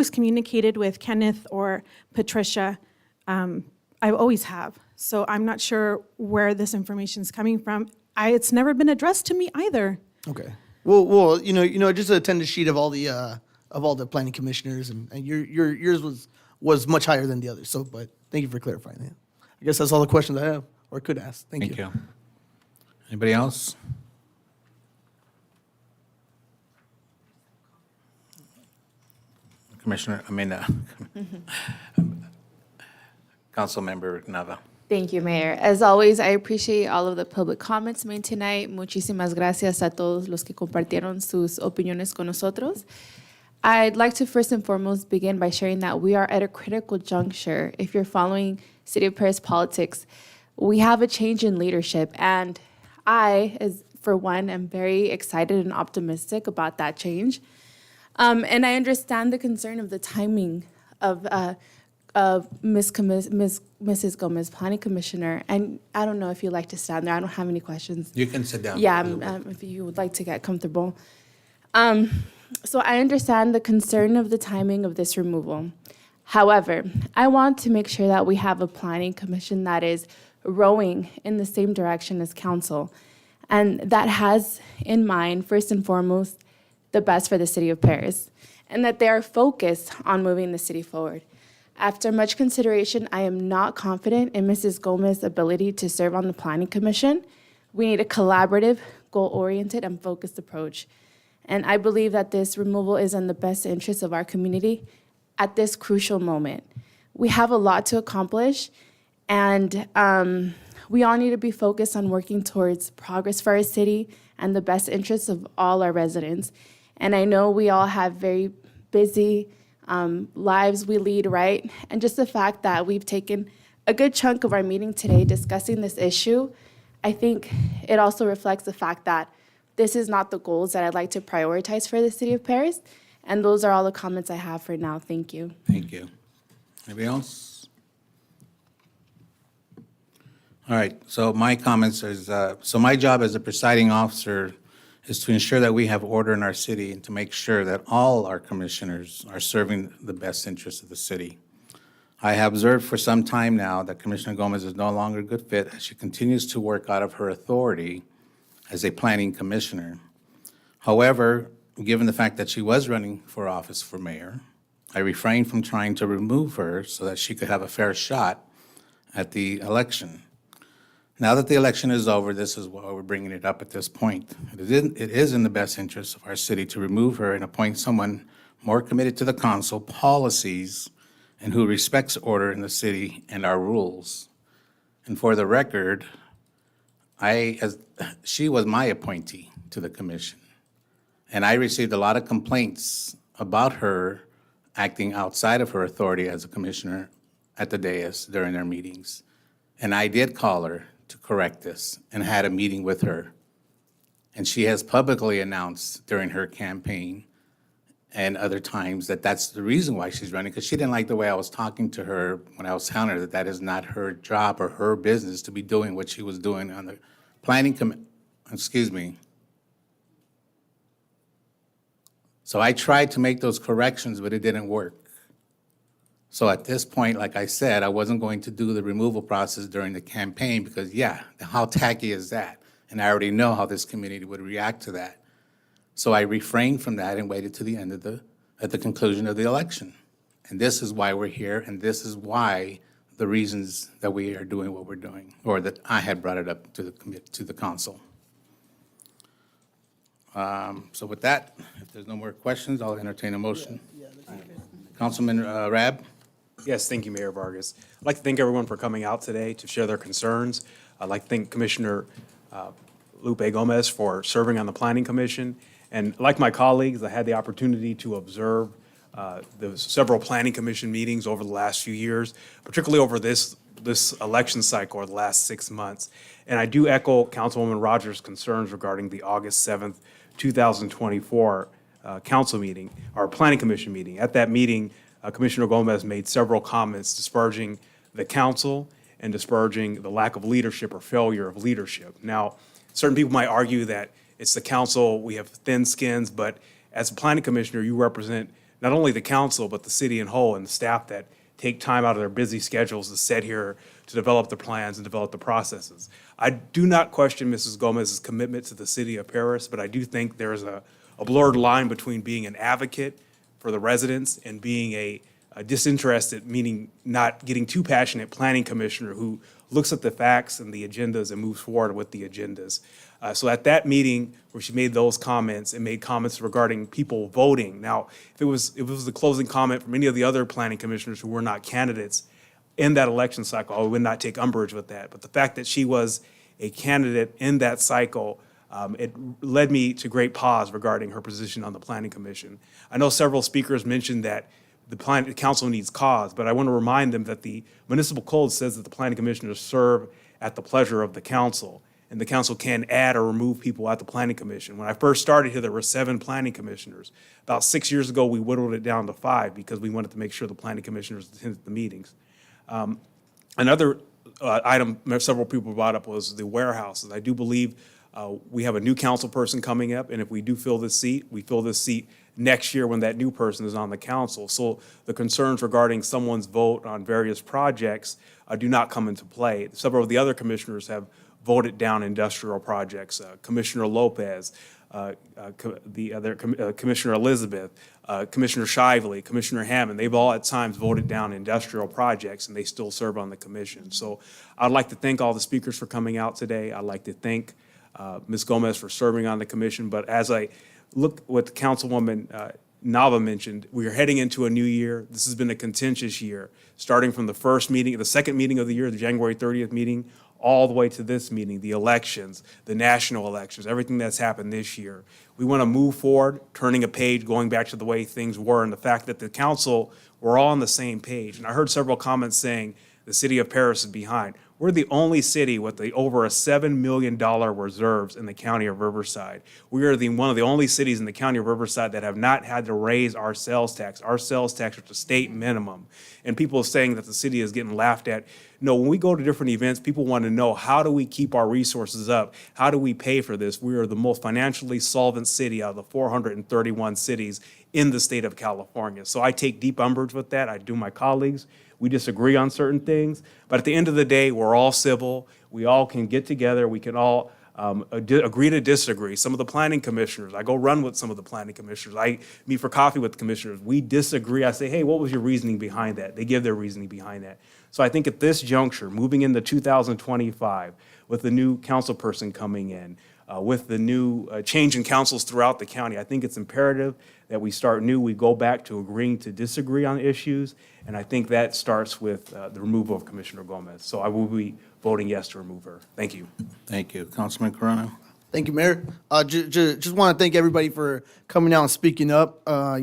communicated with Kenneth or Patricia. I always have. So I'm not sure where this information is coming from. It's never been addressed to me either.
Okay. Well, just a attendance sheet of all the planning commissioners, and yours was much higher than the others. So, but thank you for clarifying that. I guess that's all the questions I have or could ask. Thank you.
Anybody else? Councilmember Nava.
Thank you, Mayor. As always, I appreciate all of the public comments made tonight. Muchísimas gracias a todos los que compartieron sus opiniones con nosotros. I'd like to first and foremost begin by sharing that we are at a critical juncture. If you're following City of Paris politics, we have a change in leadership, and I, for one, am very excited and optimistic about that change. And I understand the concern of the timing of Mrs. Gomez, Planning Commissioner. And I don't know if you'd like to stand there. I don't have any questions.
You can sit down.
Yeah, if you would like to get comfortable. So I understand the concern of the timing of this removal. However, I want to make sure that we have a planning commission that is rowing in the same direction as council, and that has in mind, first and foremost, the best for the city of Paris, and that they are focused on moving the city forward. After much consideration, I am not confident in Mrs. Gomez's ability to serve on the planning commission. We need a collaborative, goal-oriented, and focused approach. And I believe that this removal is in the best interest of our community at this crucial moment. We have a lot to accomplish, and we all need to be focused on working towards progress for our city and the best interests of all our residents. And I know we all have very busy lives we lead, right? And just the fact that we've taken a good chunk of our meeting today discussing this issue, I think it also reflects the fact that this is not the goals that I'd like to prioritize for the city of Paris. And those are all the comments I have for now. Thank you.
Thank you. Anybody else? All right, so my comments is, so my job as a presiding officer is to ensure that we have order in our city and to make sure that all our commissioners are serving the best interests of the city. I have observed for some time now that Commissioner Gomez is no longer a good fit as she continues to work out of her authority as a planning commissioner. However, given the fact that she was running for office for mayor, I refrained from trying to remove her so that she could have a fair shot at the election. Now that the election is over, this is why we're bringing it up at this point. It is in the best interest of our city to remove her and appoint someone more committed to the council policies and who respects order in the city and our rules. And for the record, she was my appointee to the commission. And I received a lot of complaints about her acting outside of her authority as a commissioner at the dais during their meetings. And I did call her to correct this and had a meeting with her. And she has publicly announced during her campaign and other times that that's the reason why she's running, because she didn't like the way I was talking to her when I was telling her that that is not her job or her business to be doing what she was doing on the excuse me. So I tried to make those corrections, but it didn't work. So at this point, like I said, I wasn't going to do the removal process during the campaign because, yeah, how tacky is that? And I already know how this community would react to that. So I refrained from that and waited to the end of at the conclusion of the election. And this is why we're here, and this is why the reasons that we are doing what we're doing, or that I had brought it up to the council. So with that, if there's no more questions, I'll entertain a motion. Councilman Rab?
Yes, thank you, Mayor Vargas. I'd like to thank everyone for coming out today to share their concerns. I'd like to thank Commissioner Lupe Gomez for serving on the Planning Commission. And like my colleagues, I had the opportunity to observe the several Planning Commission meetings over the last few years, particularly over this election cycle or the last 6 months. And I do echo Councilwoman Rogers' concerns regarding the August 7th, 2024 council meeting, or Planning Commission meeting. At that meeting, Commissioner Gomez made several comments disparaging the council and disparaging the lack of leadership or failure of leadership. Now, certain people might argue that it's the council, we have thin skins, but as a planning commissioner, you represent not only the council, but the city in whole and the staff that take time out of their busy schedules to sit here to develop the plans and develop the processes. I do not question Mrs. Gomez's commitment to the city of Paris, but I do think there is a blurred line between being an advocate for the residents and being a disinterested, meaning not getting too passionate planning commissioner who looks at the facts and the agendas and moves forward with the agendas. So at that meeting where she made those comments and made comments regarding people voting. Now, if it was the closing comment from any of the other planning commissioners who were not candidates in that election cycle, I would not take umbrage with that. But the fact that she was a candidate in that cycle, it led me to great pause regarding her position on the Planning Commission. I know several speakers mentioned that the council needs cause, but I want to remind them that the municipal code says that the planning commissioners serve at the pleasure of the council, and the council can add or remove people at the planning commission. When I first started here, there were 7 planning commissioners. About 6 years ago, we whittled it down to 5 because we wanted to make sure the planning commissioners attended the meetings. Another item several people brought up was the warehouses. I do believe we have a new council person coming up, and if we do fill this seat, we fill this seat next year when that new person is on the council. So the concerns regarding someone's vote on various projects do not come into play. Several of the other commissioners have voted down industrial projects. Commissioner Lopez, Commissioner Elizabeth, Commissioner Shively, Commissioner Hammond, they've all at times voted down industrial projects, and they still serve on the commission. So I'd like to thank all the speakers for coming out today. I'd like to thank Ms. Gomez for serving on the commission. But as I look what Councilwoman Nava mentioned, we are heading into a new year. This has been a contentious year, starting from the first meeting, the second meeting of the year, the January 30th meeting, all the way to this meeting, the elections, the national elections, everything that's happened this year. We want to move forward, turning a page, going back to the way things were, and the fact that the council, we're all on the same page. And I heard several comments saying the city of Paris is behind. We're the only city with over a $7 million reserves in the county of Riverside. We are one of the only cities in the county of Riverside that have not had to raise our sales tax. Our sales tax is the state minimum. And people are saying that the city is getting laughed at. No, when we go to different events, people want to know, how do we keep our resources up? How do we pay for this? We are the most financially solvent city out of the 431 cities in the state of California. So I take deep umbrage with that. I do my colleagues. We disagree on certain things, but at the end of the day, we're all civil. We all can get together. We can all agree to disagree. Some of the planning commissioners, I go run with some of the planning commissioners. I meet for coffee with the commissioners. We disagree. I say, hey, what was your reasoning behind that? They give their reasoning behind that. So I think at this juncture, moving into 2025, with the new council person coming in, with the new change in councils throughout the county, I think it's imperative that we start new. We go back to agreeing to disagree on issues, and I think that starts with the removal of Commissioner Gomez. So I will be voting yes to remove her. Thank you.
Thank you. Councilman Corona?
Thank you, Mayor. Just want to thank everybody for coming out and speaking up. But I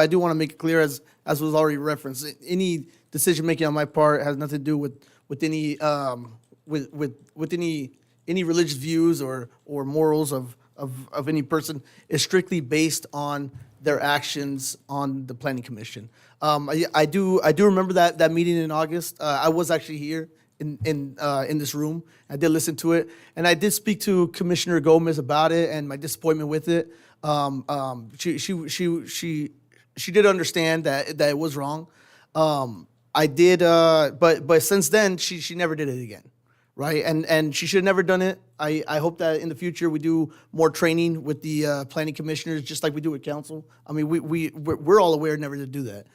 do want to make it clear, as was already referenced, any decision making on my part has nothing to do with any any religious views or morals of any person. It's strictly based on their actions on the Planning Commission. I do remember that meeting in August. I was actually here in this room. I did listen to it, and I did speak to Commissioner Gomez about it and my disappointment with it. She did understand that it was wrong. I did, but since then she never did it again, right? And she should have never done it. I hope that in the future we do more training with the planning commissioners, just like we do with council. I mean, we're all aware never to do that.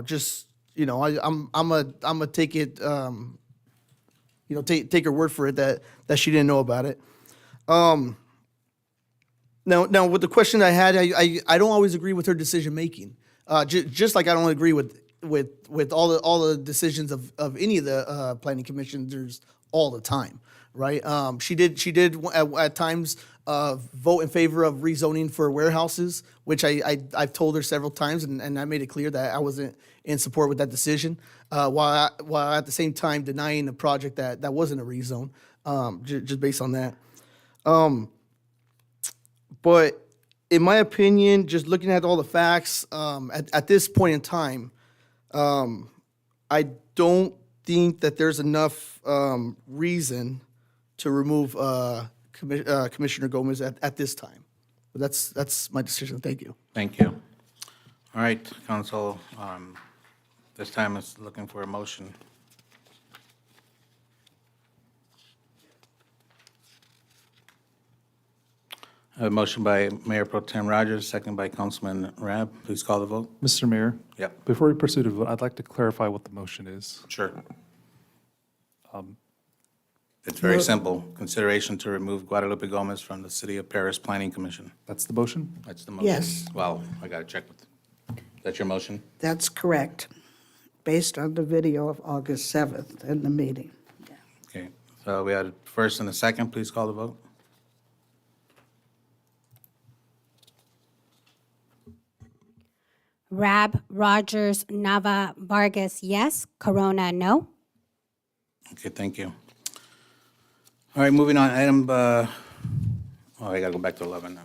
Just, you know, I'm gonna take it, take her word for it that she didn't know about it. Now with the question I had, I don't always agree with her decision making. Just like I don't agree with all the decisions of any of the planning commissioners all the time, right? She did at times vote in favor of rezoning for warehouses, which I've told her several times, and I made it clear that I wasn't in support with that decision, while at the same time denying a project that wasn't a rezone, just based on that. But in my opinion, just looking at all the facts, at this point in time, I don't think that there's enough reason to remove Commissioner Gomez at this time. But that's my decision. Thank you.
Thank you. All right, council, this time is looking for a motion. I have a motion by Mayor Pro Tem Rogers, second by Councilman Rab. Please call the vote.
Mr. Mayor?
Yep.
Before we pursue to vote, I'd like to clarify what the motion is.
Sure. It's very simple. Consideration to remove Guadalupe Gomez from the City of Paris Planning Commission.
That's the motion?
That's the motion.
Yes.
Well, I got to check with, that's your motion?
That's correct, based on the video of August 7th in the meeting.
Okay, so we had a first and a second. Please call the vote.
Rab, Rogers, Nava, Vargas, yes. Corona, no.
Okay, thank you. All right, moving on, item, I gotta go back to 11 now.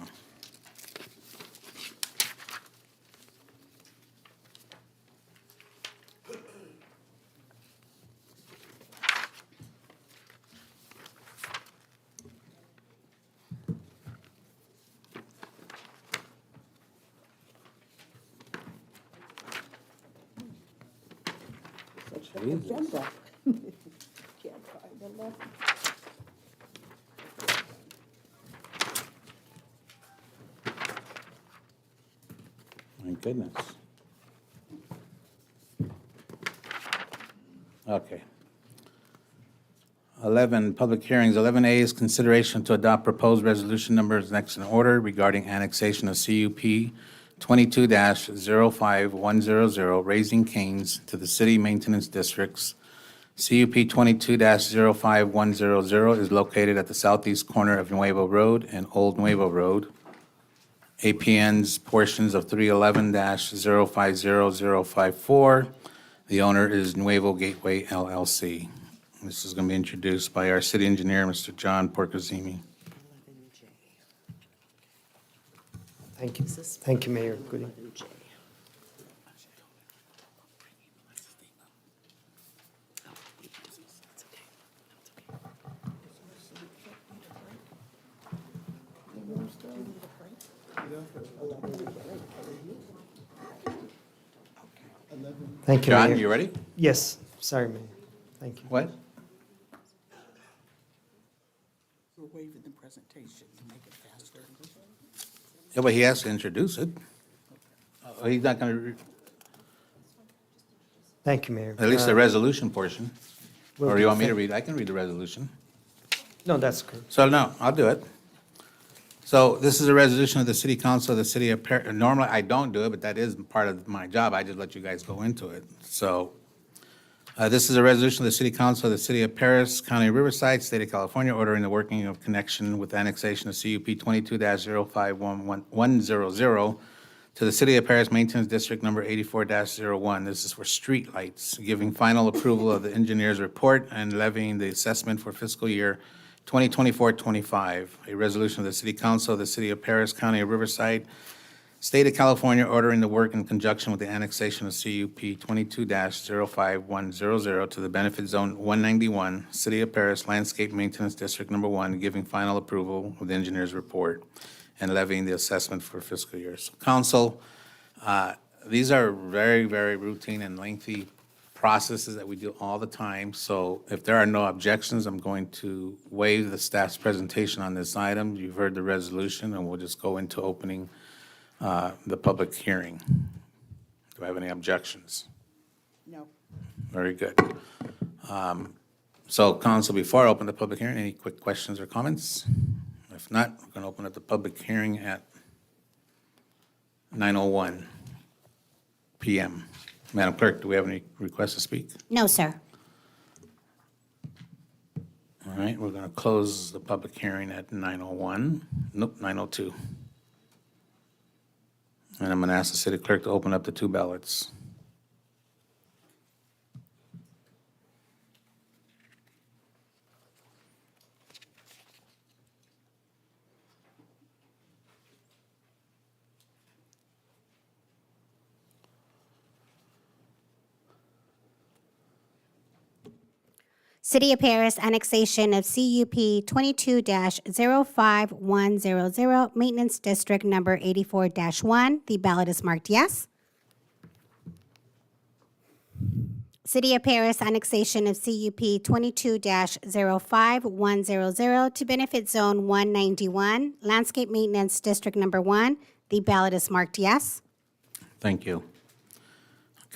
My goodness. Okay. 11, public hearings. 11A is consideration to adopt proposed resolution numbers next in order regarding annexation of CUP 22-05100, Raising Canes, to the city maintenance districts. CUP 22-05100 is located at the southeast corner of Nuevo Road and Old Nuevo Road. APN's portions of 311-050054. The owner is Nuevo Gateway LLC. This is going to be introduced by our city engineer, Mr. John Porcozimi.
Thank you. Thank you, Mayor. Good evening. Thank you,
John,
Mayor.
you ready?
Yes. Sorry, Mayor. Thank you.
What?
We're waiving the presentation to make it faster.
Yeah, but he has to introduce it. Oh, he's not going to,
Thank you, Mayor.
At least the resolution portion.
Will
Or
do.
you want me to
Thank-
read? I can read the resolution.
No, that's good.
So, no, I'll do it. So this is a resolution of the City Council of the City of Paris. Normally, I don't do it, but that is part of my job. I just let you guys go into it. So this is a resolution of the City Council of the City of Paris, County of Riverside, State of California, ordering the working of connection with annexation of CUP 22-051100 to the City of Paris Maintenance District Number 84-01. This is for streetlights, giving final approval of the engineer's report and levying the assessment for fiscal year 2024-25. A resolution of the City Council of the City of Paris, County of Riverside, State of California, ordering the work in conjunction with the annexation of CUP 22-05100 to the Benefit Zone 191, City of Paris Landscape Maintenance District Number 1, giving final approval of the engineer's report and levying the assessment for fiscal year. So, Council, these are very, very routine and lengthy processes that we do all the time. So if there are no objections, I'm going to waive the staff's presentation on this item. You've heard the resolution, and we'll just go into opening the public hearing. Do I have any objections?
No.
Very good. So, Council, before I open the public hearing, any quick questions or comments? If not, we're going to open up the public hearing at 9:01 PM. Madam Clerk, do we have any requests to speak?
No, sir.
All right, we're going to close the public hearing at 9:01. Nope, 9:02. And I'm going to ask the city clerk to open up the two ballots.
City of Paris annexation of CUP 22-05100, Maintenance District Number 84-1. The ballot is marked yes. City of Paris annexation of CUP 22-05100 to Benefit Zone 191, Landscape Maintenance District Number 1. The ballot is marked yes.
Thank you.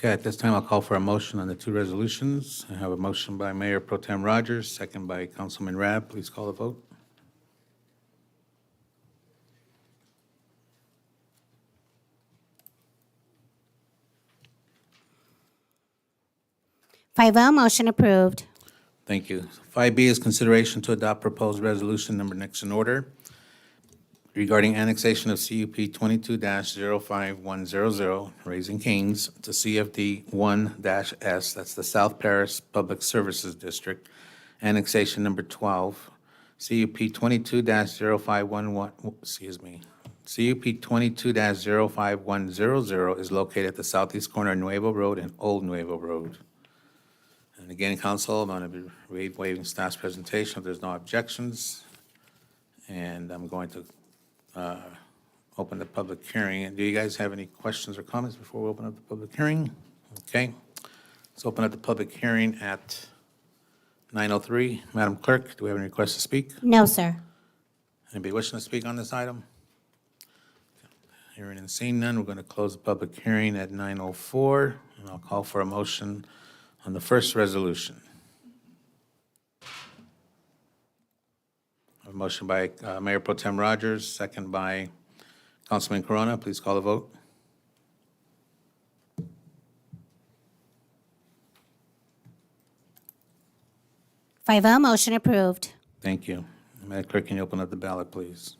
Okay, at this time, I'll call for a motion on the two resolutions. I have a motion by Mayor Pro Tem Rogers, second by Councilman Rab. Please call the vote.
Five oh, motion approved.
Thank you. 5B is consideration to adopt proposed resolution number next in order regarding annexation of CUP 22-05100, Raising Cane's, to CFD 1-S, that's the South Paris Public Services District, annexation number 12, CUP 22-0511, CUP 22-05100 is located at the southeast corner of Nuevo Road and Old Nuevo Road. And again, Council, I'm going to be waiving staff's presentation if there's no objections. And I'm going to open the public hearing. And do you guys have any questions or comments before we open up the public hearing? Okay. Let's open up the public hearing at 9:03. Madam Clerk, do we have any requests to speak?
No, sir.
Anybody wishing to speak on this item? Hearing and seeing none, we're going to close the public hearing at 9:04, and I'll call for a motion on the first resolution. A motion by Mayor Pro Tem Rogers, second by Councilman Corona. Please call the vote.
Five oh, motion approved.
Thank you. Madam Clerk, can you open up the ballot, please?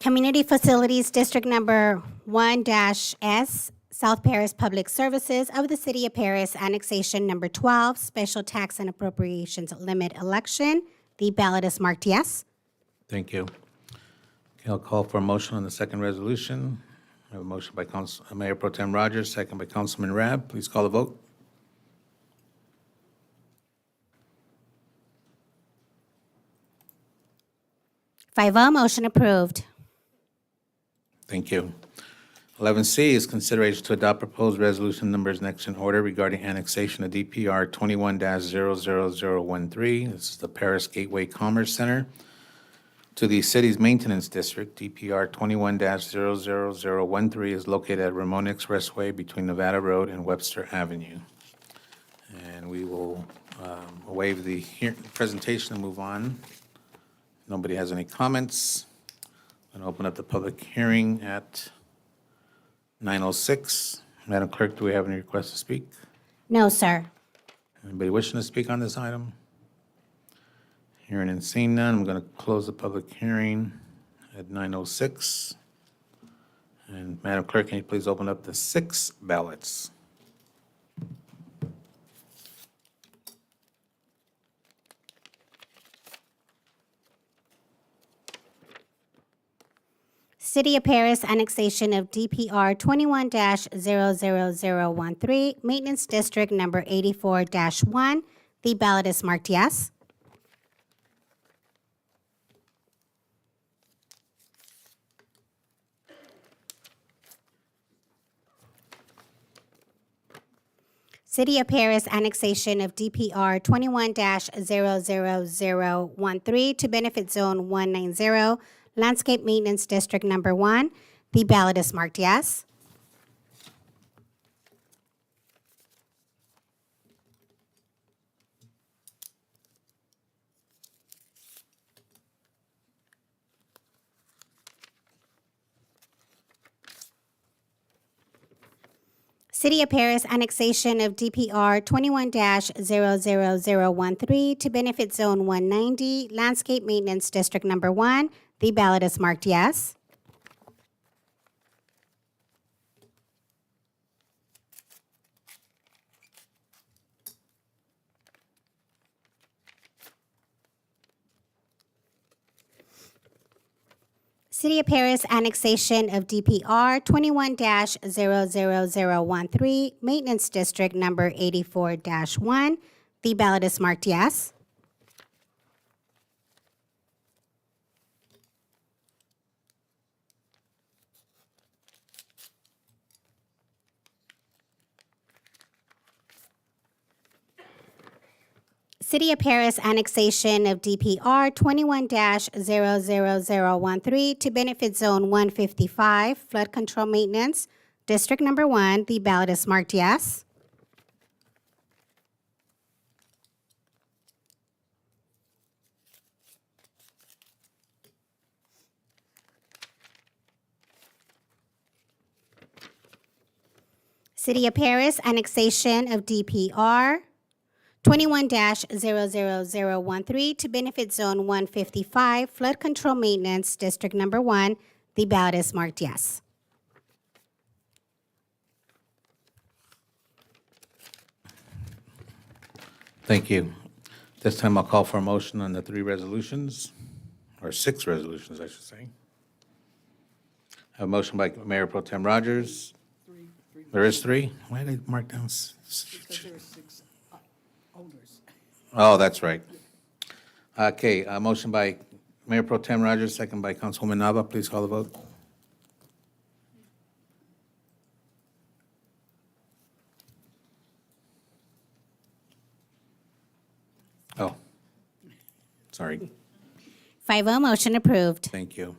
Community Facilities District Number 1-S, South Paris Public Services of the City of Paris, Annexation Number 12, Special Tax and Appropriations Limit Election. The ballot is marked yes.
Thank you. Okay, I'll call for a motion on the second resolution. I have a motion by Mayor Pro Tem Rogers, second by Councilman Rab. Please call the vote.
5-0, motion approved.
Thank you. 11C is consideration to adopt proposed resolution numbers next in order regarding annexation of DPR 21-00013. This is the Paris Gateway Commerce Center to the city's maintenance district. DPR 21-00013 is located at Ramona Expressway between Nevada Road and Webster Avenue. And we will waive the presentation and move on. Nobody has any comments. I'm going to open up the public hearing at 9:06. Madam Clerk, do we have any requests to speak?
No, sir.
Anybody wishing to speak on this item? Hearing and seeing none, I'm going to close the public hearing at 9:06. And Madam Clerk, can you please open up the 6 ballots?
City of Paris annexation of DPR 21-00013, Maintenance District Number 84-1. The ballot is marked yes. City of Paris annexation of DPR 21-00013 to benefit Zone 190, Landscape Maintenance District Number 1. The ballot is marked yes. City of Paris annexation of DPR 21-00013 to benefit Zone 190, Landscape Maintenance District Number 1. The ballot is marked yes. City of Paris annexation of DPR 21-00013, Maintenance District Number 84-1. The ballot is marked yes. City of Paris annexation of DPR 21-00013 to benefit Zone 155, Flood Control Maintenance, District Number 1. The ballot is marked yes. City of Paris annexation of DPR 21-00013 to benefit Zone 155, Flood Control Maintenance, District Number 1. The ballot is marked yes.
Thank you. This time I'll call for a motion on the 3 resolutions, or 6 resolutions, I should say. I have a motion by Mayor Pro Tem Rogers. There is 3? Why did I mark down? Oh, that's right. Okay, a motion by Mayor Pro Tem Rogers, second by Councilwoman Nava. Please call the vote. Oh, sorry.
5-0, motion approved.
Thank you.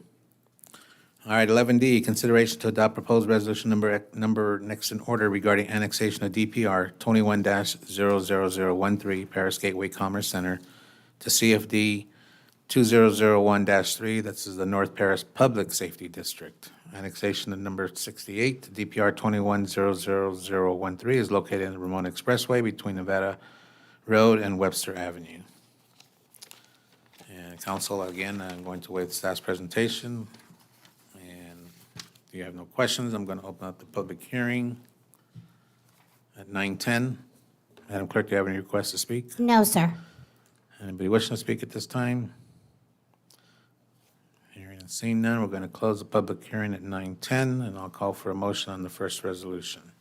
All right, 11D, consideration to adopt proposed resolution number next in order regarding annexation of DPR 21-00013, Paris Gateway Commerce Center to CFD 2001-3, this is the North Paris Public Safety District. Annexation of number 68, DPR 21-00013 is located in the Ramona Expressway between Nevada Road and Webster Avenue. And council, again, I'm going to waive the staff's presentation. If you have no questions, I'm going to open up the public hearing at 9:10. Madam Clerk, do you have any requests to speak?
No, sir.
Anybody wishing to speak at this time? Hearing and seeing none, we're going to close the public hearing at 9:10, and I'll call for a motion on the first resolution.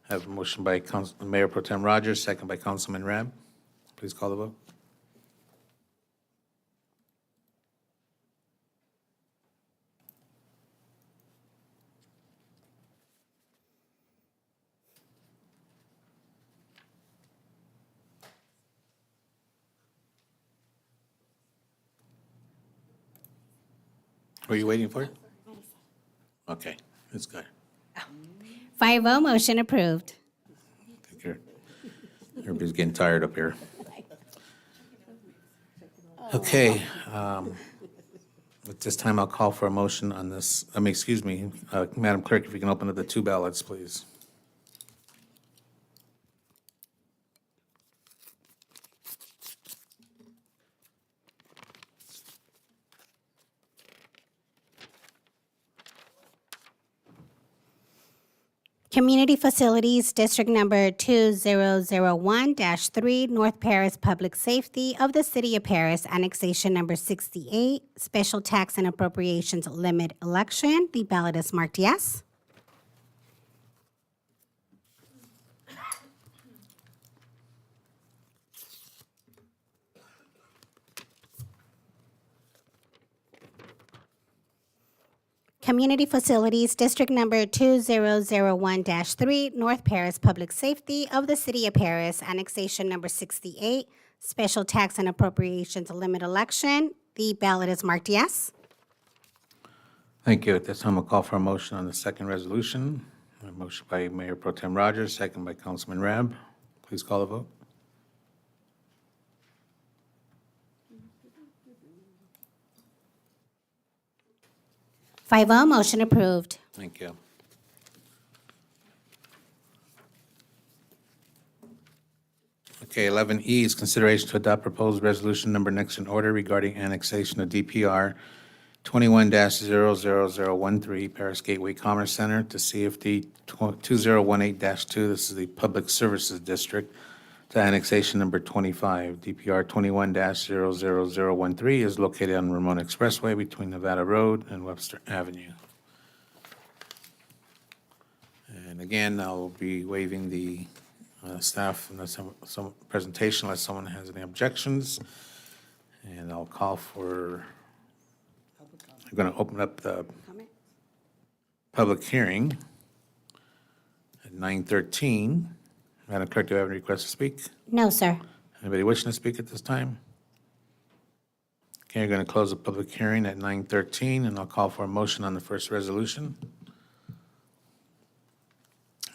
I have a motion by Mayor Pro Tem Rogers, second by Councilman Rab. Please call the vote. Were you waiting for it? Okay, that's good.
5-0, motion approved.
Take care. Everybody's getting tired up here. Okay, at this time, I'll call for a motion on this, excuse me, Madam Clerk, if you can open up the two ballots, please.
Community Facilities, District Number 2001-3, North Paris Public Safety of the City of Paris, Annexation Number 68, Special Tax and Appropriations Limit Election. The ballot is marked yes. Community Facilities, District Number 2001-3, North Paris Public Safety of the City of Paris, Annexation Number 68, Special Tax and Appropriations Limit Election. The ballot is marked yes.
Thank you. At this time, I'll call for a motion on the second resolution. A motion by Mayor Pro Tem Rogers, second by Councilman Rab. Please call the vote.
Five oh, motion approved.
Thank you. Okay, 11E is consideration to adopt proposed resolution number next in order regarding annexation of DPR 21-00013 Paris Gateway Commerce Center to CFD 2018-2. This is the Public Services District to annexation number 25. DPR 21-00013 is located on Ramona Expressway between Nevada Road and Webster Avenue. And again, I'll be waiving the staff unless some presentation unless someone has any objections. And I'll call for, I'm going to open up the public hearing at 9:13. Madam Clerk, do you have any requests to speak?
No, sir.
Anybody wishing to speak at this time? Okay, you're going to close the public hearing at 9:13, and I'll call for a motion on the first resolution.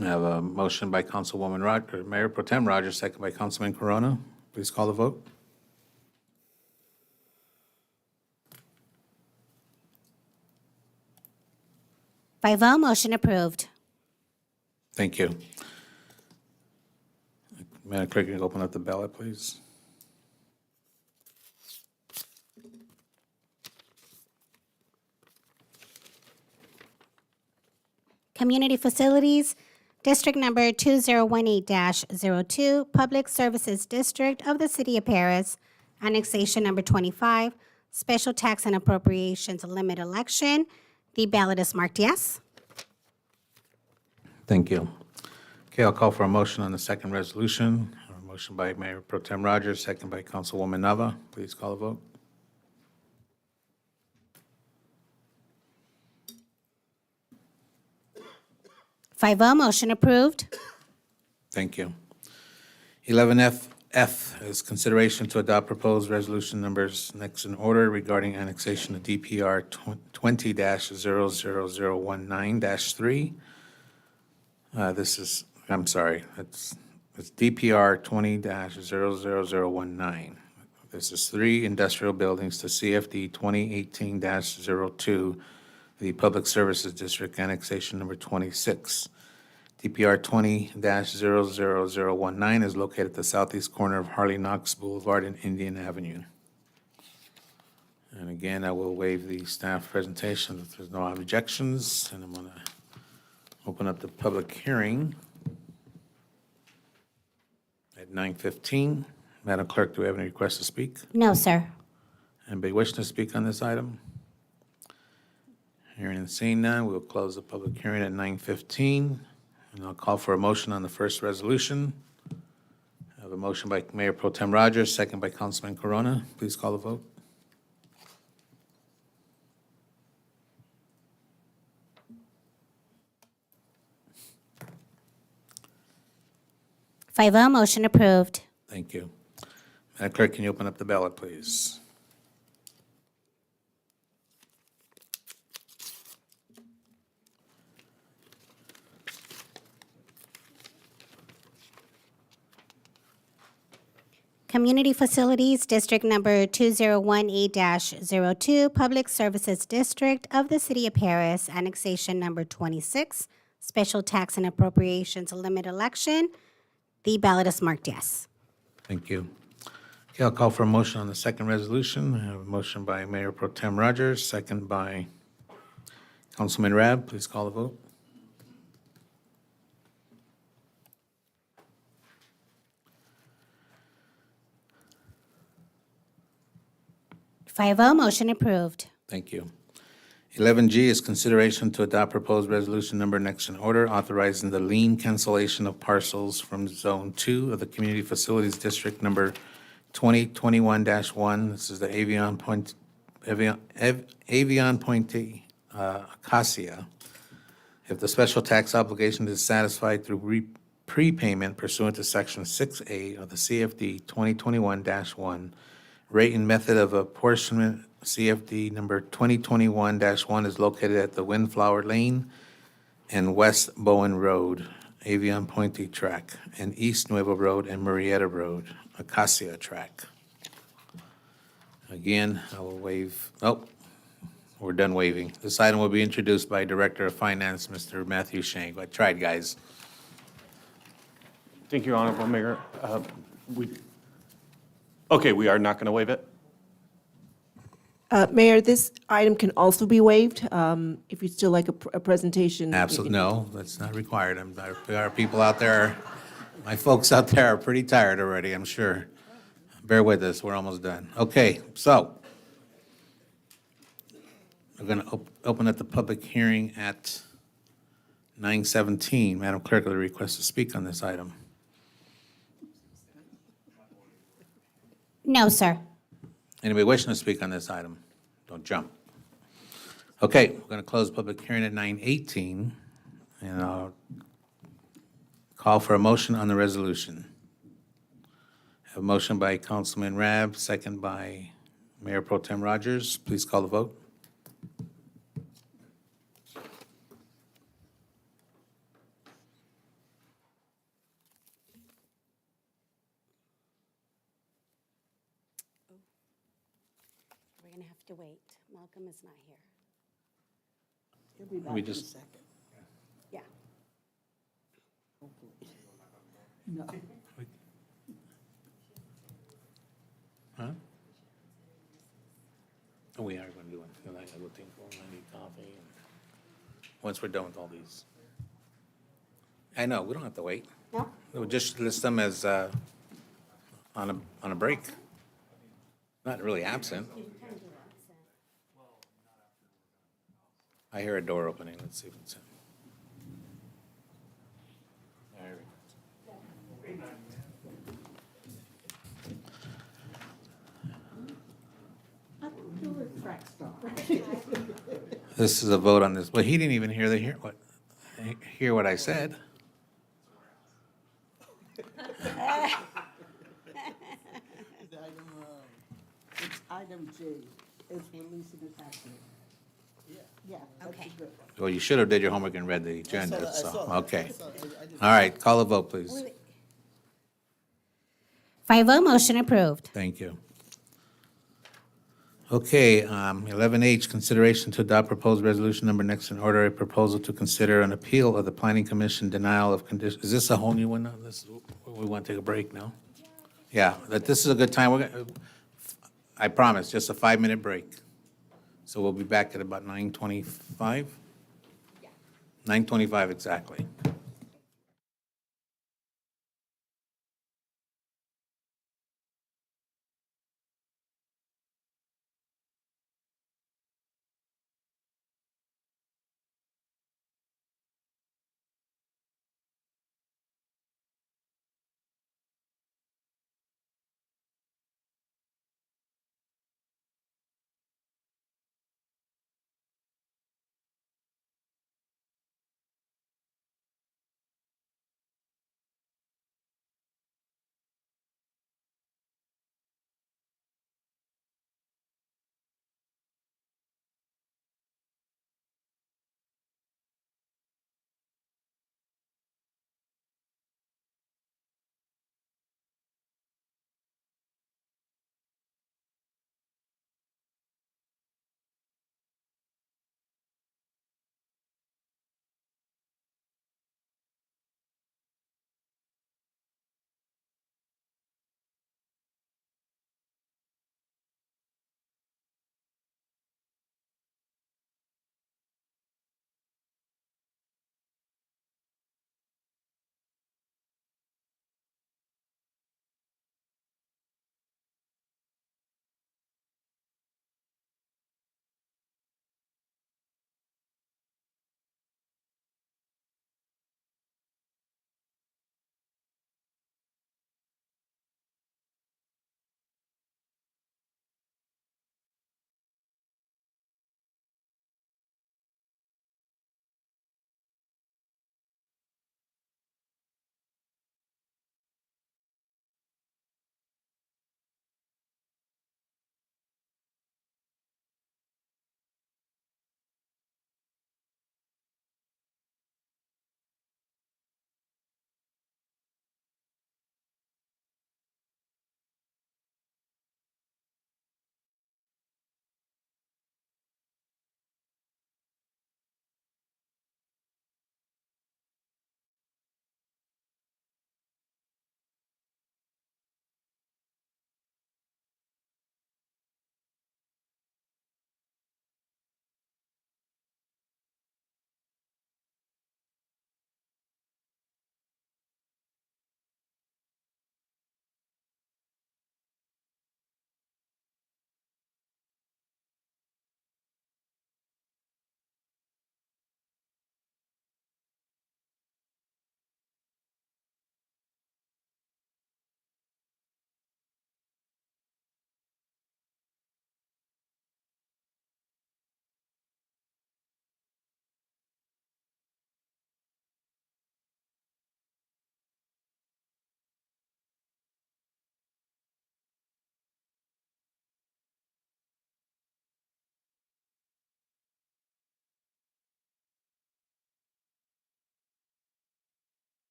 I have a motion by Councilwoman Mayor Pro Tem Rogers, second by Councilman Corona. Please call the vote.
Five oh, motion approved.
Thank you. Madam Clerk, can you open up the ballot, please?
Community Facilities, District Number 2018-02, Public Services District of the City of Paris, Annexation Number 25, Special Tax and Appropriations Limit Election. The ballot is marked yes.
Thank you. Okay, I'll call for a motion on the second resolution. A motion by Mayor Pro Tem Rogers, second by Councilwoman Nava. Please call the vote.
Five oh, motion approved.
Thank you. 11F is consideration to adopt proposed resolution numbers next in order regarding annexation of DPR 20-00019-3. This is, I'm sorry, it's DPR 20-00019. This is 3 industrial buildings to CFD 2018-02, the Public Services District, annexation number 26. DPR 20-00019 is located at the southeast corner of Harley Knox Boulevard and Indian Avenue. And again, I will waive the staff presentation if there's no objections, and I'm going to open up the public hearing at 9:15. Madam Clerk, do we have any requests to speak?
No, sir.
Anybody wishing to speak on this item? Hearing and seeing none, we'll close the public hearing at 9:15. And I'll call for a motion on the first resolution. I have a motion by Mayor Pro Tem Rogers, second by Councilman Corona. Please call the vote.
Five oh, motion approved.
Thank you. Madam Clerk, can you open up the ballot, please?
Community Facilities, District Number 2018-02, Public Services District of the City of Paris, Annexation Number 26, Special Tax and Appropriations Limit Election. The ballot is marked yes.
Thank you. Okay, I'll call for a motion on the second resolution. I have a motion by Mayor Pro Tem Rogers, second by Councilman Rab. Please call the vote.
5-0, motion approved.
Thank you. 11G is consideration to adopt proposed resolution number next in order, authorizing the lien cancellation of parcels from Zone 2 of the Community Facilities District number 2021-1. This is the Avion Pointe Acacia. If the special tax obligation is satisfied through prepayment pursuant to Section 6A of the CFD 2021-1, rate and method of apportionment CFD number 2021-1 is located at the Windflower Lane and West Bowen Road, Avion Pointe Track, and East Nuevo Road and Murrieta Road, Acacia Track. Again, I will waive, we're done waiving. This item will be introduced by Director of Finance, Mr. Matthew Shank. I tried, guys.
Thank you, Honorable Mayor. We are not going to waive it?
Mayor, this item can also be waived if you'd still like a presentation.
Absolutely, no, that's not required. Our people out there, my folks out there are pretty tired already, I'm sure. Bear with us, we're almost done. Okay, so we're going to open up the public hearing at 9:17. Madam Clerk, will request to speak on this item.
No, sir.
Anybody wishing to speak on this item? Don't jump. Okay, we're going to close the public hearing at 9:18, and I'll call for a motion on the resolution. A motion by Councilman Rab, second by Mayor Pro Tem Rogers. Please call the vote.
We're going to have to wait. Malcolm is not here.
He'll be back
We
in a
just-
second.
Yeah.
No.
Huh? Oh, we are going to do it. I would think, I need coffee. Once we're done with all these. I know, we don't have to wait.
No?
We'll just list them as on a break. Not really absent. I hear a door opening. Let's see if it's in. There we go. This is a vote on this. Well, he didn't even hear what I said.
It's item J, it's releasing the tax rate. Yeah, that's a good one.
Well, you should have did your homework and read the agenda,
I saw
so,
that.
okay. All right, call the vote, please.
5-0, motion approved.
Thank you. Okay, 11H, consideration to adopt proposed resolution number next in order, a proposal to consider an appeal of the Planning Commission denial of condition. Is this a whole new one now? We want to take a break now? Yeah, this is a good time. I promise, just a 5-minute break. So we'll be back at about 9:25? 9:25 exactly.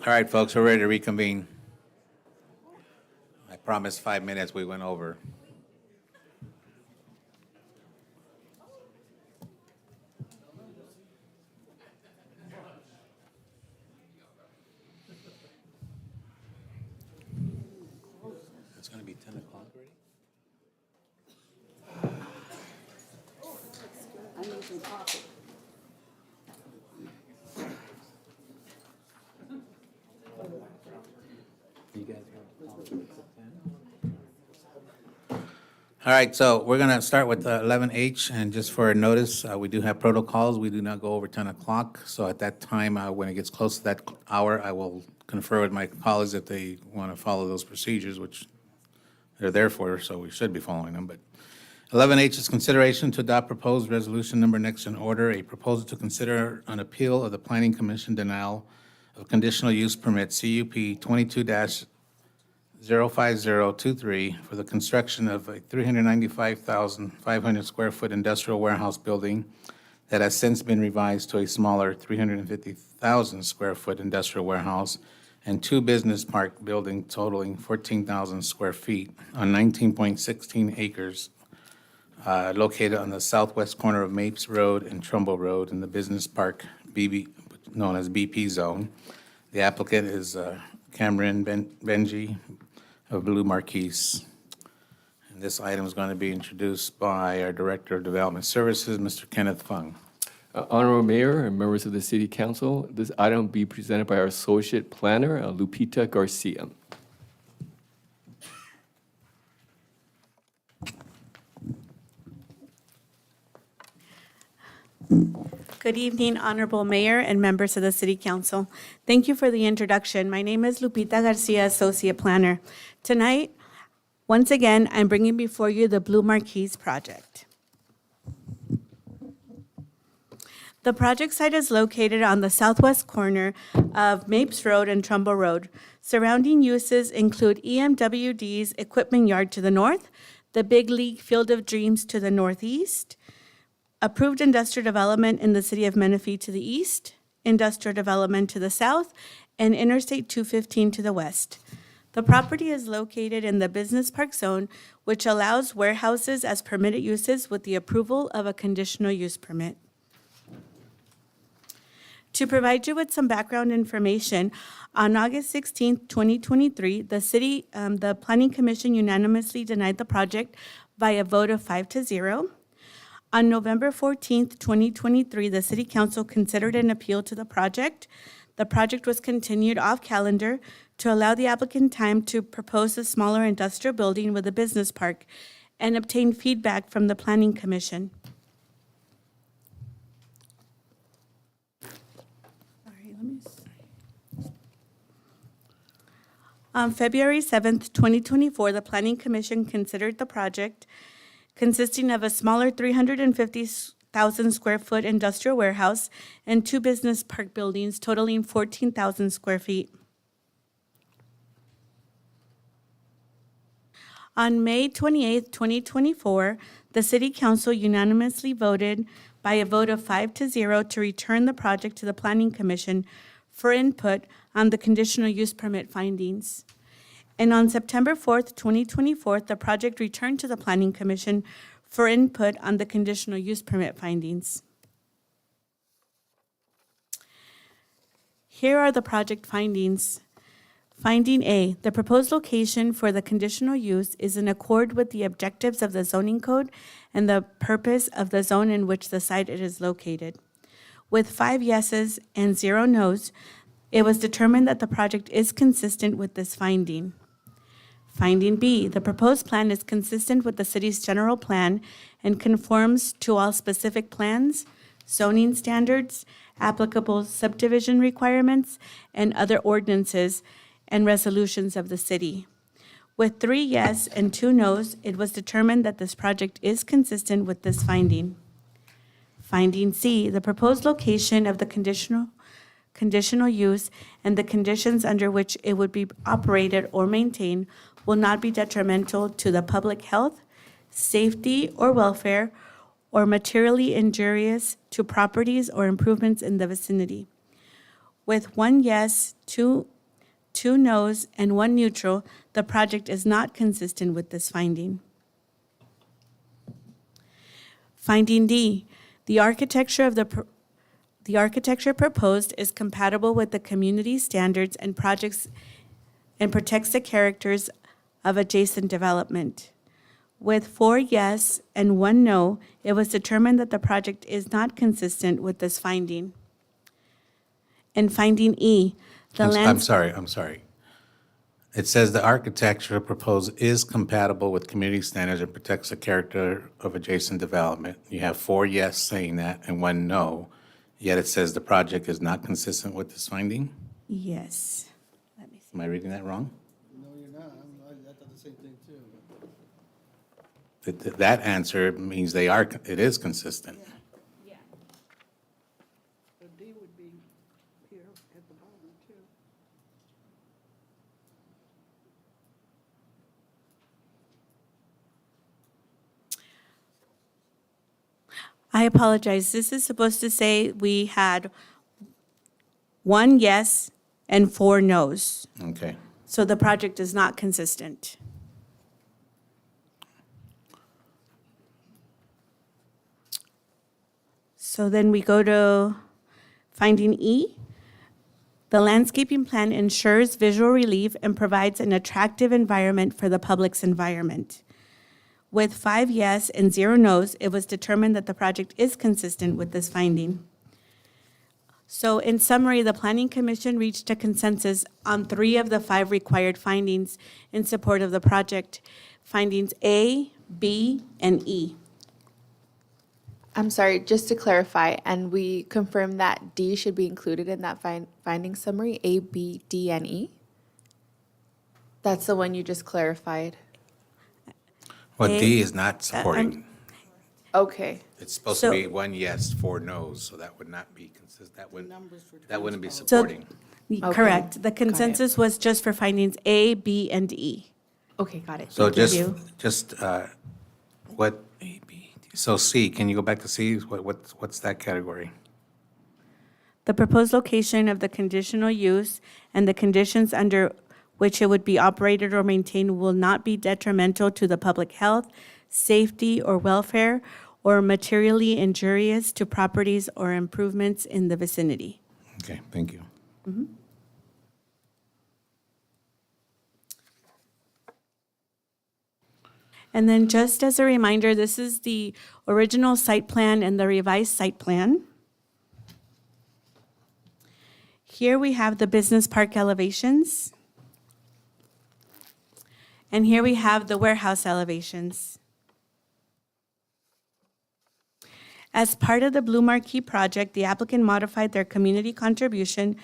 All right, folks, we're ready to reconvene. I promised 5 minutes, we went over. It's going to be 10 o'clock already? You guys want to call it at 10? All right, so we're going to start with 11H, and just for a notice, we do have protocols. We do not go over 10 o'clock, so at that time, when it gets close to that hour, I will confer with my colleagues if they want to follow those procedures, which they're there for, so we should be following them. But 11H is consideration to adopt proposed resolution number next in order, a proposal to consider an appeal of the Planning Commission denial of conditional use permit CUP 22-05023 for the construction of a 395,500 square foot industrial warehouse building that has since been revised to a smaller 350,000 square foot industrial warehouse and two business park building totaling 14,000 square feet on 19.16 acres located on the southwest corner of Mapes Road and Trumbull Road in the business park known as BP zone. The applicant is Cameron Benji of Blue Marquise. And this item is going to be introduced by our Director of Development Services, Mr. Kenneth Fung.
Honorable Mayor and members of the City Council, this item will be presented by our Associate Planner, Lupita Garcia.
Good evening, Honorable Mayor and members of the City Council. Thank you for the introduction. My name is Lupita Garcia, Associate Planner. Tonight, once again, I'm bringing before you the Blue Marquise project. The project site is located on the southwest corner of Mapes Road and Trumbull Road. Surrounding uses include EMWD's equipment yard to the north, the Big League Field of Dreams to the northeast, approved industrial development in the city of Menifee to the east, industrial development to the south, and Interstate 215 to the west. The property is located in the business park zone, which allows warehouses as permitted uses with the approval of a conditional use permit. To provide you with some background information, on August 16, 2023, the Planning Commission unanimously denied the project by a vote of 5-0. On November 14, 2023, the City Council considered an appeal to the project. The project was continued off calendar to allow the applicant time to propose a smaller industrial building with a business park and obtain feedback from the Planning Commission. On February 7th, 2024, the Planning Commission considered the project consisting of a smaller 350,000 square foot industrial warehouse and two business park buildings totaling 14,000 square feet. On May 28th, 2024, the City Council unanimously voted by a vote of 5-0 to return the project to the Planning Commission for input on the conditional use permit findings. And on September 4th, 2024, the project returned to the Planning Commission for input on the conditional use permit findings. Here are the project findings. Finding A, the proposed location for the conditional use is in accord with the objectives of the zoning code and the purpose of the zone in which the site is located. With 5 yeses and 0 nos, it was determined that the project is consistent with this finding. Finding B, the proposed plan is consistent with the city's general plan and conforms to all specific plans, zoning standards, applicable subdivision requirements, and other ordinances and resolutions of the city. With 3 yes and 2 no's, it was determined that this project is consistent with this finding. Finding C, the proposed location of the conditional use and the conditions under which it would be operated or maintained will not be detrimental to the public health, safety, or welfare, or materially injurious to properties or improvements in the vicinity. With 1 yes, 2 2 noes, and 1 neutral, the project is not consistent with this finding. Finding D, the architecture proposed is compatible with the community standards and projects and protects the characters of adjacent development. With 4 yes and 1 no, it was determined that the project is not consistent with this finding. And finding E, the
I'm sorry. It says the architecture proposed is compatible with community standards and protects the character of adjacent development. You have 4 yes saying that and 1 no, yet it says the project is not consistent with this finding?
Yes.
Am I reading that wrong?
No, you're not. I thought the same thing too.
That answer means it is consistent.
So D would be here at the bottom, too.
I apologize. This is supposed to say we had 1 yes and 4 no's.
Okay.
So the project is not consistent. So then we go to finding E. The landscaping plan ensures visual relief and provides an attractive environment for the public's environment. With 5 yes and 0 no's, it was determined that the project is consistent with this finding. So in summary, the Planning Commission reached a consensus on 3 of the 5 required findings in support of the project, findings A, B, and E.
I'm sorry, just to clarify, and we confirm that D should be included in that finding summary, A, B, D, and E? That's the one you just clarified.
Well, D is not supporting.
Okay.
It's supposed
So-
to be 1 yes, 4 no's, so that would not be consistent. That wouldn't be
So,
supporting.
correct. The consensus was just for findings A, B, and E.
Okay, got it.
So
Thank you.
what, A, B, D. So C, can you go back to C? What's that category?
The proposed location of the conditional use and the conditions under which it would be operated or maintained will not be detrimental to the public health, safety, or welfare, or materially injurious to properties or improvements in the vicinity.
Okay, thank you.
And then just as a reminder, this is the original site plan and the revised site plan. Here we have the business park elevations. And here we have the warehouse elevations. As part of the Blue Marquee project, the applicant modified their community contribution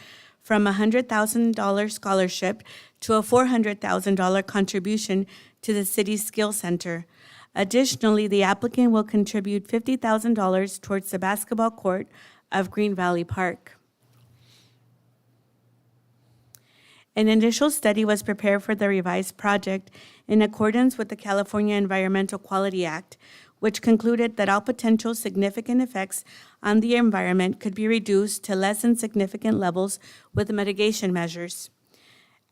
from a $100,000 scholarship to a $400,000 contribution to the city's skill center. Additionally, the applicant will contribute $50,000 towards the basketball court of Green Valley Park. An initial study was prepared for the revised project in accordance with the California Environmental Quality Act, which concluded that all potential significant effects on the environment could be reduced to less than significant levels with mitigation measures.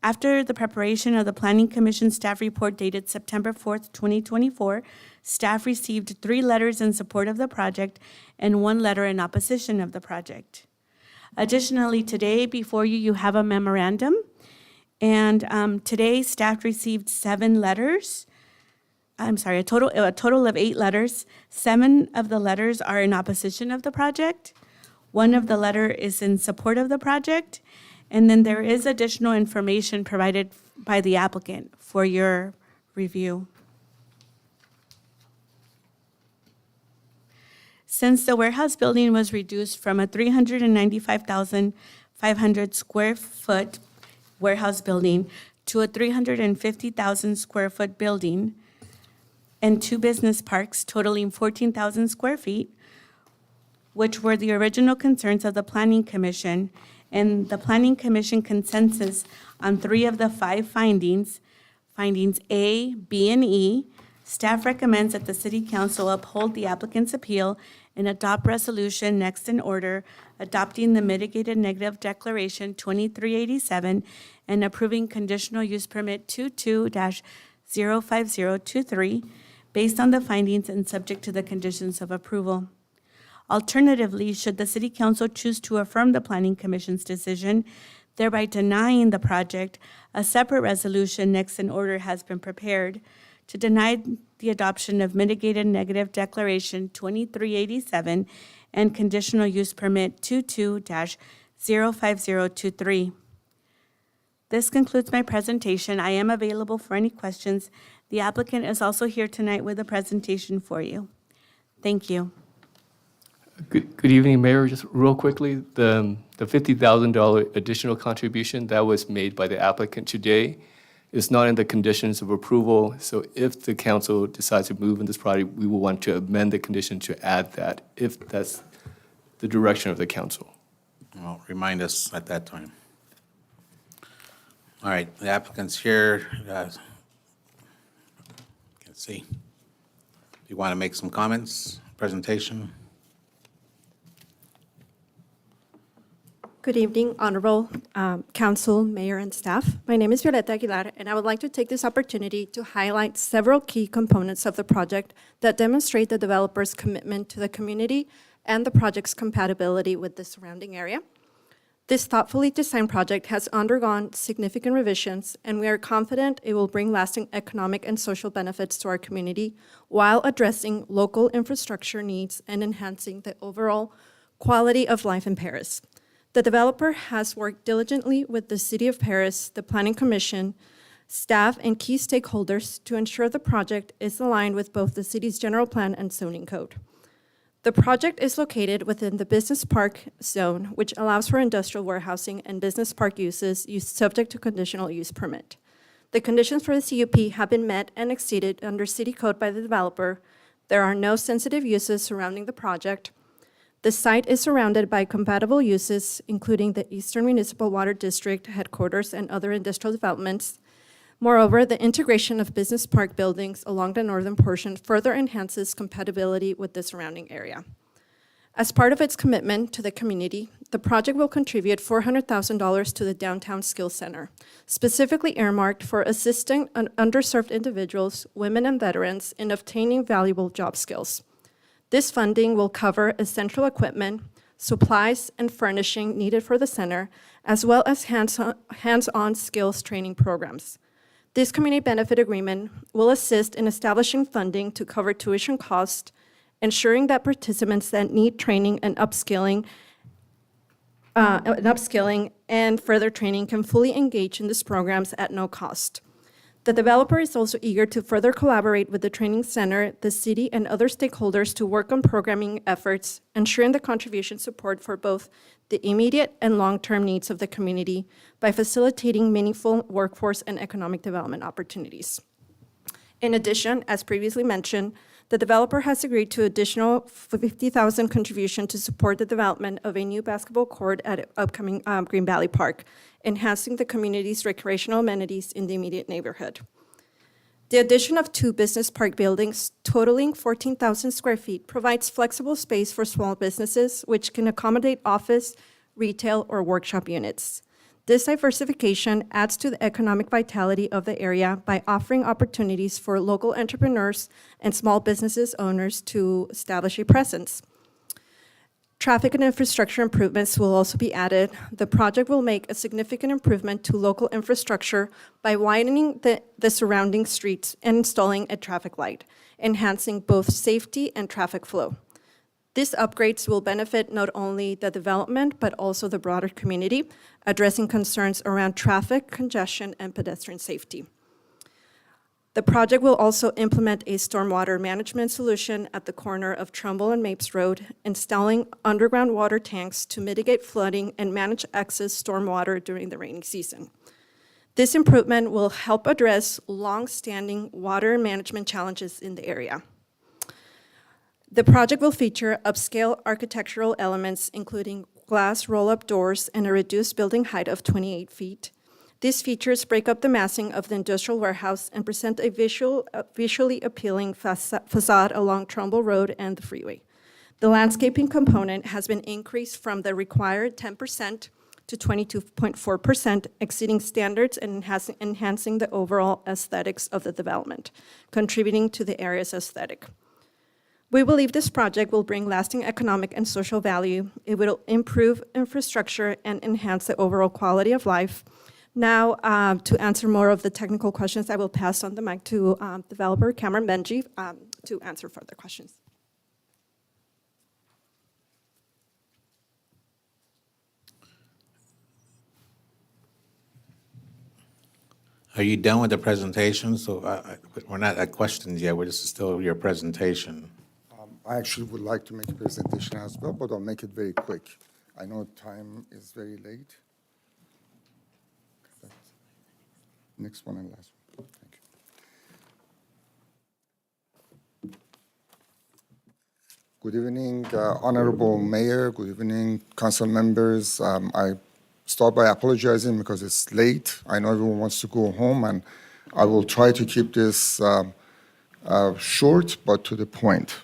After the preparation of the Planning Commission staff report dated September 4th, 2024, staff received 3 letters in support of the project and 1 letter in opposition of the project. Additionally, today before you, you have a memorandum. And today, staff received 7 letters. A total of 8 letters. 7 of the letters are in opposition of the project. 1 of the letter is in support of the project. And then there is additional information provided by the applicant for your review. Since the warehouse building was reduced from a 395,500 square foot warehouse building to a 350,000 square foot building and 2 business parks totaling 14,000 square feet, which were the original concerns of the Planning Commission, and the Planning Commission consensus on 3 of the 5 findings, findings A, B, and E, staff recommends that the City Council uphold the applicant's appeal and adopt resolution next in order, adopting the mitigated negative declaration 2387 and approving conditional use permit 22-05023 based on the findings and subject to the conditions of approval. Alternatively, should the City Council choose to affirm the Planning Commission's decision, thereby denying the project, a separate resolution next in order has been prepared to deny the adoption of mitigated negative declaration 2387 and conditional use permit 22-05023. This concludes my presentation. I am available for any questions. The applicant is also here tonight with a presentation for you. Thank you.
Good evening, Mayor. Just real quickly, the $50,000 additional contribution that was made by the applicant today is not in the conditions of approval. So if the council decides to move in this project, we will want to amend the condition to add that, if that's the direction of the council.
Well, remind us at that time. All right, the applicant's here. Can see. Do you want to make some comments, presentation?
Good evening, Honorable Council, Mayor, and staff. My name is Violeta Aguilar, and I would like to take this opportunity to highlight several key components of the project that demonstrate the developer's commitment to the community and the project's compatibility with the surrounding area. This thoughtfully designed project has undergone significant revisions, and we are confident it will bring lasting economic and social benefits to our community while addressing local infrastructure needs and enhancing the overall quality of life in Paris. The developer has worked diligently with the City of Paris, the Planning Commission, staff, and key stakeholders to ensure the project is aligned with both the city's general plan and zoning code. The project is located within the business park zone, which allows for industrial warehousing and business park uses subject to conditional use permit. The conditions for the CUP have been met and exceeded under city code by the developer. There are no sensitive uses surrounding the project. The site is surrounded by compatible uses, including the Eastern Municipal Water District headquarters and other industrial developments. Moreover, the integration of business park buildings along the northern portion further enhances compatibility with the surrounding area. As part of its commitment to the community, the project will contribute $400,000 to the Downtown Skills Center, specifically earmarked for assisting underserved individuals, women, and veterans in obtaining valuable job skills. This funding will cover essential equipment, supplies, and furnishing needed for the center, as well as hands-on skills training programs. This community benefit agreement will assist in establishing funding to cover tuition costs, ensuring that participants that need training and upskilling and further training can fully engage in these programs at no cost. The developer is also eager to further collaborate with the training center, the city, and other stakeholders to work on programming efforts, ensuring the contribution support for both the immediate and long-term needs of the community by facilitating meaningful workforce and economic development opportunities. In addition, as previously mentioned, the developer has agreed to additional $50,000 contribution to support the development of a new basketball court at upcoming Green Valley Park, enhancing the community's recreational amenities in the immediate neighborhood. The addition of 2 business park buildings totaling 14,000 square feet provides flexible space for small businesses, which can accommodate office, retail, or workshop units. This diversification adds to the economic vitality of the area by offering opportunities for local entrepreneurs and small businesses owners to establish a presence. Traffic and infrastructure improvements will also be added. The project will make a significant improvement to local infrastructure by widening the surrounding streets and installing a traffic light, enhancing both safety and traffic flow. These upgrades will benefit not only the development, but also the broader community, addressing concerns around traffic, congestion, and pedestrian safety. The project will also implement a stormwater management solution at the corner of Trumbull and Mapes Road, installing underground water tanks to mitigate flooding and manage excess stormwater during the rainy season. This improvement will help address long-standing water management challenges in the area. The project will feature upscale architectural elements, including glass roll-up doors and a reduced building height of 28 feet. These features break up the massing of the industrial warehouse and present a visually appealing facade along Trumbull Road and the freeway. The landscaping component has been increased from the required 10% to 22.4%, exceeding standards and enhancing the overall aesthetics of the development, contributing to the area's aesthetic. We believe this project will bring lasting economic and social value. It will improve infrastructure and enhance the overall quality of life. Now, to answer more of the technical questions, I will pass on the mic to developer Cameron Benji to answer further questions.
Are you done with the presentation? So we're not at questions yet, this is still your presentation.
I actually would like to make a presentation as well, but I'll make it very quick. I know time is very late. Next one and last one. Thank you. Good evening, Honorable Mayor. Good evening, council members. I start by apologizing because it's late. I know everyone wants to go home, and I will try to keep this short but to the point.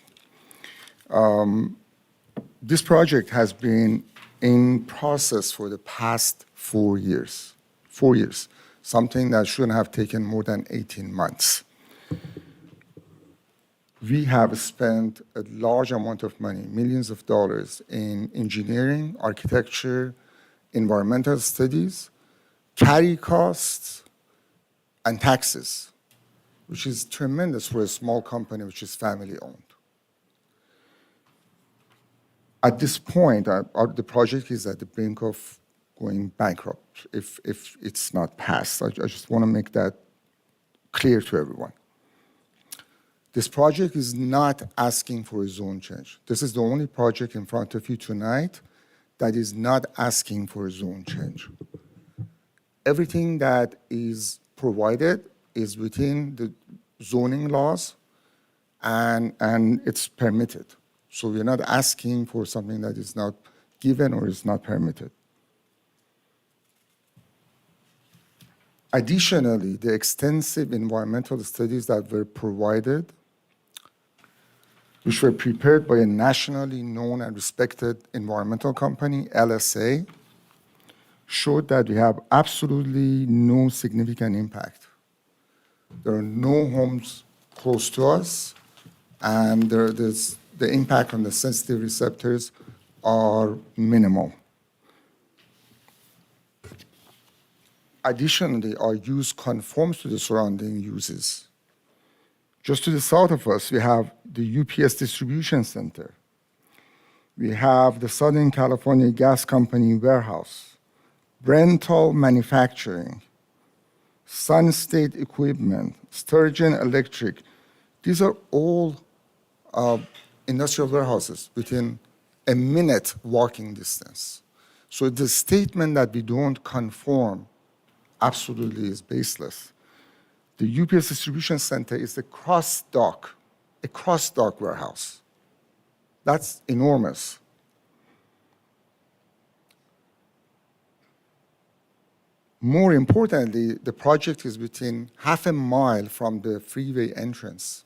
This project has been in process for the past 4 years. 4 years, something that shouldn't have taken more than 18 months. We have spent a large amount of money, millions of dollars, in engineering, architecture, environmental studies, carry costs, and taxes, which is tremendous for a small company which is family-owned. At this point, the project is at the brink of going bankrupt if it's not passed. I just want to make that clear to everyone. This project is not asking for a zone change. This is the only project in front of you tonight that is not asking for a zone change. Everything that is provided is within the zoning laws, and it's permitted. So we're not asking for something that is not given or is not permitted. Additionally, the extensive environmental studies that were provided, which were prepared by a nationally known and respected environmental company, LSA, showed that we have absolutely no significant impact. There are no homes close to us, and the impact on the sensitive receptors are minimal. Additionally, our use conforms to the surrounding uses. Just to the south of us, we have the UPS distribution center. We have the Southern California Gas Company warehouse, rental manufacturing, Sun State Equipment, Sturgeon Electric. These are all industrial warehouses within a minute walking distance. So the statement that we don't conform absolutely is baseless. The UPS distribution center is a cross-dock warehouse. That's enormous. More importantly, the project is within half a mile from the freeway entrance.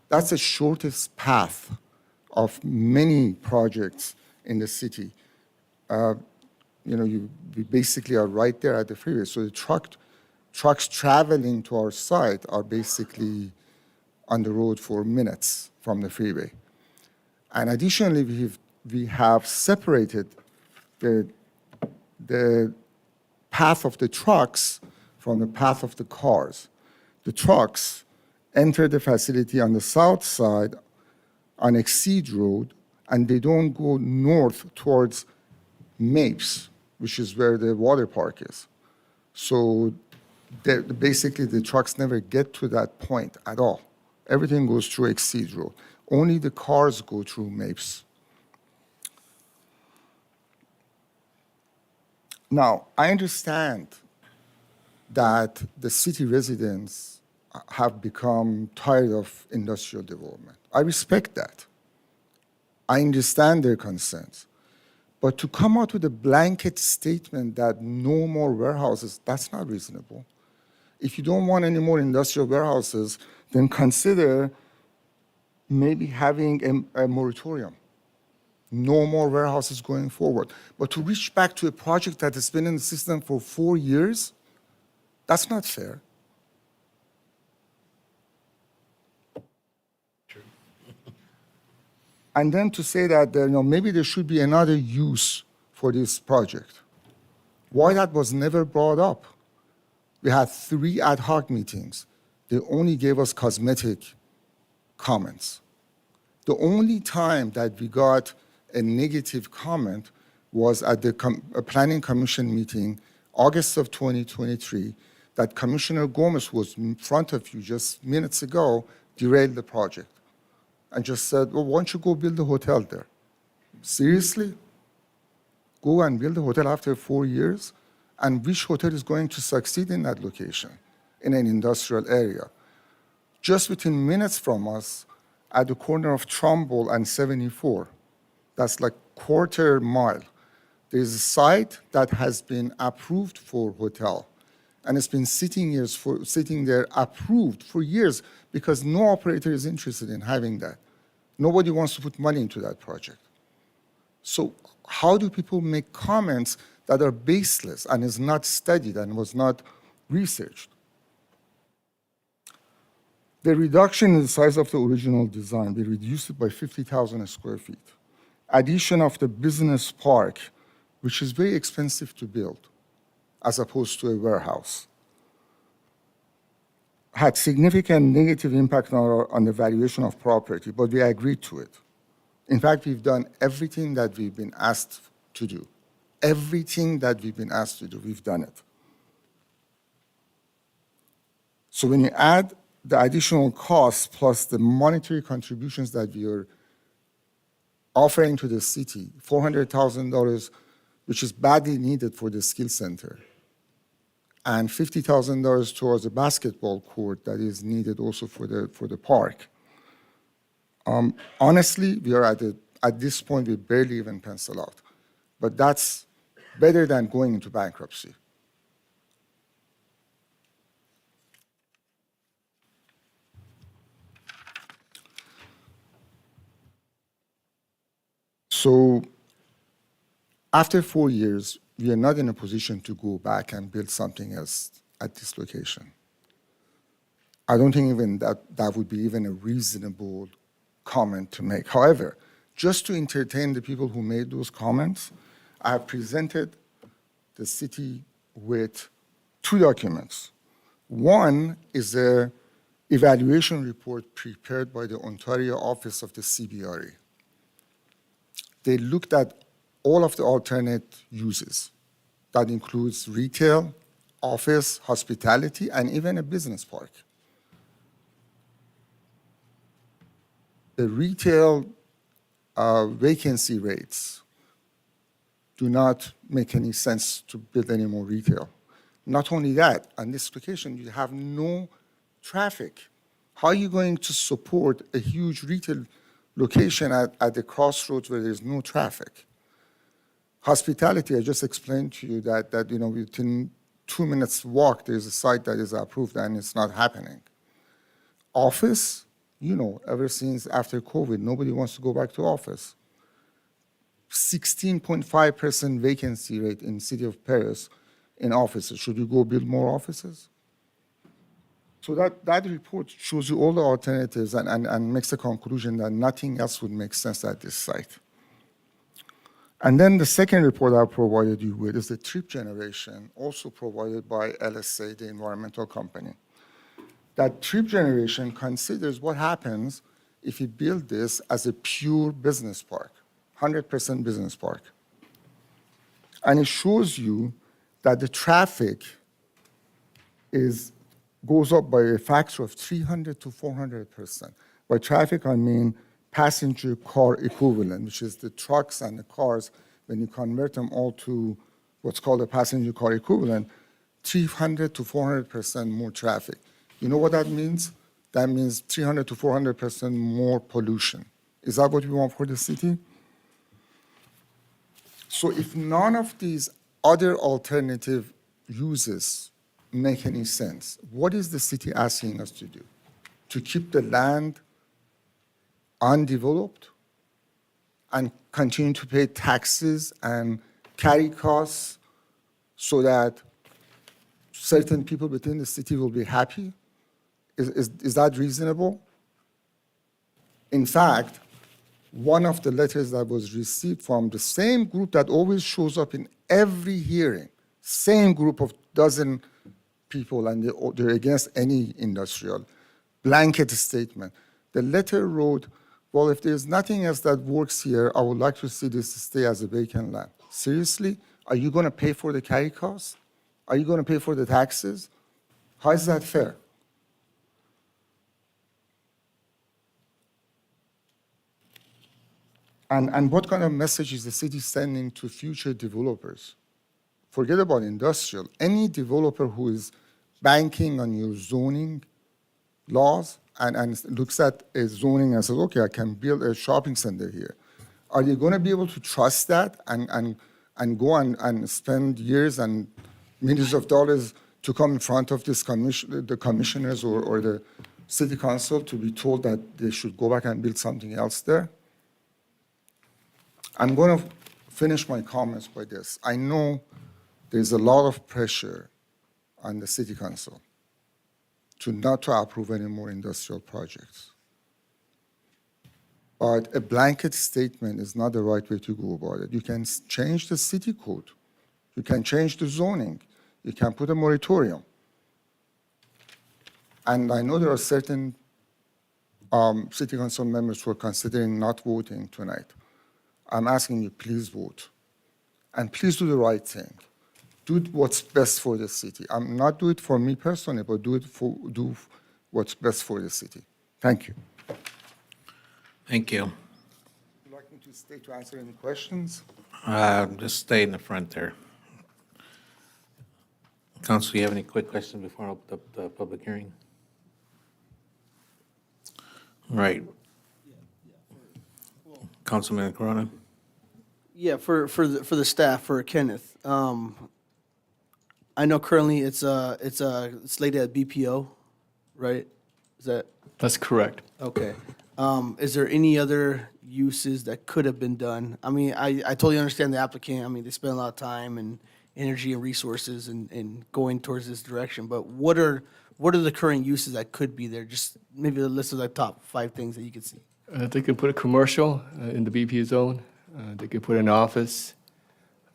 That's the shortest path of many projects in the city. We basically are right there at the freeway. So the trucks traveling to our site are basically on the road for minutes from the freeway. And additionally, we have separated the path of the trucks from the path of the cars. The trucks enter the facility on the south side on Exceed Road, and they don't go north towards Mapes, which is where the water park is. So basically, the trucks never get to that point at all. Everything goes through Exceed Road. Only the cars go through Mapes. Now, I understand that the city residents have become tired of industrial development. I respect that. I understand their concerns. But to come out with a blanket statement that no more warehouses, that's not reasonable. If you don't want any more industrial warehouses, then consider maybe having a moratorium No more warehouses going forward. But to reach back to a project that has been in the system for 4 years, that's not fair. And then to say that maybe there should be another use for this project. Why that was never brought up? We had 3 ad hoc meetings. They only gave us cosmetic comments. The only time that we got a negative comment was at the Planning Commission meeting, August of 2023, that Commissioner Gomez was in front of you just minutes ago, derailed the project, and just said, well, why don't you go build a hotel there? Seriously? Go and build a hotel after 4 years? And which hotel is going to succeed in that location, in an industrial area? Just within minutes from us, at the corner of Trumbull and 74, that's like quarter mile, there's a site that has been approved for hotel. And it's been sitting there approved for years because no operator is interested in having that. Nobody wants to put money into that project. So how do people make comments that are baseless and is not studied and was not researched? The reduction in the size of the original design, we reduced it by 50,000 square feet. Addition of the business park, which is very expensive to build, as opposed to a warehouse, had significant negative impact on the valuation of property, but we agreed to it. In fact, we've done everything that we've been asked to do. Everything that we've been asked to do, we've done it. So when you add the additional costs plus the monetary contributions that we are offering to the city, $400,000, which is badly needed for the skill center, and $50,000 towards a basketball court that is needed also for the park. Honestly, we are at this point, we barely even pencil out. But that's better than going into bankruptcy. So after 4 years, we are not in a position to go back and build something else at this location. I don't think even that would be even a reasonable comment to make. However, just to entertain the people who made those comments, I have presented the city with 2 documents. One is an evaluation report prepared by the Ontario office of the CBRE. They looked at all of the alternate uses. That includes retail, office, hospitality, and even a business park. The retail vacancy rates do not make any sense to build any more retail. Not only that, on this location, you have no traffic. How are you going to support a huge retail location at the crossroads where there's no traffic? Hospitality, I just explained to you that within 2 minutes walk, there's a site that is approved and it's not happening. Office, ever since after COVID, nobody wants to go back to office. 16.5% vacancy rate in city of Paris in offices. Should you go build more offices? So that report shows you all the alternatives and makes the conclusion that nothing else would make sense at this site. And then the second report I provided you with is the trip generation, also provided by LSA, the environmental company. That trip generation considers what happens if you build this as a pure business park, 100% business park. And it shows you that the traffic goes up by a factor of 300 to 400%. By traffic, I mean passenger car equivalent, which is the trucks and the cars. When you convert them all to what's called a passenger car equivalent, 300 to 400% more traffic. You know what that means? That means 300 to 400% more pollution. Is that what we want for the city? So if none of these other alternative uses make any sense, what is the city asking us to do? To keep the land undeveloped and continue to pay taxes and carry costs so that certain people within the city will be happy? Is that reasonable? In fact, one of the letters that was received from the same group that always shows up in every hearing, same group of dozen people, and they're against any industrial, blanket statement. The letter wrote, well, if there's nothing else that works here, I would like to see this stay as a vacant land. Seriously? Are you going to pay for the carry costs? Are you going to pay for the taxes? How is that fair? And what kind of message is the city sending to future developers? Forget about industrial. Any developer who is banking on your zoning laws and looks at a zoning and says, okay, I can build a shopping center here. Are you going to be able to trust that and go and spend years and millions of dollars to come in front of this the commissioners or the city council to be told that they should go back and build something else there? I'm going to finish my comments by this. I know there's a lot of pressure on the city council not to approve any more industrial projects. But a blanket statement is not the right way to go about it. You can change the city code. You can change the zoning. You can put a moratorium. And I know there are certain city council members who are considering not voting tonight. I'm asking you, please vote. And please do the right thing. Do what's best for the city. I'm not do it for me personally, but do what's best for the city. Thank you.
Thank you.
Would you like me to stay to answer any questions?
Just stay in the front there. Council, you have any quick questions before I open up the public hearing? All right. Councilman Corona?
Yeah, for the staff, for Kenneth. I know currently it's slated at BPO, right? Is that?
That's correct.
Okay. Is there any other uses that could have been done? I mean, I totally understand the applicant. I mean, they spend a lot of time and energy and resources in going towards this direction, but what are the current uses that could be there? Just maybe a list of the top 5 things that you could see.
They can put a commercial in the BP zone. They can put an office.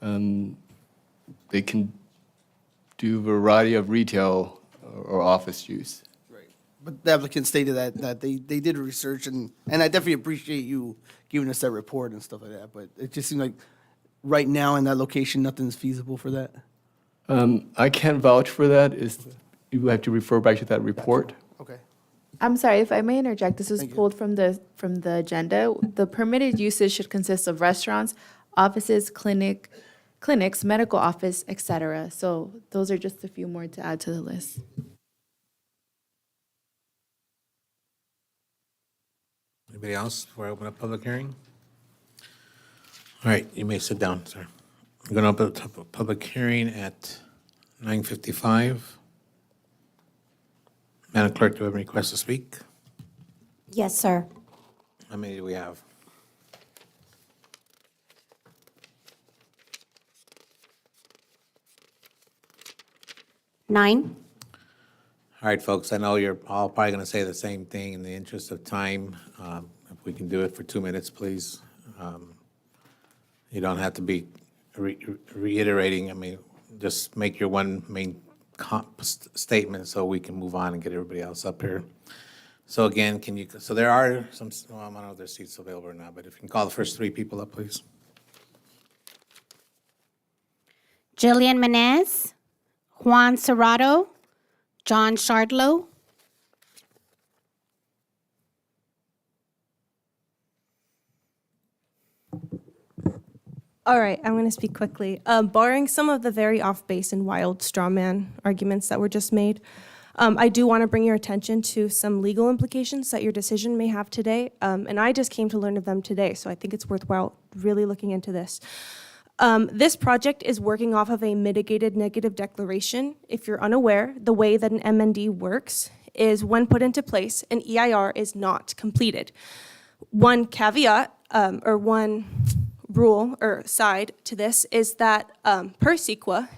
They can do a variety of retail or office use.
Right. But the applicant stated that they did research, and I definitely appreciate you giving us that report and stuff like that, but it just seemed like right now in that location, nothing's feasible for that.
I can't vouch for that. You have to refer back to that report.
Okay.
I'm sorry, if I may interject, this was
Thank you.
pulled from the agenda. The permitted uses should consist of restaurants, offices, clinics, medical office, et cetera. So those are just a few more to add to the list.
Anybody else before I open up public hearing? All right, you may sit down, sir. I'm going to open up a public hearing at 9:55. Madam Clerk, do you have any requests to speak?
Yes, sir.
How many do we have?
Nine.
All right, folks, I know you're all probably going to say the same thing. In the interest of time, if we can do it for 2 minutes, please. You don't have to be reiterating. I mean, just make your one main statement so we can move on and get everybody else up here. So again, so there are some, well, I don't know if there's seats available or not, but if you can call the first 3 people up, please.
Jillian Menez, Juan Serrato, John Shardlow.
All right, I'm going to speak quickly. Barring some of the very off-base and wild straw man arguments that were just made, I do want to bring your attention to some legal implications that your decision may have today, and I just came to learn of them today, so I think it's worthwhile really looking into this. This project is working off of a mitigated negative declaration. If you're unaware, the way that an MND works is when put into place, an EIR is not completed. One caveat, rule or side to this is that per CEQA,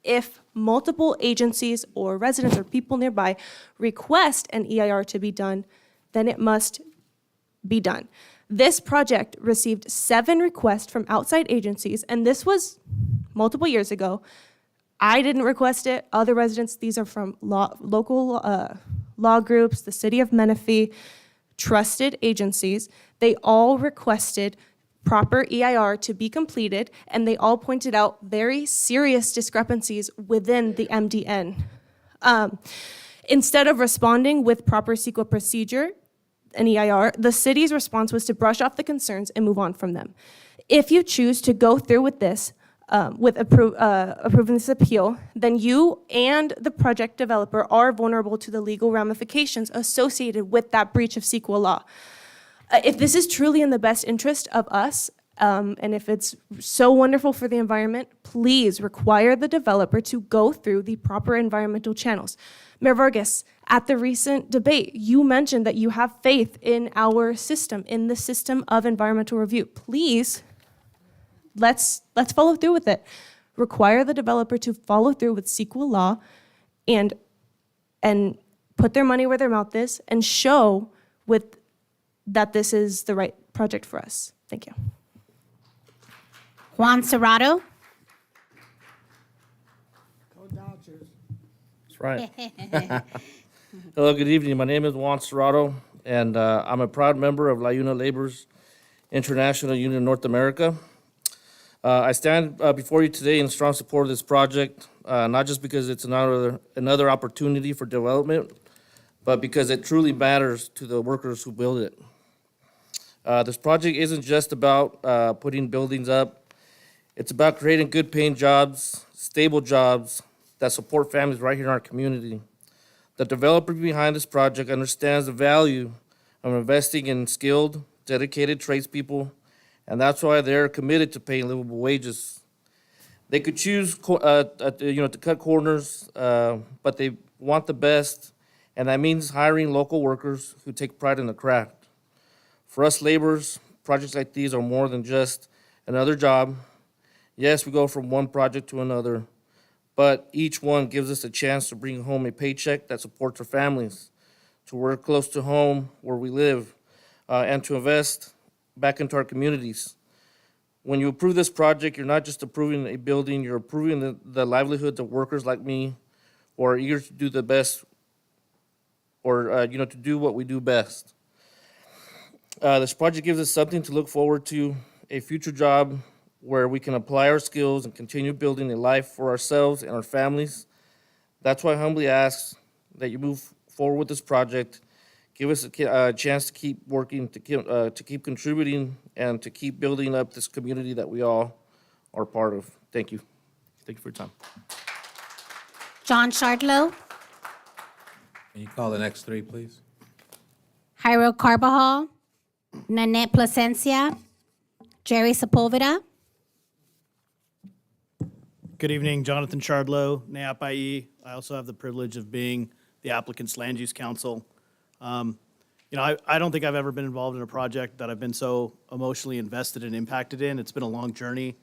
if multiple agencies or residents or people nearby request an EIR to be done, then it must be done. This project received 7 requests from outside agencies, and this was multiple years ago. I didn't request it. Other residents, these are from local law groups, the city of Menifee, trusted agencies. They all requested proper EIR to be completed, and they all pointed out very serious discrepancies within the MDN. Instead of responding with proper CEQA procedure, an EIR, the city's response was to brush off the concerns and move on from them. If you choose to go through with this, approving this appeal, then you and the project developer are vulnerable to the legal ramifications associated with that breach of CEQA law. If this is truly in the best interest of us, and if it's so wonderful for the environment, please require the developer to go through the proper environmental channels. Mayor Vargas, at the recent debate, you mentioned that you have faith in our system, in the system of environmental review. Please, let's follow through with it. Require the developer to follow through with CEQA law and put their money where their mouth is and show that this is the right project for us. Thank you.
Juan Serrato.
That's right. Hello, good evening. My name is Juan Serrato, and I'm a proud member of La Una Labor's International Union North America. I stand before you today in strong support of this project, not just because it's another opportunity for development, but because it truly matters to the workers who build it. This project isn't just about putting buildings up. It's about creating good-paying jobs, stable jobs that support families right here in our community. The developer behind this project understands the value of investing in skilled, dedicated tradespeople, and that's why they're committed to paying livable wages. They could choose, to cut corners, but they want the best, and that means hiring local workers who take pride in the craft. For us laborers, projects like these are more than just another job. Yes, we go from one project to another, but each one gives us a chance to bring home a paycheck that supports our families, to work close to home where we live, and to invest back into our communities. When you approve this project, you're not just approving a building, you're approving the livelihoods of workers like me who are eager to do the best, or to do what we do best. This project gives us something to look forward to, a future job where we can apply our skills and continue building a life for ourselves and our families. That's why I humbly ask that you move forward with this project. Give us a chance to keep working, to keep contributing, and to keep building up this community that we all are part of. Thank you. Thank you for your time.
John Shardlow.
Can you call the next 3, please?
Jairo Carbajal. Nanette Plasencia. Jerry Sepulveda.
Good evening, Jonathan Shardlow, NAAP-IE. I also have the privilege of being the applicant's land use counsel. I don't think I've ever been involved in a project that I've been so emotionally invested and impacted in. It's been a long journey.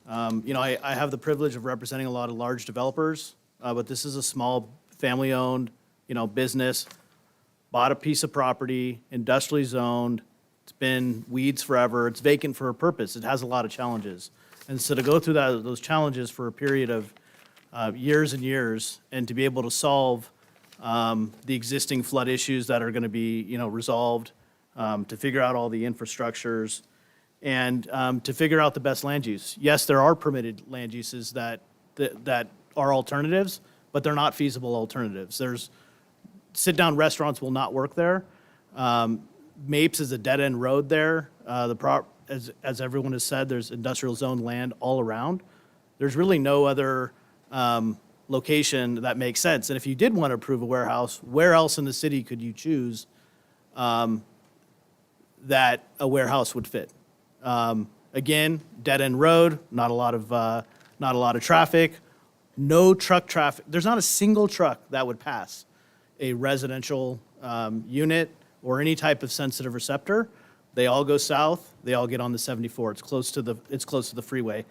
I have the privilege of representing a lot of large developers, but this is a small family-owned, business, bought a piece of property, industrially zoned. It's been weeds forever. It's vacant for a purpose. It has a lot of challenges. And so to go through those challenges for a period of years and years, and to be able to solve the existing flood issues that are going to be, resolved, to figure out all the infrastructures, and to figure out the best land use. Yes, there are permitted land uses that are alternatives, but they're not feasible alternatives. Sit-down restaurants will not work there. Mapes is a dead-end road there. As everyone has said, there's industrial zone land all around. There's really no other location that makes sense. And if you did want to approve a warehouse, where else in the city could you choose that a warehouse would fit? Again, dead-end road, not a lot of traffic, no truck traffic. There's not a single truck that would pass a residential unit or any type of sensitive receptor They all go south, they all get on the 74. It's close to the freeway.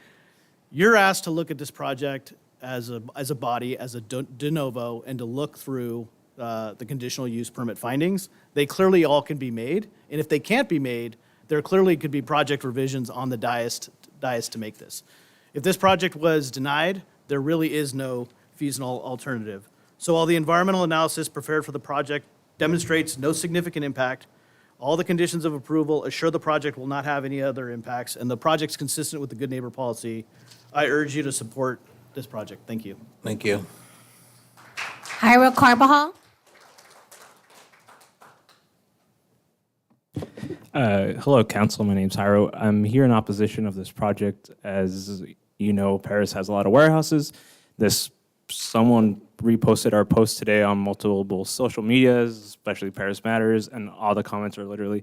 You're asked to look at this project as a body, as a de novo, and to look through the conditional use permit findings. They clearly all can be made, and if they can't be made, there clearly could be project revisions on the dais to make this. If this project was denied, there really is no feasible alternative. So while the environmental analysis prepared for the project demonstrates no significant impact, all the conditions of approval assure the project will not have any other impacts, and the project's consistent with the good neighbor policy. I urge you to support this project. Thank you.
Thank you.
Jairo Carbajal.
Hello, Council. My name's Jairo. I'm here in opposition of this project. As you know, Paris has a lot of warehouses. Someone reposted our post today on multiple social medias, especially Paris Matters, and all the comments are literally,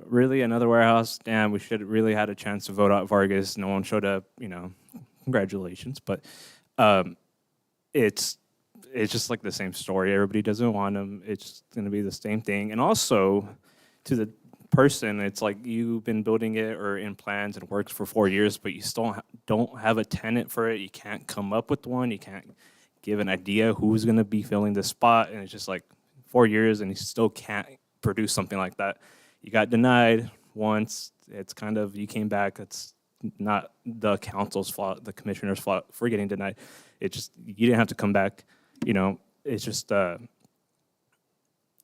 really another warehouse? Damn, we should really had a chance to vote out Vargas. No one showed up, congratulations. But it's just like the same story. Everybody doesn't want them. It's going to be the same thing. And also, to the person, it's like you've been building it or in plans and works for 4 years, but you still don't have a tenant for it. You can't come up with one. You can't give an idea who's going to be filling the spot. And it's just like 4 years and you still can't produce something like that. You got denied once. It's kind of, you came back. It's not the council's fault, the commissioner's fault for getting denied. It's just, you didn't have to come back. It's just the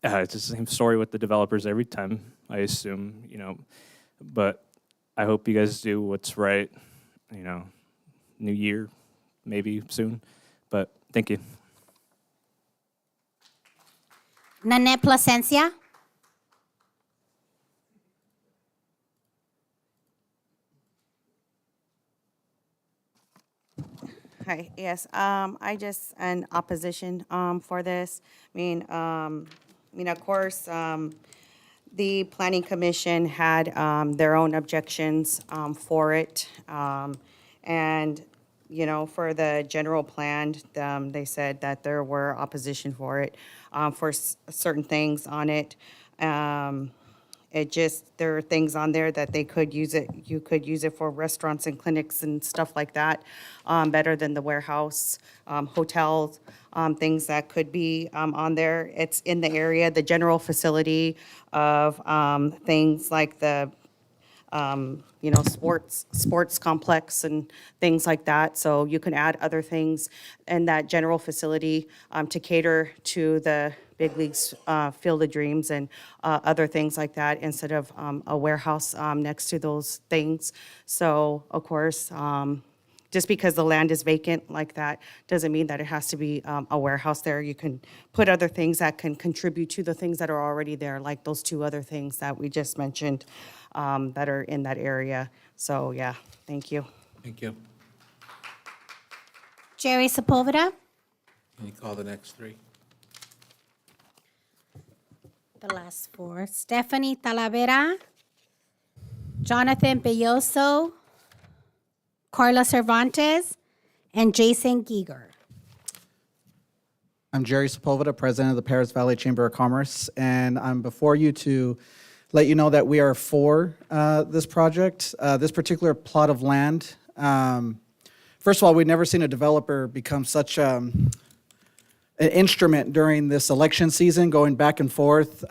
same story with the developers every time, I assume, but I hope you guys do what's right, new year, maybe soon, but thank you.
Nanette Plasencia.
Hi, yes, I just in opposition for this. Of course, the Planning Commission had their own objections for it. And, for the general plan, they said that there were opposition for it, for certain things on it. There are things on there that they could use it, you could use it for restaurants and clinics and stuff like that, better than the warehouse, hotels, things that could be on there. It's in the area, the general facility of things like the, sports complex and things like that. So you can add other things in that general facility to cater to the big leagues, Field of Dreams and other things like that instead of a warehouse next to those things. So, of course, just because the land is vacant like that doesn't mean that it has to be a warehouse there. You can put other things that can contribute to the things that are already there, like those two other things that we just mentioned that are in that area. So, yeah, thank you.
Thank you.
Jerry Sepulveda.
Can you call the next three?
The last four. Stephanie Talavera, Jonathan Belloso, Carla Cervantes, and Jason Giger.
I'm Jerry Sepulveda, president of the Paris Valley Chamber of Commerce, and I'm before you to let you know that we are for this project, this particular plot of land. First of all, we've never seen a developer become such an instrument during this election season, going back and forth,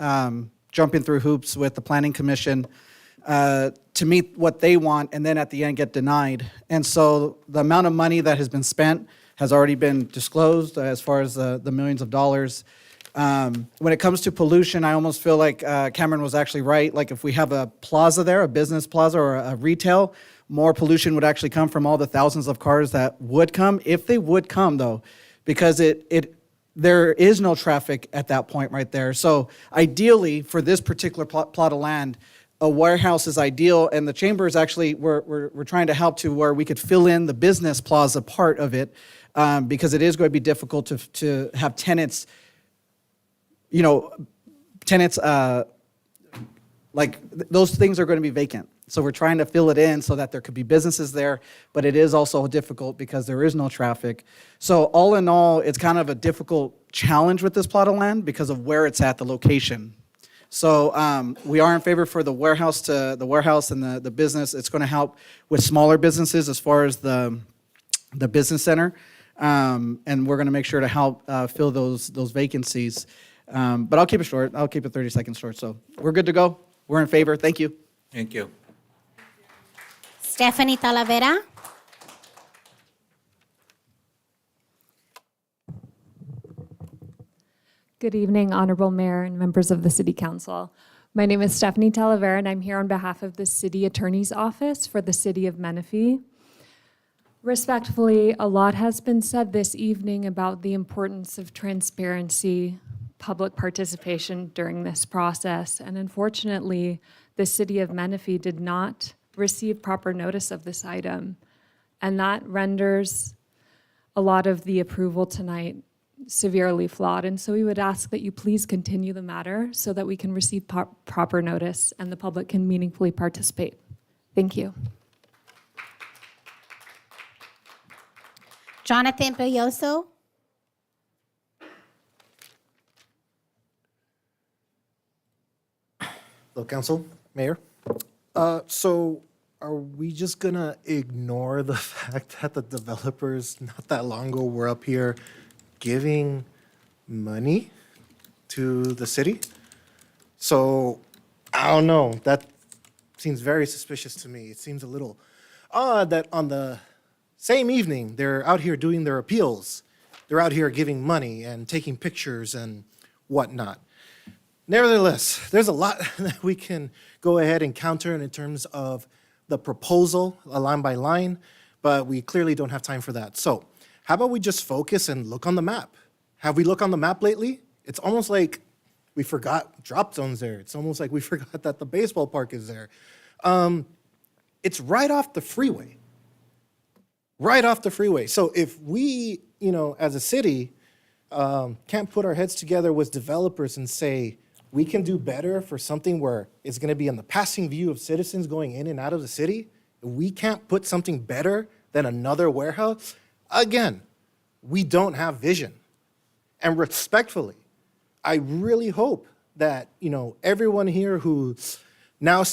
jumping through hoops with the Planning Commission to meet what they want, and then at the end get denied. And so the amount of money that has been spent has already been disclosed as far as the millions of dollars. When it comes to pollution, I almost feel like Cameron was actually right. Like if we have a plaza there, a business plaza or a retail, more pollution would actually come from all the thousands of cars that would come, if they would come though, because there is no traffic at that point right there. So ideally, for this particular plot of land, a warehouse is ideal, and the chamber is actually, we're trying to help to where we could fill in the business plaza part of it, because it is going to be difficult to have tenants, like those things are going to be vacant. So we're trying to fill it in so that there could be businesses there, but it is also difficult because there is no traffic. So all in all, it's kind of a difficult challenge with this plot of land because of where it's at, the location. So we are in favor for the warehouse and the business. It's going to help with smaller businesses as far as the business center. And we're going to make sure to help fill those vacancies. But I'll keep it short. I'll keep it 30 seconds short. So we're good to go. We're in favor. Thank you.
Thank you.
Stephanie Talavera.
Good evening, Honorable Mayor and members of the City Council. My name is Stephanie Talavera, and I'm here on behalf of the City Attorney's Office for the City of Menifee. Respectfully, a lot has been said this evening about the importance of transparency, public participation during this process, and unfortunately, the City of Menifee did not receive proper notice of this item, and that renders a lot of the approval tonight severely flawed. And so we would ask that you please continue the matter so that we can receive proper notice and the public can meaningfully participate. Thank you.
Jonathan Belloso.
Hello, Council, Mayor. So are we just gonna ignore the fact that the developers not that long ago were up here giving money to the city? So I don't know, that seems very suspicious to me. It seems a little odd that on the same evening, they're out here doing their appeals. They're out here giving money and taking pictures and whatnot. Nevertheless, there's a lot that we can go ahead and counter in terms of the proposal, line by line, but we clearly don't have time for that. So how about we just focus and look on the map? Have we looked on the map lately? It's almost like we forgot drop zones there. It's almost like we forgot that the baseball park is there. It's right off the freeway. Right off the freeway. So if we, as a city, can't put our heads together with developers and say, we can do better for something where it's going to be in the passing view of citizens going in and out of the city, we can't put something better than another warehouse, again, we don't have vision. And respectfully, I really hope that, everyone here who's now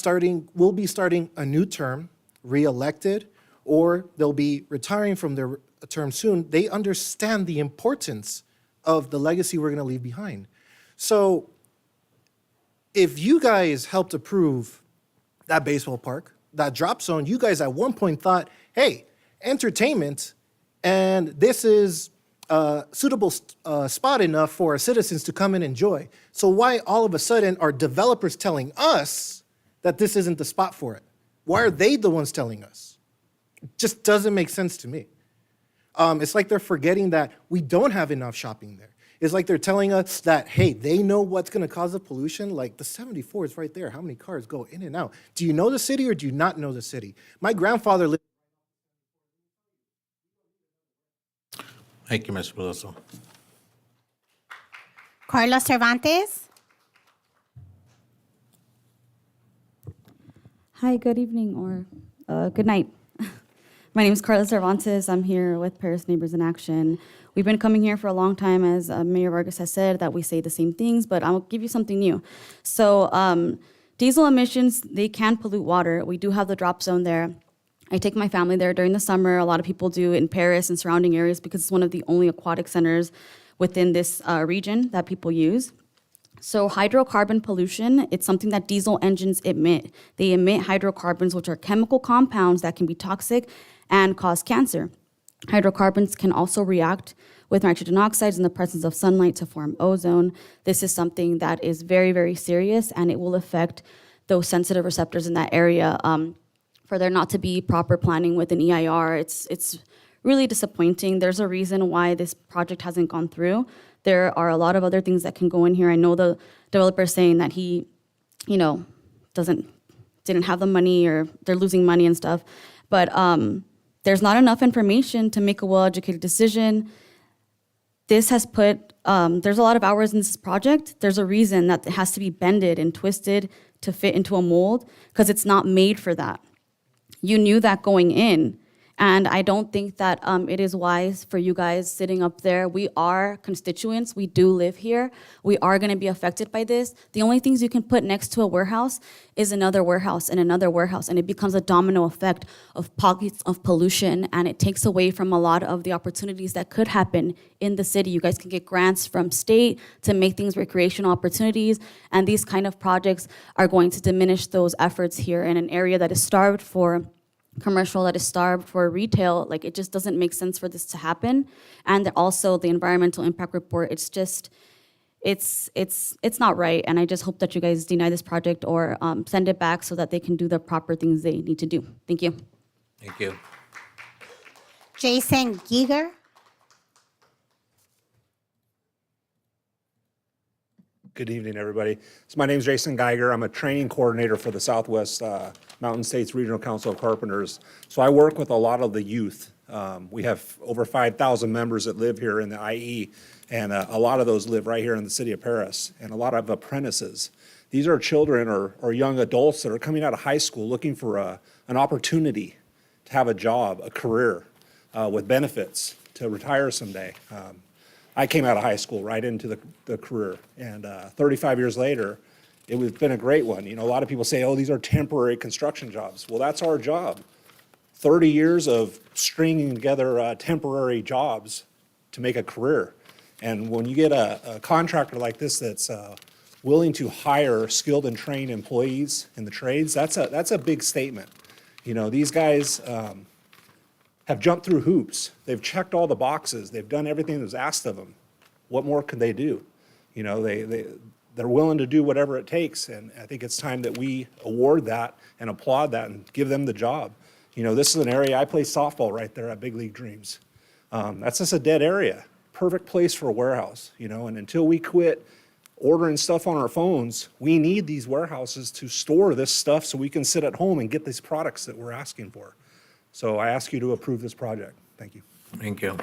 will be starting a new term, re-elected, or they'll be retiring from their term soon, they understand the importance of the legacy we're going to leave behind. So if you guys helped approve that baseball park, that drop zone, you guys at one point thought, hey, entertainment, and this is a suitable spot enough for our citizens to come and enjoy. So why all of a sudden are developers telling us that this isn't the spot for it? Why are they the ones telling us? It just doesn't make sense to me. It's like they're forgetting that we don't have enough shopping there. It's like they're telling us that, hey, they know what's going to cause the pollution. Like the 74 is right there. How many cars go in and out? Do you know the city or do you not know the city? My grandfather lived.
Thank you, Mr. Peloso.
Carlos Cervantes.
Hi, good evening or good night. My name is Carla Cervantes. I'm here with Paris Neighbors in Action. We've been coming here for a long time, as Mayor Vargas has said, that we say the same things, but I'll give you something new. So diesel emissions, they can pollute water. We do have the drop zone there. I take my family there during the summer. A lot of people do in Paris and surrounding areas because it's one of the only aquatic centers within this region that people use. So hydrocarbon pollution, it's something that diesel engines emit. They emit hydrocarbons, which are chemical compounds that can be toxic and cause cancer. Hydrocarbons can also react with nitrogen oxides in the presence of sunlight to form ozone. This is something that is very, very serious, and it will affect those sensitive receptors in that area. For there not to be proper planning with an EIR, it's really disappointing. There's a reason why this project hasn't gone through. There are a lot of other things that can go in here. I know the developer is saying that he, didn't have the money or they're losing money and stuff, but there's not enough information to make a well-educated decision. This has put, there's a lot of hours in this project. There's a reason that it has to be bended and twisted to fit into a mold because it's not made for that. You knew that going in, And I don't think that it is wise for you guys sitting up there. We are constituents. We do live here. We are going to be affected by this. The only things you can put next to a warehouse is another warehouse and another warehouse, and it becomes a domino effect of pockets of pollution, and it takes away from a lot of the opportunities that could happen in the city. You guys can get grants from state to make things recreational opportunities, and these kind of projects are going to diminish those efforts here in an area that is starved for commercial, that is starved for retail. Like, it just doesn't make sense for this to happen. And also the environmental impact report, it's just, it's not right. And I just hope that you guys deny this project or send it back so that they can do the proper things they need to do. Thank you.
Thank you.
Jason Giger.
Good evening, everybody. So my name is Jason Geiger. I'm a training coordinator for the Southwest Mountain States Regional Council of Carpenters. So I work with a lot of the youth. We have over 5,000 members that live here in the IE, and a lot of those live right here in the city of Paris, and a lot of apprentices. These are children or young adults that are coming out of high school looking for an opportunity to have a job, a career with benefits to retire someday. I came out of high school right into the career, and 35 years later, it's been a great one. You know, a lot of people say, oh, these are temporary construction jobs. Well, that's our job. 30 years of stringing together temporary jobs to make a career. And when you get a contractor like this that's willing to hire skilled and trained employees in the trades, that's a big statement. You know, these guys have jumped through hoops. They've checked all the boxes. They've done everything that was asked of them. What more can they do? You know, they're willing to do whatever it takes, and I think it's time that we award that and applaud that and give them the job. You know, this is an area, I play softball right there at Big League Dreams. That's just a dead area. Perfect place for a warehouse, you know, and until we quit ordering stuff on our phones, we need these warehouses to store this stuff so we can sit at home and get these products that we're asking for. So I ask you to approve this project. Thank you.
Thank you.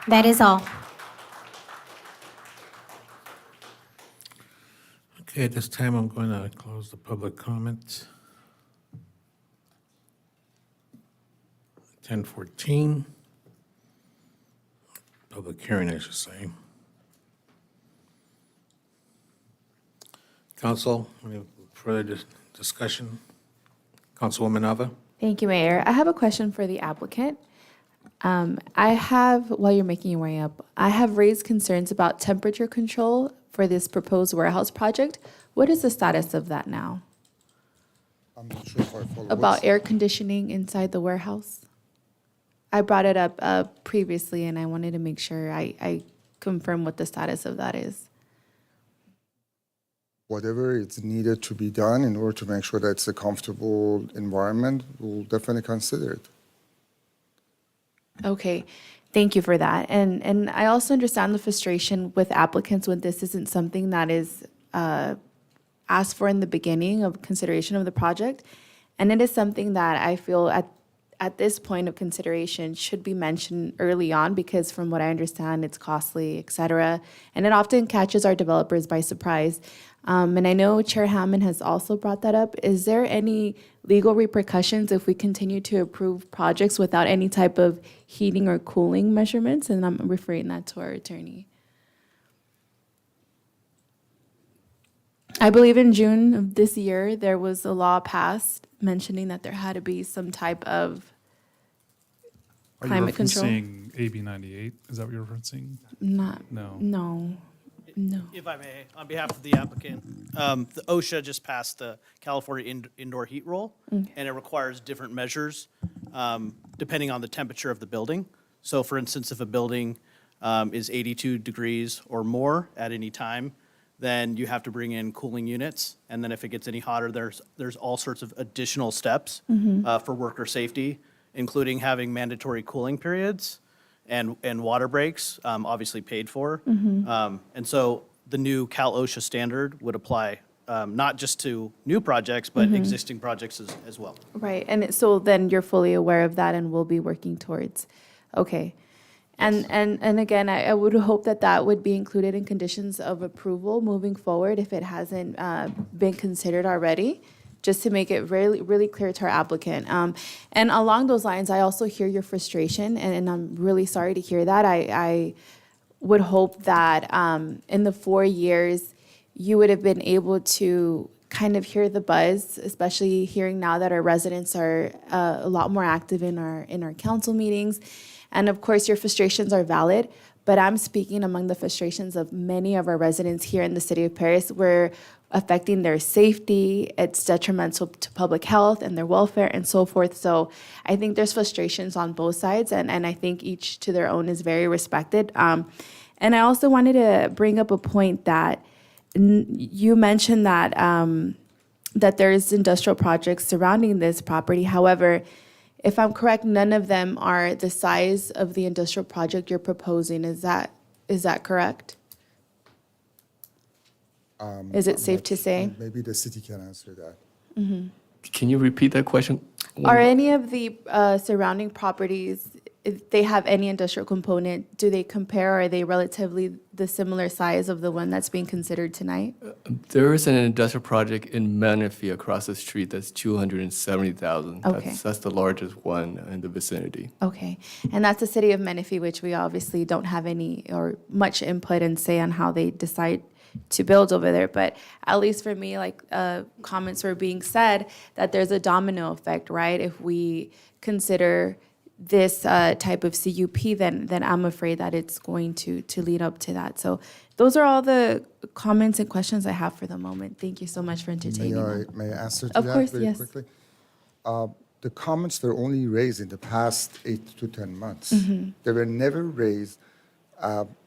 That is all.
Okay, at this time, I'm going to close the public comment. 10:14. Public hearing, I should say. Council, any further discussion? Councilwoman Ava?
Thank you, Mayor. I have a question for the applicant. While you're making your way up, I have raised concerns about temperature control for this proposed warehouse project. What is the status of that now?
I'm not sure if I follow.
About air conditioning inside the warehouse? I brought it up previously, and I wanted to make sure I confirm what the status of that is.
Whatever is needed to be done in order to make sure that it's a comfortable environment, we'll definitely consider it.
Okay, thank you for that. And I also understand the frustration with applicants when this isn't something that is asked for in the beginning of consideration of the project. And it is something that I feel at this point of consideration should be mentioned early on, because from what I understand, it's costly, et cetera. And it often catches our developers by surprise. And I know Chair Hammond has also brought that up. Is there any legal repercussions if we continue to approve projects without any type of heating or cooling measurements? And I'm referring that to our attorney. I believe in June of this year, there was a law passed mentioning that there had to be some type of climate control.
Are you referencing AB 98? Is that what you're referencing?
No.
If I may, on behalf of the applicant, the OSHA just passed the California Indoor Heat Rule, and it requires different measures depending on the temperature of the building. So for instance, if a building is 82 degrees or more at any time, then you have to bring in cooling units. And then if it gets any hotter, there's all sorts of additional steps for worker safety, including having mandatory cooling periods and water breaks, obviously paid for. And so the new Cal OSHA standard would apply not just to new projects, but existing projects as well.
Right, and so then you're fully aware of that and will be working towards, okay. And again, I would hope that that would be included in conditions of approval moving forward if it hasn't been considered already. just to make it really, really clear to our applicant. And along those lines, I also hear your frustration, and I'm really sorry to hear that. I would hope that in the 4 years, you would have been able to kind of hear the buzz, especially hearing now that our residents are a lot more active in our council meetings. And of course, your frustrations are valid, but I'm speaking among the frustrations of many of our residents here in the city of Paris. We're affecting their safety. It's detrimental to public health and their welfare and so forth. So I think there's frustrations on both sides, and I think each to their own is very respected. And I also wanted to bring up a point that you mentioned that that there's industrial projects surrounding this property. However, if I'm correct, none of them are the size of the industrial project you're proposing. Is that correct? Is it safe to say?
Maybe the city can answer that.
Can you repeat that question?
Are any of the surrounding properties, if they have any industrial component, do they compare, or are they relatively the similar size of the one that's being considered tonight?
There is an industrial project in Menifee across the street that's 270,000.
Okay.
That's the largest one in the vicinity.
Okay, and that's the city of Menifee, which we obviously don't have any or much input and say on how they decide to build over there. But at least for me, like comments were being said that there's a domino effect, right? If we consider this type of CUP, then I'm afraid that it's going to lead up to that. So those are all the comments and questions I have for the moment. Thank you so much for entertaining them.
May I answer to
Of
that
course,
very
yes.
quickly? The comments were only raised in the past 8 to 10 months. They were never raised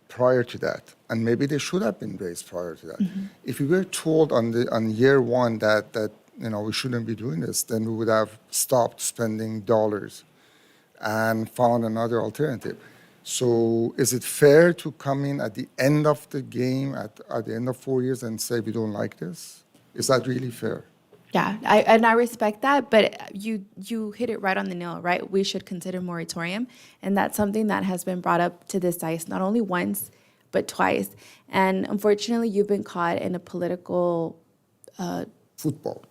prior to that, and maybe they should have been raised prior to that. If we were told on year one that we shouldn't be doing this, then we would have stopped spending dollars and found another alternative. So is it fair to come in at the end of the game, at the end of 4 years, and say we don't like this? Is that really fair?
Yeah, I respect that, but you hit it right on the nail, right? We should consider moratorium, and that's something that has been brought up to this dice not only once, but twice. And unfortunately, you've been caught in a political
Football.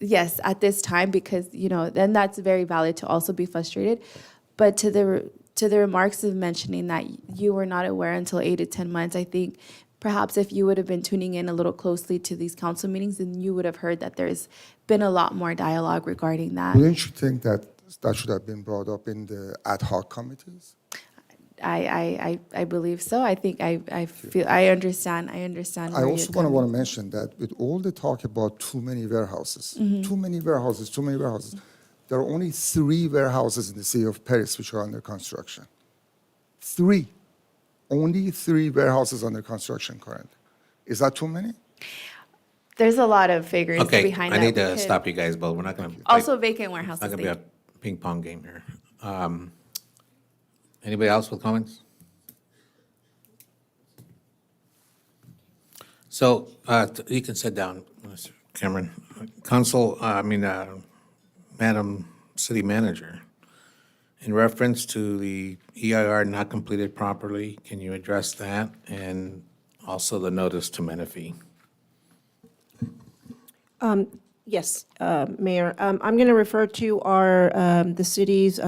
yes, at this time, because, then that's very valid to also be frustrated. But to the remarks of mentioning that you were not aware until 8 to 10 months, I think perhaps if you would have been tuning in a little closely to these council meetings, then you would have heard that there's been a lot more dialogue regarding that.
Wouldn't you think that should have been brought up in the ad hoc committees?
I believe so. I think I feel I understand. I understand.
I
where
also
you're
want to
coming.
mention that with all the talk about too many warehouses, too many warehouses, there are only 3 warehouses in the city of Paris which are under construction. 3. Only 3 warehouses under construction currently. Is that too many?
There's a lot of figures
Okay,
behind
I
that.
need
We
to
could-
stop you guys, but we're not going to.
Also vacant warehouses.
It's not going to be a ping pong game here. Anybody else with comments? So you can sit down, Mr. Cameron. Madam City Manager, in reference to the EIR not completed properly, can you address that? And also the notice to Menifee?
Yes, Mayor. I'm going to refer to the city's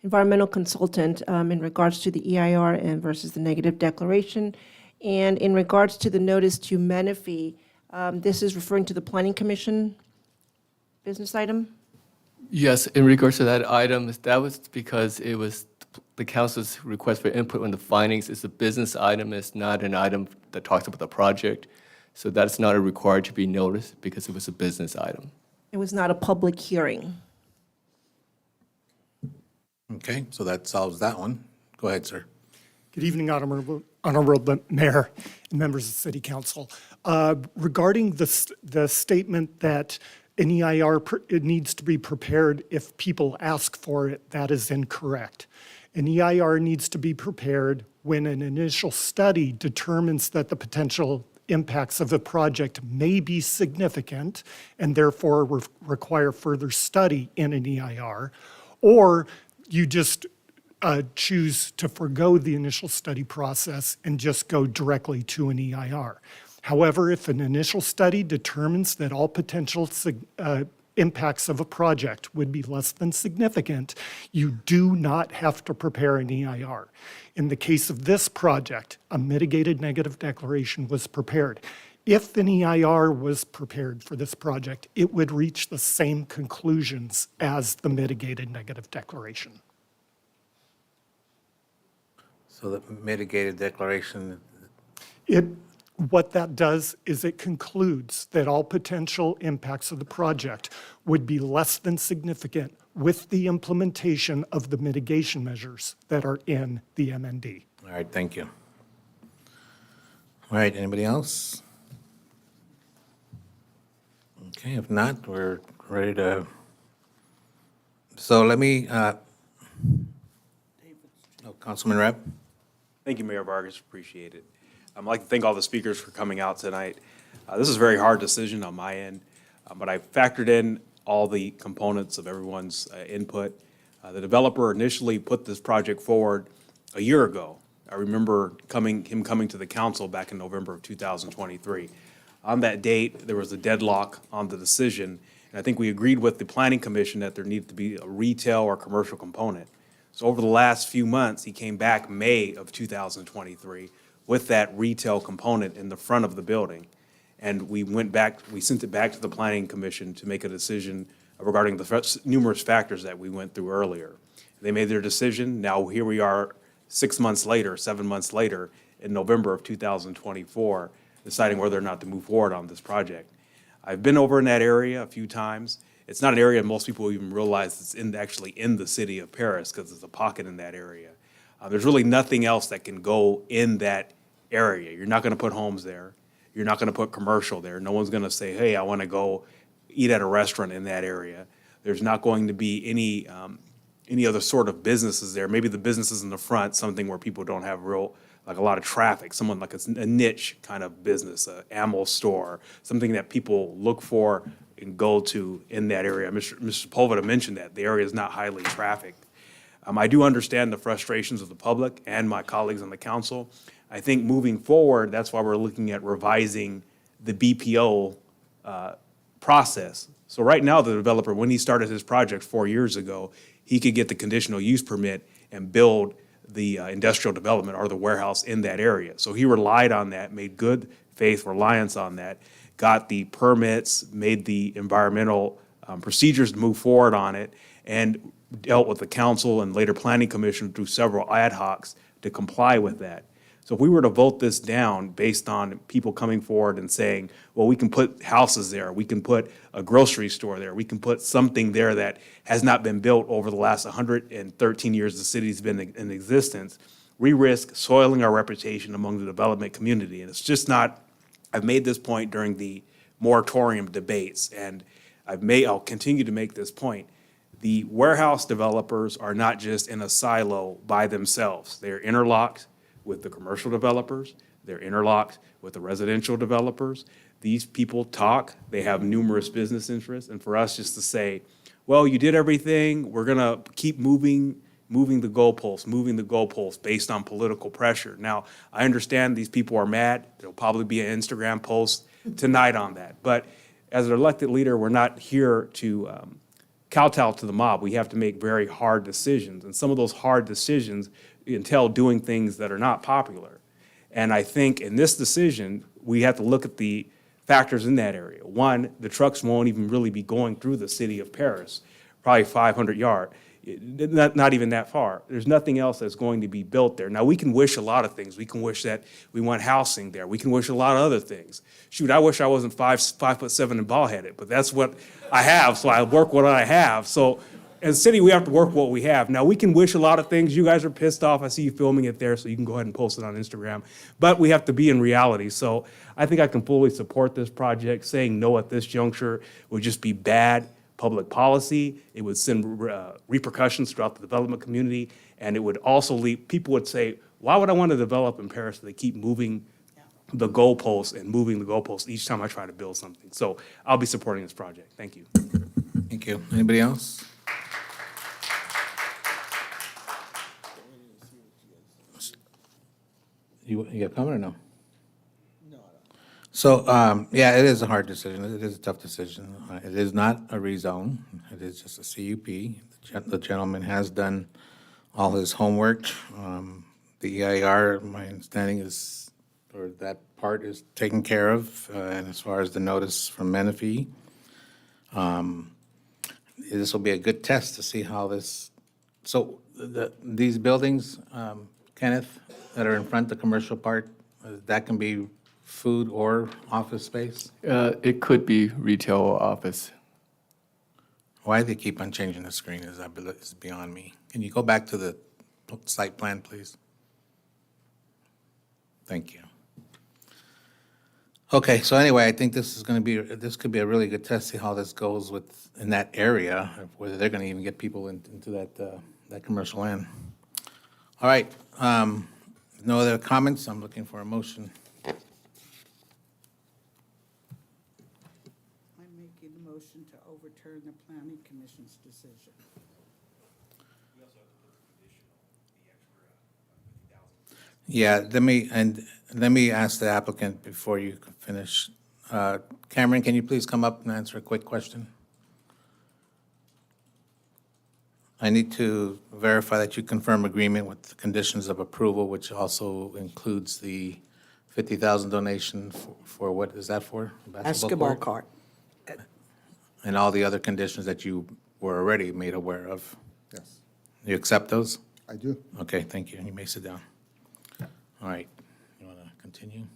environmental consultant in regards to the EIR and versus the negative declaration. And in regards to the notice to Menifee, this is referring to the Planning Commission business item?
Yes, in regards to that item, that was because it was the council's request for input on the findings. It's a business item, it's not an item that talks about the project. So that's not required to be noticed because it was a business item.
It was not a public hearing.
Okay, so that solves that one. Go ahead, sir.
Good evening, Honorable Mayor and members of the City Council. Regarding the statement that an EIR it needs to be prepared if people ask for it, that is incorrect. An EIR needs to be prepared when an initial study determines that the potential impacts of the project may be significant and therefore require further study in an EIR, or you just choose to forego the initial study process and just go directly to an EIR. However, if an initial study determines that all potential impacts of a project would be less than significant, you do not have to prepare an EIR. In the case of this project, a mitigated negative declaration was prepared. If an EIR was prepared for this project, it would reach the same conclusions as the mitigated negative declaration.
So the mitigated declaration,
What that does is it concludes that all potential impacts of the project would be less than significant with the implementation of the mitigation measures that are in the MND.
all right, thank you. All right, anybody else? Okay, if not, we're ready to, so let me, Councilman Rep?
Thank you, Mayor Vargas, appreciate it. I'd like to thank all the speakers for coming out tonight. This is a very hard decision on my end, but I factored in all the components of everyone's input. The developer initially put this project forward a year ago. I remember him coming to the council back in November of 2023. On that date, there was a deadlock on the decision, and I think we agreed with the Planning Commission that there needed to be a retail or commercial component. So over the last few months, he came back May of 2023 with that retail component in the front of the building. And we sent it back to the Planning Commission to make a decision regarding the numerous factors that we went through earlier. They made their decision. Now here we are 7 months later, in November of 2024, deciding whether or not to move forward on this project. I've been over in that area a few times. It's not an area most people even realize it's actually in the city of Paris because there's a pocket in that area. There's really nothing else that can go in that area. You're not going to put homes there. You're not going to put commercial there. No one's going to say, hey, I want to go eat at a restaurant in that area. There's not going to be any other sort of businesses there. Maybe the businesses in the front, something where people don't have like a lot of traffic, someone like a niche kind of business, an ammo store, something that people look for and go to in that area. Mr. Sepulveda mentioned that. The area is not highly trafficked. I do understand the frustrations of the public and my colleagues on the council. I think moving forward, that's why we're looking at revising the BPO process. So right now, the developer, when he started his project 4 years ago, he could get the conditional use permit and build the industrial development or the warehouse in that area. So he relied on that, made good faith reliance on that, got the permits, made the environmental procedures to move forward on it, and dealt with the council and later planning commission through several ad hocs to comply with that. So if we were to vote this down based on people coming forward and saying, well, we can put houses there, we can put a grocery store there, we can put something there that has not been built over the last 113 years the city's been in existence, we risk soiling our reputation among the development community. And it's just not, I've made this point during the moratorium debates, and I'll continue to make this point. The warehouse developers are not just in a silo by themselves. They're interlocked with the commercial developers. They're interlocked with the residential developers. These people talk. They have numerous business interests. And for us just to say, well, you did everything, we're going to keep moving the goalposts based on political pressure. Now, I understand these people are mad. There'll probably be an Instagram post tonight on that. But as an elected leader, we're not here to kowtow to the mob. We have to make very hard decisions. And some of those hard decisions entail doing things that are not popular. And I think in this decision, we have to look at the factors in that area. One, the trucks won't even really be going through the city of Paris, probably 500 yards. Not even that far. There's nothing else that's going to be built there. Now, we can wish a lot of things. We can wish that we want housing there. We can wish a lot of other things. Shoot, I wish I wasn't 5'7" and bald-headed, but that's what I have, so I work what I have. So as a city, we have to work what we have. Now, we can wish a lot of things. You guys are pissed off. I see you filming it there, so you can go ahead and post it on Instagram. But we have to be in reality. So I think I can fully support this project. Saying no at this juncture would just be bad public policy. It would send repercussions throughout the development community, and it would also lead, people would say, why would I want to develop in Paris if they keep moving the goalposts each time I try to build something? So I'll be supporting this project. Thank you.
Thank you. Anybody else? You got a comment or no? So, yeah, it is a hard decision. It is a tough decision. It is not a rezone. It is just a CUP. The gentleman has done all his homework. The EIR, my understanding is, or that part is taken care of, and as far as the notice from Menifee, this will be a good test to see how this, so these buildings, Kenneth, that are in front, the commercial part, that can be food or office space?
It could be retail or office.
Why they keep on changing the screen is beyond me. Can you go back to the site plan, please? Thank you. Okay, so anyway, I think this could be a really good test, see how this goes in that area, whether they're gonna even get people into that commercial land. All right, no other comments? I'm looking for a motion.
I'm making a motion to overturn the planning commission's decision.
Yeah, let me ask the applicant before you finish. Cameron, can you please come up and answer a quick question? I need to verify that you confirm agreement with the conditions of approval, which also includes the 50,000 donation for what is that for?
Basketball court.
And all the other conditions that you were already made aware of.
Yes,
You accept those?
I do.
Okay, thank you. You may sit down. All right, you want to continue?
Do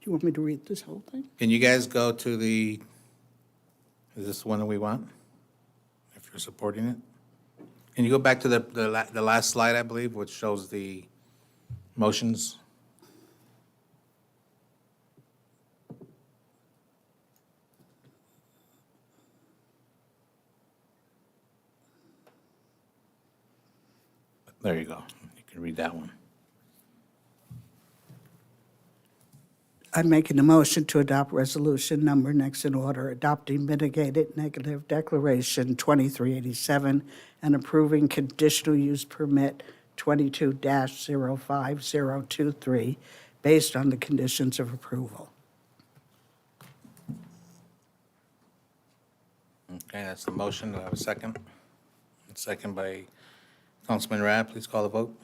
you want me to read this whole thing?
Can you guys go to is this the one that we want? If you're supporting it? Can you go back to the last slide, I believe, which shows the motions? There you go. You can read that one.
I'm making a motion to adopt resolution number next in order, adopting mitigated negative declaration 2387 and approving conditional use permit 22-05023 based on the conditions of approval.
Okay, that's the motion. Do I have a second? Second by Councilman Rad. Please call the vote.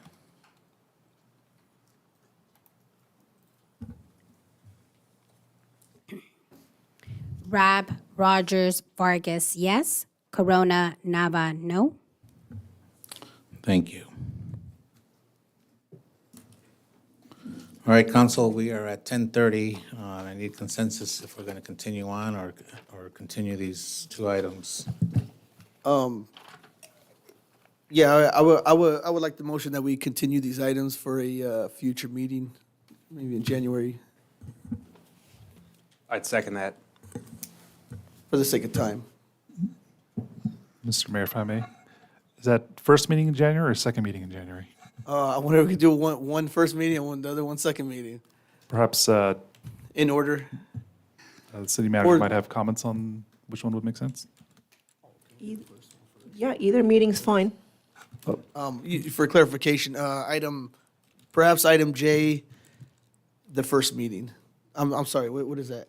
Rab, Rogers, Vargas, yes. Corona, Nava, no.
Thank you. All right, council, we are at 10:30. I need consensus if we're going to continue on or continue these two items.
Yeah, I would like the motion that we continue these items for a future meeting, maybe in January,
I'd second that.
for the sake of time.
Mr. Mayor, if I may, is that first meeting in January or second meeting in January?
I wonder if we could do one first meeting and the other one second meeting,
Perhaps
in order.
the city manager
Or-
might have comments on which one would make sense.
Yeah, either meeting's fine.
For clarification, perhaps item J, the first meeting. I'm sorry, what is that?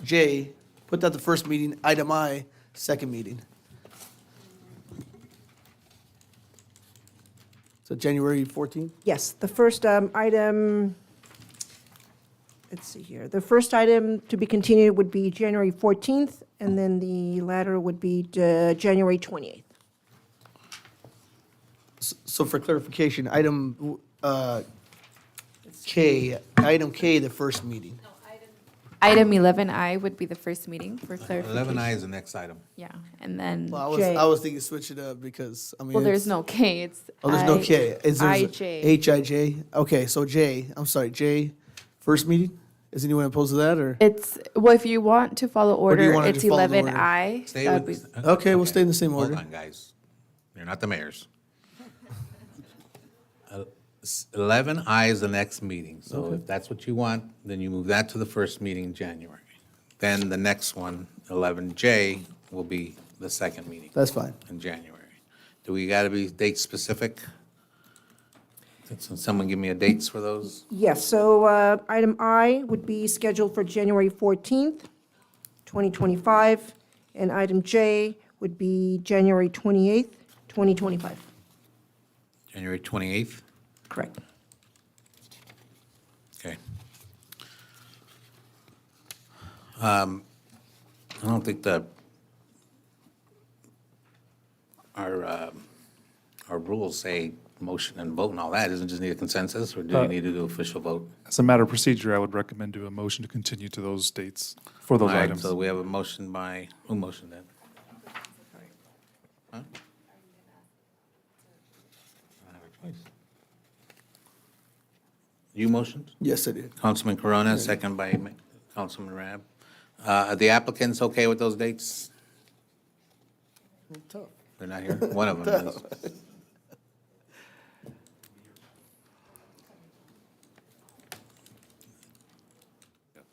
J, put that the first meeting, item I, second meeting. So January 14th?
Yes, the first item, let's see here. The first item to be continued would be January 14th, and then the latter would be January 28th.
So for clarification, item K, the first meeting.
Item 11I would be the first meeting for clarification.
11I is the next item.
Yeah, and then,
Well,
J.
I was thinking switch it up because, I mean.
well, there's
it's-
no K, it's
Oh, there's no K. Is there
IJ.
HIJ? Okay, so J, I'm sorry, J, first meeting? Is anyone opposed to that, or?
It's, well, if you want to follow
do you
order,
wanna
it's
just follow the order?
11I.
Stay
That'd
with.
be-
Okay, we'll stay in the same order.
Hold on, guys. You're not the mayors. 11I is the next meeting, so if that's what you want, then you move that to the first meeting in January. Then the next one, 11J, will be the second meeting
That's fine.
in January. Do we got to be date specific? Can someone give me a dates for those?
Yes, so item I would be scheduled for January 14th, 2025, and item J would be January 28th, 2025.
January 28th?
Correct.
Okay. I don't think our rules say motion and vote and all that. Doesn't it just need a consensus, or do we need to do official vote?
As a matter of procedure, I would recommend do a motion to continue to those dates for those
All right,
items.
so we have a motion by, who motioned that? Huh? I don't have a choice. You motioned?
Yes, I did.
Councilman Corona, second by Councilman Rab. Are the applicants okay with those dates?
Tough.
They're not here? One of them is.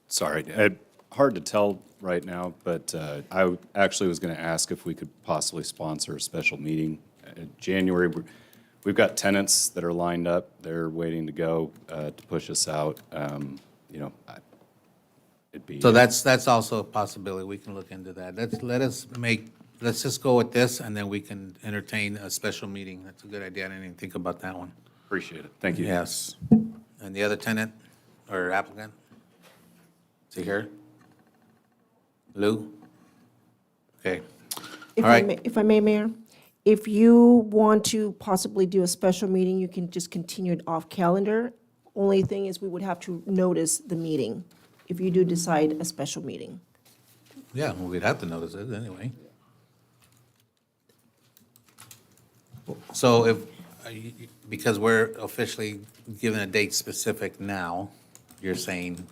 Sorry, hard to tell right now, but I actually was going to ask if we could possibly sponsor a special meeting in January. We've got tenants that are lined up. They're waiting to go to push us out. You know, it'd be.
So that's also a possibility. We can look into that. Let's just go with this, and then we can entertain a special meeting. That's a good idea. I didn't even think about that one.
Appreciate it. Thank you.
Yes. And the other tenant or applicant? Is he here? Lou? Okay.
If
All
I
right.
may, if I may, Mayor, if you want to possibly do a special meeting, you can just continue it off calendar. Only thing is, we would have to notice the meeting if you do decide a special meeting.
Yeah, well, we'd have to notice it anyway. So if, because we're officially given a date specific now, you're saying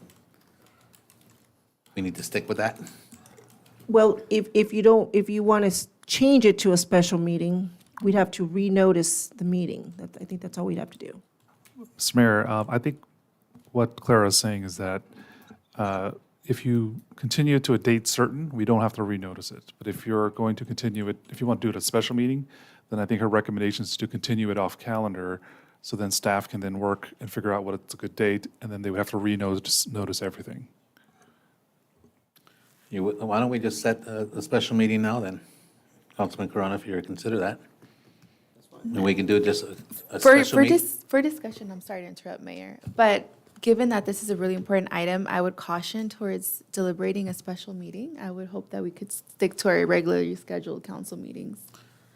we need to stick with that?
Well, if you don't, if you want to change it to a special meeting, we'd have to renotice the meeting. I think that's all we'd have to do.
Mr. Mayor, I think what Clara is saying is that if you continue it to a date certain, we don't have to renotice it. But if you're going to continue it, if you want to do it at a special meeting, then I think her recommendation is to continue it off calendar, so then staff can then work and figure out what it's a good date, and then they would have to notice everything.
Why don't we just set a special meeting now then? Councilman Corona, if you would consider that. And we can do just a special meeting.
For discussion, I'm sorry to interrupt, Mayor, but given that this is a really important item, I would caution towards deliberating a special meeting. I would hope that we could stick to our regularly scheduled council meetings.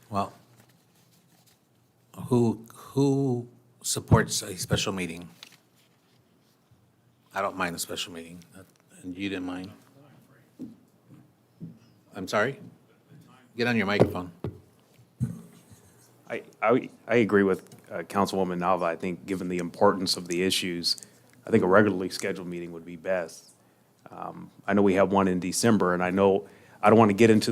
Well, who supports a special meeting? I don't mind a special meeting, and you didn't mind? I'm sorry? Get on your microphone.
I agree with Councilwoman Nava. I think, given the importance of the issues, I think a regularly scheduled meeting would be best. I know we have one in December, and I know, I don't want to get into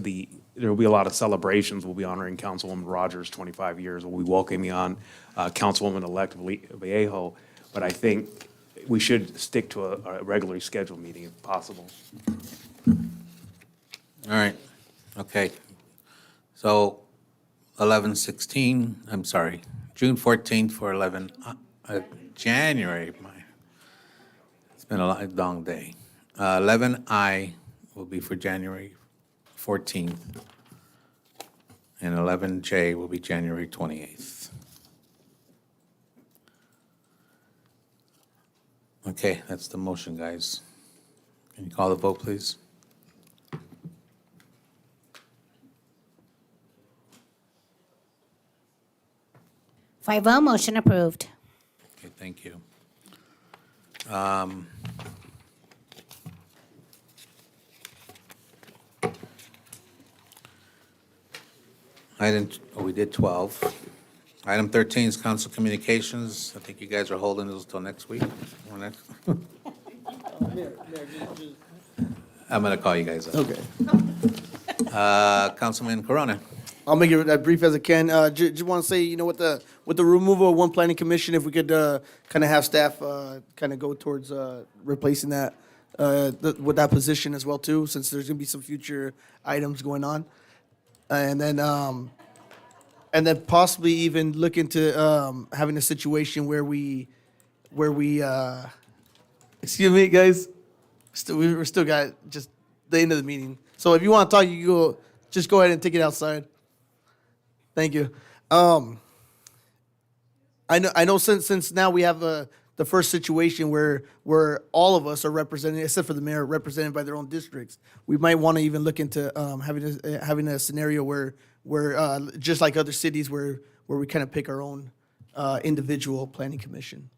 there will be a lot of celebrations. We'll be honoring Councilwoman Rogers' 25 years. We'll be welcoming on Councilwoman-elect Vallejo. But I think we should stick to a regularly scheduled meeting if possible.
All right, okay. So 11/16, I'm sorry, June 14th for January, it's been a long day. 11I will be for January 14th, and 11J will be January 28th. Okay, that's the motion, guys. Can you call the vote, please?
5-0, motion approved.
Okay, thank you. We did 12. Item 13 is council communications. I think you guys are holding those till next week. Or next- I'm gonna call you guys up.
Okay.
Councilman Corona.
I'll make it as brief as I can. Just want to say, you know, with the removal of one planning commission, if we could kind of have staff kind of go towards replacing that with that position as well too, since there's gonna be some future items going on. And then and then possibly even look into having a situation where we excuse me, guys, we're still got just the end of the meeting. So if you want to talk, you go. Just go ahead and take it outside. Thank you. I know since now we have the first situation where all of us are represented, except for the mayor, represented by their own districts. We might want to even look into having a scenario where just like other cities where we kind of pick our own individual planning commission.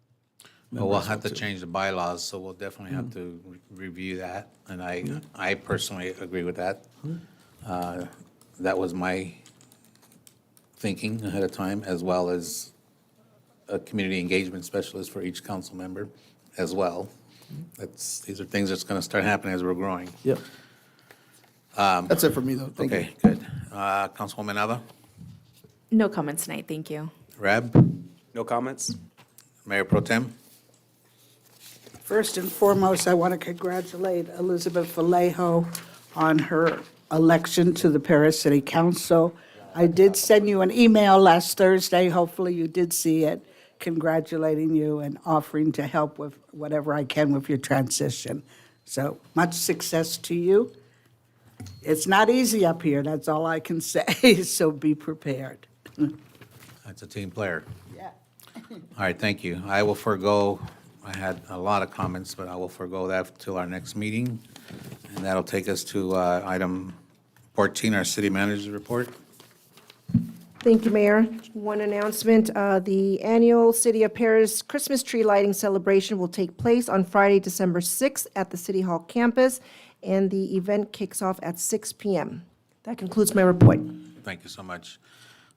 Well, we'll have to change the bylaws, so we'll definitely have to review that, and I personally agree with that. That was my thinking ahead of time, as well as a community engagement specialist for each council member as well. These are things that's gonna start happening as we're growing.
Yep. That's it for me, though. Thank you.
Okay, good. Councilwoman Nava,
No comments tonight, thank you.
Rab,
No comments?
Mayor Pro Tem?
First and foremost, I want to congratulate Elizabeth Vallejo on her election to the Paris City Council. I did send you an email last Thursday, hopefully you did see it, congratulating you and offering to help with whatever I can with your transition. So much success to you. It's not easy up here, that's all I can say, so be prepared.
That's a team player.
Yeah.
All right, thank you. I will forego, I had a lot of comments, but I will forego that till our next meeting. And that'll take us to item 14, our city manager's report.
Thank you, Mayor. One announcement, the annual City of Paris Christmas tree lighting celebration will take place on Friday, December 6th at the City Hall campus, and the event kicks off at 6 p.m. That concludes my report.
Thank you so much.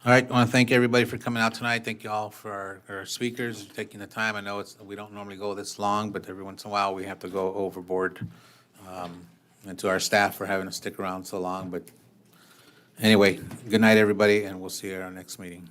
All right, I want to thank everybody for coming out tonight. Thank you all for our speakers, taking the time. I know we don't normally go this long, but every once in a while, we have to go overboard. And to our staff for having to stick around so long, but anyway, good night, everybody, and we'll see you at our next meeting.